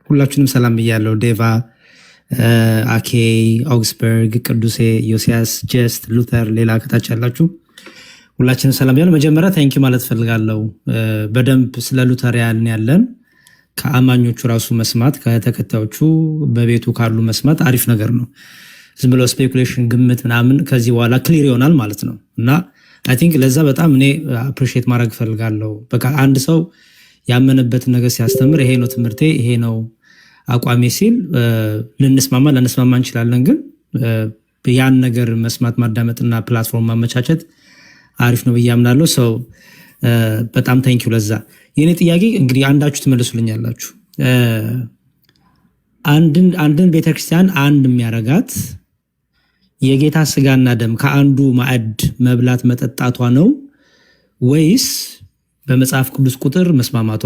ሁላችሁንም ሰላም ብያለሁ። ዴቫ፣ አኬ፣ አውግስበርግ፣ ቅዱሴ፣ ዮሲያስ፣ ጀስት፣ ሉተር፣ ሌላ ከታች ያላችሁ ሁላችንም ሰላም ብያለሁ። መጀመሪያ ታንኪ ማለት ፈልጋለሁ። በደንብ ስለ ሉተሪያን ያለን ከአማኞቹ ራሱ መስማት ከተከታዮቹ በቤቱ ካሉ መስማት አሪፍ ነገር ነው። ዝም ብሎ ስፔኩሌሽን ግምት ምናምን ከዚህ በኋላ ክሊር ይሆናል ማለት ነው እና አይ ቲንክ ለዛ በጣም እኔ አፕሪሺየት ማድረግ ፈልጋለሁ። በቃ አንድ ሰው ያመነበትን ነገር ሲያስተምር ይሄ ነው ትምህርቴ፣ ይሄ ነው አቋሜ ሲል ልንስማማ እንችላለን። ግን ያን ነገር መስማት ማዳመጥና ፕላትፎርም ማመቻቸት አሪፍ ነው ብዬ አምናለሁ። ሰው በጣም ታንኪው ለዛ። የኔ ጥያቄ እንግዲህ አንዳችሁ ትመልሱልኛላችሁ። አንድን ቤተክርስቲያን አንድ የሚያረጋት የጌታ ስጋና ደም ከአንዱ ማዕድ መብላት መጠጣቷ ነው ወይስ በመጽሐፍ ቅዱስ ቁጥር መስማማቷ፣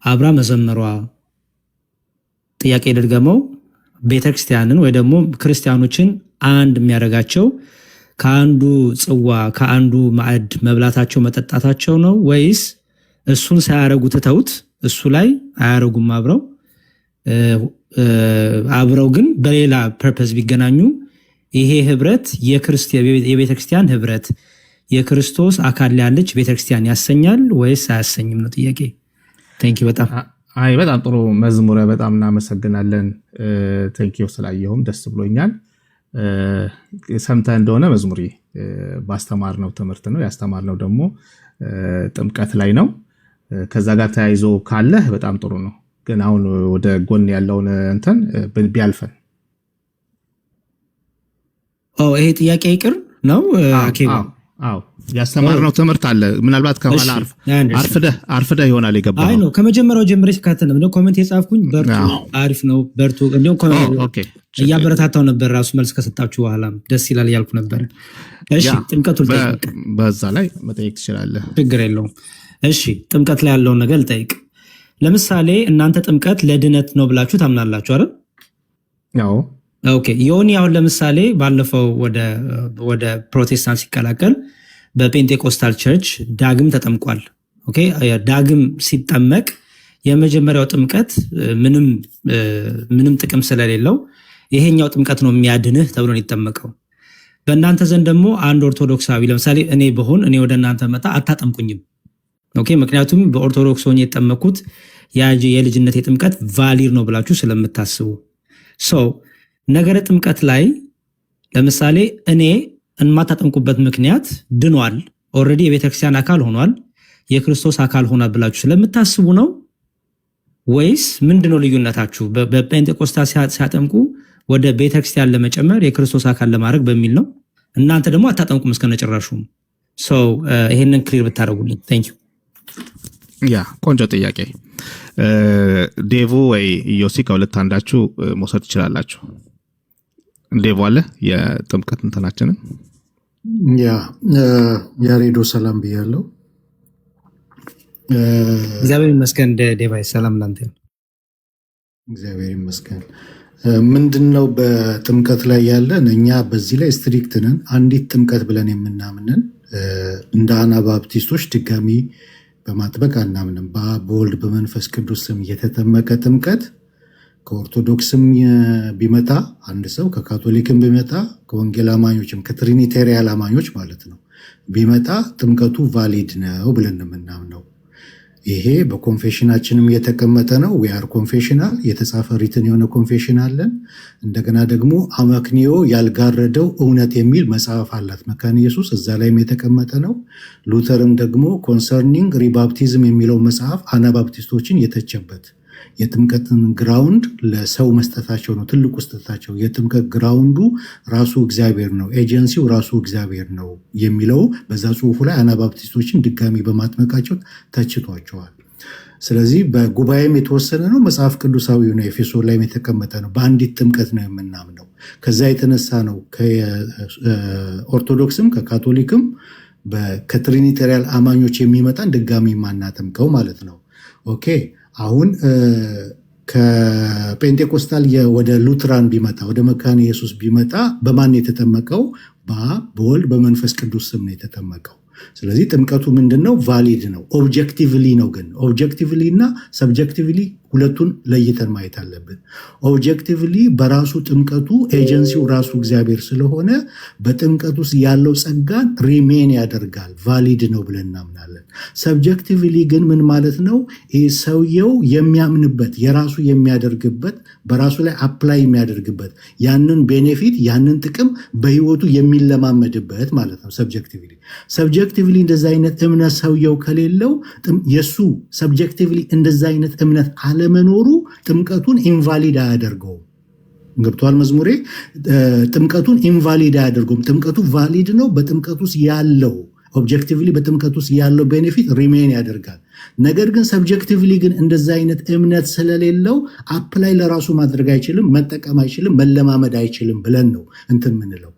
አብራ መዘመሯ? ጥያቄ ልድገመው። ቤተክርስቲያንን ወይ ደግሞ ክርስቲያኖችን አንድ የሚያደርጋቸው ከአንዱ ጽዋ ከአንዱ ማዕድ መብላታቸው መጠጣታቸው ነው ወይስ እሱን ሳያረጉ ትተውት እሱ ላይ አያረጉም አብረው ግን በሌላ ፐርፐስ ቢገናኙ ይሄ ህብረት የቤተክርስቲያን ህብረት የክርስቶስ አካል ያለች ቤተክርስቲያን ያሰኛል ወይስ አያሰኝም ነው ጥያቄ። ቴንክ ዩ በጣም በጣም ጥሩ መዝሙረ፣ በጣም እናመሰግናለን። ቴንክ ዩ ስላየሁም ደስ ብሎኛል። ሰምተህ እንደሆነ መዝሙሪ ባስተማርነው ትምህርት ነው ያስተማርነው ደግሞ ጥምቀት ላይ ነው። ከዛ ጋር ተያይዞ ካለህ በጣም ጥሩ ነው። ግን አሁን ወደ ጎን ያለውን እንትን ቢያልፈን። ይሄ ጥያቄ ይቅር ነው። ያስተማርነው ትምህርት አለ። ምናልባት ከኋላ አርፍደህ ይሆናል የገባው። አይ ነው ከመጀመሪያው ጀምሬ ስካተል ነው ኮሜንት የጻፍኩኝ። በርቱ፣ አሪፍ ነው በርቱ። እንዲሁም እያበረታታው ነበር ራሱ መልስ ከሰጣችሁ በኋላ ደስ ይላል እያልኩ ነበር። እሺ ጥምቀቱ በዛ ላይ መጠየቅ ትችላለህ፣ ችግር የለውም። እሺ ጥምቀት ላይ ያለውን ነገር ልጠይቅ። ለምሳሌ እናንተ ጥምቀት ለድነት ነው ብላችሁ ታምናላችሁ አይደል? ኦኬ። ዮኒ አሁን ለምሳሌ ባለፈው ወደ ፕሮቴስታንት ሲቀላቀል በፔንቴኮስታል ቸርች ዳግም ተጠምቋል። ኦኬ። ዳግም ሲጠመቅ የመጀመሪያው ጥምቀት ምንም ጥቅም ስለሌለው ይሄኛው ጥምቀት ነው የሚያድንህ ተብሎ ነው የተጠመቀው። በእናንተ ዘንድ ደግሞ አንድ ኦርቶዶክሳዊ ለምሳሌ እኔ በሆን እኔ ወደ እናንተ መጣ አታጠምቁኝም። ኦኬ። ምክንያቱም በኦርቶዶክስ ሆኜ የተጠመኩት የልጅነት የጥምቀት ቫሊር ነው ብላችሁ ስለምታስቡ ነገረ ጥምቀት ላይ ለምሳሌ እኔ የማታጠምቁበት ምክንያት ድኗል፣ ኦልሬዲ የቤተክርስቲያን አካል ሆኗል፣ የክርስቶስ አካል ሆኗል ብላችሁ ስለምታስቡ ነው ወይስ ምንድነው ልዩነታችሁ? በጴንጤቆስታ ሲያጠምቁ ወደ ቤተክርስቲያን ለመጨመር የክርስቶስ አካል ለማድረግ በሚል ነው። እናንተ ደግሞ አታጠምቁም እስከነጭራሹም። ይሄንን ክሊር ብታደርጉልኝ። ታንክ ዩ። ቆንጆ ጥያቄ። ዴቮ ወይ ዮሲ ከሁለት አንዳችሁ መውሰድ ትችላላችሁ። ዴቮ አለ የጥምቀት እንትናችንን ያሬዶ ሰላም ብያለው። እግዚአብሔር ይመስገን። ዴቫይስ ሰላም ላንተ። እግዚአብሔር ይመስገን። ምንድነው በጥምቀት ላይ ያለን እኛ በዚህ ላይ ስትሪክት ነን። አንዲት ጥምቀት ብለን የምናምንን እንደ አናባፕቲስቶች ድጋሚ በማጥበቅ አናምንም። በአብ በወልድ በመንፈስ ቅዱስ ስም የተጠመቀ ጥምቀት ከኦርቶዶክስም ቢመጣ አንድ ሰው ከካቶሊክም ቢመጣ ከወንጌል አማኞችም ከትሪኒቴሪያል አማኞች ማለት ነው ቢመጣ ጥምቀቱ ቫሊድ ነው ብለን የምናምነው። ይሄ በኮንፌሽናችንም የተቀመጠ ነው። ዊአር ኮንፌሽናል የተጻፈ ሪትን የሆነ ኮንፌሽን አለን። እንደገና ደግሞ አመክንዮ ያልጋረደው እውነት የሚል መጽሐፍ አላት መካነ ኢየሱስ፣ እዛ ላይም የተቀመጠ ነው። ሉተርም ደግሞ ኮንሰርኒንግ ሪባፕቲዝም የሚለው መጽሐፍ አናባፕቲስቶችን የተቸበት የጥምቀትን ግራውንድ ለሰው መስጠታቸው ነው ትልቁ ስህተታቸው። የጥምቀት ግራውንዱ ራሱ እግዚአብሔር ነው፣ ኤጀንሲው ራሱ እግዚአብሔር ነው የሚለው በዛ ጽሁፉ ላይ አናባፕቲስቶችን ድጋሚ በማጥመቃቸው ተችቷቸዋል። ስለዚህ በጉባኤም የተወሰነ ነው፣ መጽሐፍ ቅዱሳዊ ነው፣ ኤፌሶን ላይም የተቀመጠ ነው። በአንዲት ጥምቀት ነው የምናምነው። ከዛ የተነሳ ነው ከኦርቶዶክስም ከካቶሊክም ከትሪኒቴሪያል አማኞች የሚመጣን ድጋሚ ማናጠምቀው ማለት ነው። ኦኬ አሁን ከጴንጤኮስታል ወደ ሉትራን ቢመጣ ወደ መካነ ኢየሱስ ቢመጣ በማን የተጠመቀው? በአብ በወልድ በመንፈስ ቅዱስ ስም ነው የተጠመቀው። ስለዚህ ጥምቀቱ ምንድን ነው? ቫሊድ ነው። ኦብጀክቲቭሊ ነው። ግን ኦብጀክቲቭሊ እና ሰብጀክቲቭሊ ሁለቱን ለይተን ማየት አለብን። ኦብጀክቲቭሊ በራሱ ጥምቀቱ ኤጀንሲው ራሱ እግዚአብሔር ስለሆነ በጥምቀቱ ውስጥ ያለው ጸጋን ሪሜን ያደርጋል፣ ቫሊድ ነው ብለን እናምናለን። ሰብጀክቲቭሊ ግን ምን ማለት ነው? ይህ ሰውየው የሚያምንበት የራሱ የሚያደርግበት በራሱ ላይ አፕላይ የሚያደርግበት ያንን ቤኔፊት ያንን ጥቅም በህይወቱ የሚለማመድበት ማለት ነው። ሰብጀክቲቭሊ እንደዛ አይነት እምነት ሰውየው ከሌለው የሱ ሰብጀክቲቭሊ እንደዛ አይነት እምነት አለመኖሩ ጥምቀቱን ኢንቫሊድ አያደርገውም። ገብቷል መዝሙሬ? ጥምቀቱን ኢንቫሊድ አያደርገውም። ጥምቀቱ ቫሊድ ነው። በጥምቀቱ ውስጥ ያለው ኦብጀክቲቭሊ በጥምቀቱ ውስጥ ያለው ቤኔፊት ሪሜን ያደርጋል። ነገር ግን ሰብጀክቲቭሊ ግን እንደዛ አይነት እምነት ስለሌለው አፕላይ ለራሱ ማድረግ አይችልም፣ መጠቀም አይችልም፣ መለማመድ አይችልም ብለን ነው እንትን ምንለው።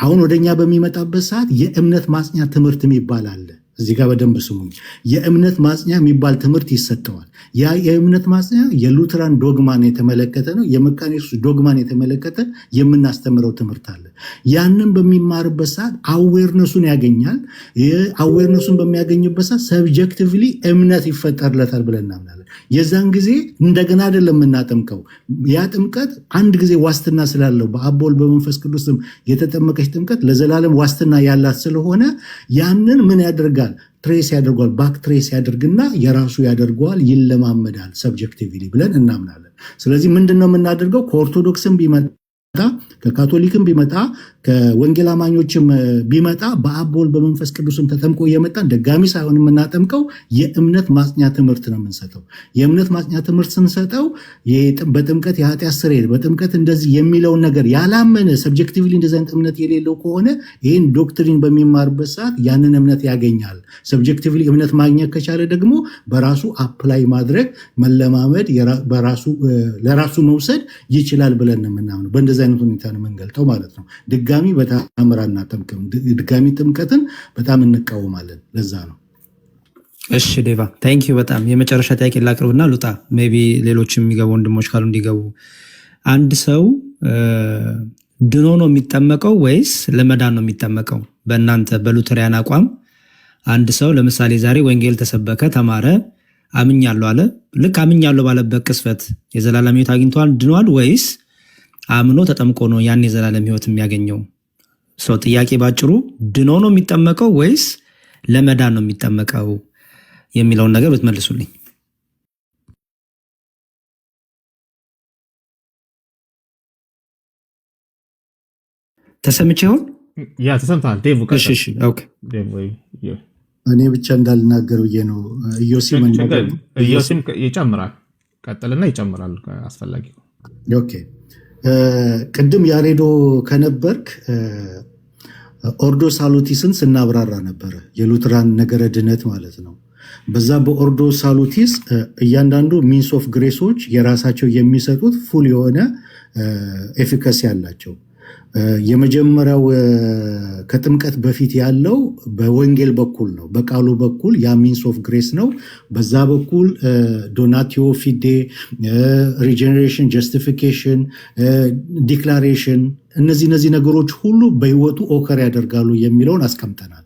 አሁን ወደኛ በሚመጣበት ሰዓት የእምነት ማጽኛ ትምህርት የሚባል አለ። እዚህ ጋር በደንብ ስሙኝ። የእምነት ማጽኛ የሚባል ትምህርት ይሰጠዋል። ያ የእምነት ማጽኛ የሉትራን ዶግማን የተመለከተ ነው። የመካነ ኢየሱስ ዶግማን የተመለከተ የምናስተምረው ትምህርት አለ። ያንን በሚማርበት ሰዓት አዌርነሱን ያገኛል። አዌርነሱን በሚያገኝበት ሰዓት ሰብጀክቲቭሊ እምነት ይፈጠርለታል ብለን እናምናለን። የዛን ጊዜ እንደገና አይደለም የምናጠምቀው። ያ ጥምቀት አንድ ጊዜ ዋስትና ስላለው በአብ በወልድ በመንፈስ ቅዱስም የተጠመቀች ጥምቀት ለዘላለም ዋስትና ያላት ስለሆነ ያንን ምን ያደርጋል? ትሬስ ያደርጓል። ባክ ትሬስ ያደርግና የራሱ ያደርገዋል፣ ይለማመዳል ሰብጀክቲቭሊ ብለን እናምናለን። ስለዚህ ምንድን ነው የምናደርገው? ከኦርቶዶክስም ቢመጣ ከካቶሊክም ቢመጣ ከወንጌል አማኞችም ቢመጣ በአብ በወልድ በመንፈስ ቅዱስም ተጠምቆ እየመጣን ደጋሚ ሳይሆን የምናጠምቀው የእምነት ማጽኛ ትምህርት ነው የምንሰጠው። የእምነት ማጽኛ ትምህርት ስንሰጠው በጥምቀት የኃጢአት ስርየት በጥምቀት እንደዚህ የሚለውን ነገር ያላመነ ሰብጀክቲቭሊ እንደዚህ አይነት እምነት የሌለው ከሆነ ይህን ዶክትሪን በሚማርበት ሰዓት ያንን እምነት ያገኛል። ሰብጀክቲቭሊ እምነት ማግኘት ከቻለ ደግሞ በራሱ አፕላይ ማድረግ መለማመድ ለራሱ መውሰድ ይችላል ብለን ነው የምናምነው። በእንደዚህ አይነት ሁኔታ ነው የምንገልጠው ማለት ነው። ድጋሚ በታምር አናጠምቅም። ድጋሚ ጥምቀትን በጣም እንቃወማለን። ለዛ ነው። እሺ ዴቫ ታንኪዩ በጣም የመጨረሻ ጥያቄ ላቅርብና ሉጣ ሜይ ቢ ሌሎች የሚገቡ ወንድሞች ካሉ እንዲገቡ። አንድ ሰው ድኖ ነው የሚጠመቀው ወይስ ለመዳን ነው የሚጠመቀው? በእናንተ በሉተሪያን አቋም አንድ ሰው ለምሳሌ ዛሬ ወንጌል ተሰበከ፣ ተማረ፣ አምኛለሁ አለ። ልክ አምኛለሁ ባለበት ቅስፈት የዘላለም ሕይወት አግኝቷል፣ ድኗል? ወይስ አምኖ ተጠምቆ ነው ያን የዘላለም ሕይወት የሚያገኘው? ሰው ጥያቄ ባጭሩ ድኖ ነው የሚጠመቀው ወይስ ለመዳን ነው የሚጠመቀው የሚለውን ነገር ብትመልሱልኝ። ተሰምቼ ይሆን? ያ ተሰምተሃል ዴቭ? እኔ ብቻ እንዳልናገር ብዬ ነው። ኢዮሲም ይጨምራል። ቀጥልና ይጨምራል አስፈላጊ። ኦኬ ቅድም ያሬዶ ከነበርክ ኦርዶ ሳሉቲስን ስናብራራ ነበረ። የሉትራን ነገረ ድነት ማለት ነው። በዛ በኦርዶ ሳሉቲስ እያንዳንዱ ሚንስ ኦፍ ግሬሶች የራሳቸው የሚሰጡት ፉል የሆነ ኤፊካሲ አላቸው። የመጀመሪያው ከጥምቀት በፊት ያለው በወንጌል በኩል ነው፣ በቃሉ በኩል ያ ሚንስ ኦፍ ግሬስ ነው። በዛ በኩል ዶናቲዮ ፊዴ፣ ሪጀነሬሽን፣ ጀስቲፊኬሽን፣ ዲክላሬሽን እነዚህ ነገሮች ሁሉ በህይወቱ ኦከር ያደርጋሉ የሚለውን አስቀምጠናል።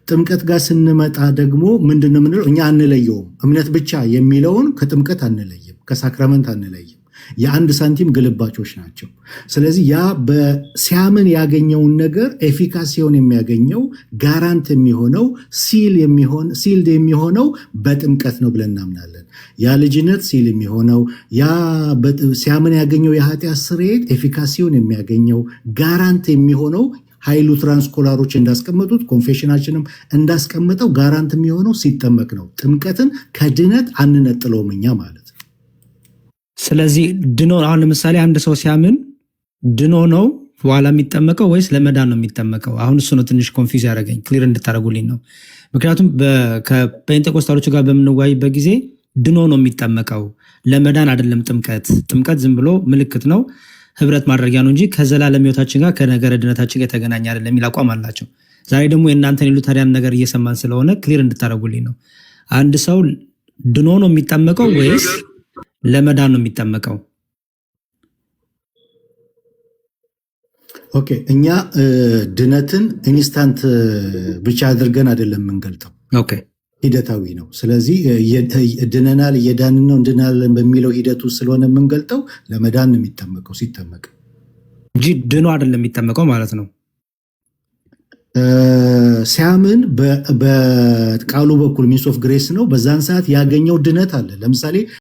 ጥምቀት ጋር ስንመጣ ደግሞ ምንድነው የምንለው? እኛ አንለየውም። እምነት ብቻ የሚለውን ከጥምቀት አንለይም፣ ከሳክራመንት አንለይም። የአንድ ሳንቲም ግልባጮች ናቸው። ስለዚህ ያ ሲያምን ያገኘውን ነገር ኤፊካሲውን የሚያገኘው ጋራንት የሚሆነው ሲልድ የሚሆነው በጥምቀት ነው ብለን እናምናለን። ያ ልጅነት ሲል የሚሆነው ያ ሲያምን ያገኘው የኃጢአት ስርየት ኤፊካሲውን የሚያገኘው ጋራንት የሚሆነው ኃይሉ ትራንስኮላሮች እንዳስቀመጡት ኮንፌሽናችንም እንዳስቀመጠው ጋራንት የሚሆነው ሲጠመቅ ነው። ጥምቀትን ከድነት አንነጥለውም እኛ ማለት ነው። ስለዚህ ድኖ አሁን ለምሳሌ አንድ ሰው ሲያምን ድኖ ነው በኋላ የሚጠመቀው ወይስ ለመዳን ነው የሚጠመቀው? አሁን እሱ ነው ትንሽ ኮንፊውዝ ያደረገኝ፣ ክሊር እንድታደርጉልኝ ነው። ምክንያቱም ከፔንቴኮስታሎቹ ጋር በምንወያይበት ጊዜ ድኖ ነው የሚጠመቀው፣ ለመዳን አይደለም። ጥምቀት ዝም ብሎ ምልክት ነው፣ ህብረት ማድረጊያ ነው እንጂ ከዘላለም ህይወታችን ጋር ከነገረ ድነታችን ጋር የተገናኘ አይደለም የሚል አቋም አላቸው። ዛሬ ደግሞ የእናንተን ሉተሪያን ነገር እየሰማን ስለሆነ ክሊር እንድታደርጉልኝ ነው። አንድ ሰው ድኖ ነው የሚጠመቀው ወይስ ለመዳን ነው የሚጠመቀው? ኦኬ፣ እኛ ድነትን ኢንስታንት ብቻ አድርገን አይደለም የምንገልጠው፣ ሂደታዊ ነው። ስለዚህ ድነናል፣ እየዳንን ነው፣ እንድናለን በሚለው ሂደቱ ስለሆነ የምንገልጠው ለመዳን ነው የሚጠመቀው ሲጠመቅ እንጂ ድኖ አይደለም የሚጠመቀው ማለት ነው። ሲያምን በቃሉ በኩል ሚንስ ኦፍ ግሬስ ነው። በዛን ሰዓት ያገኘው ድነት አለ። ለምሳሌ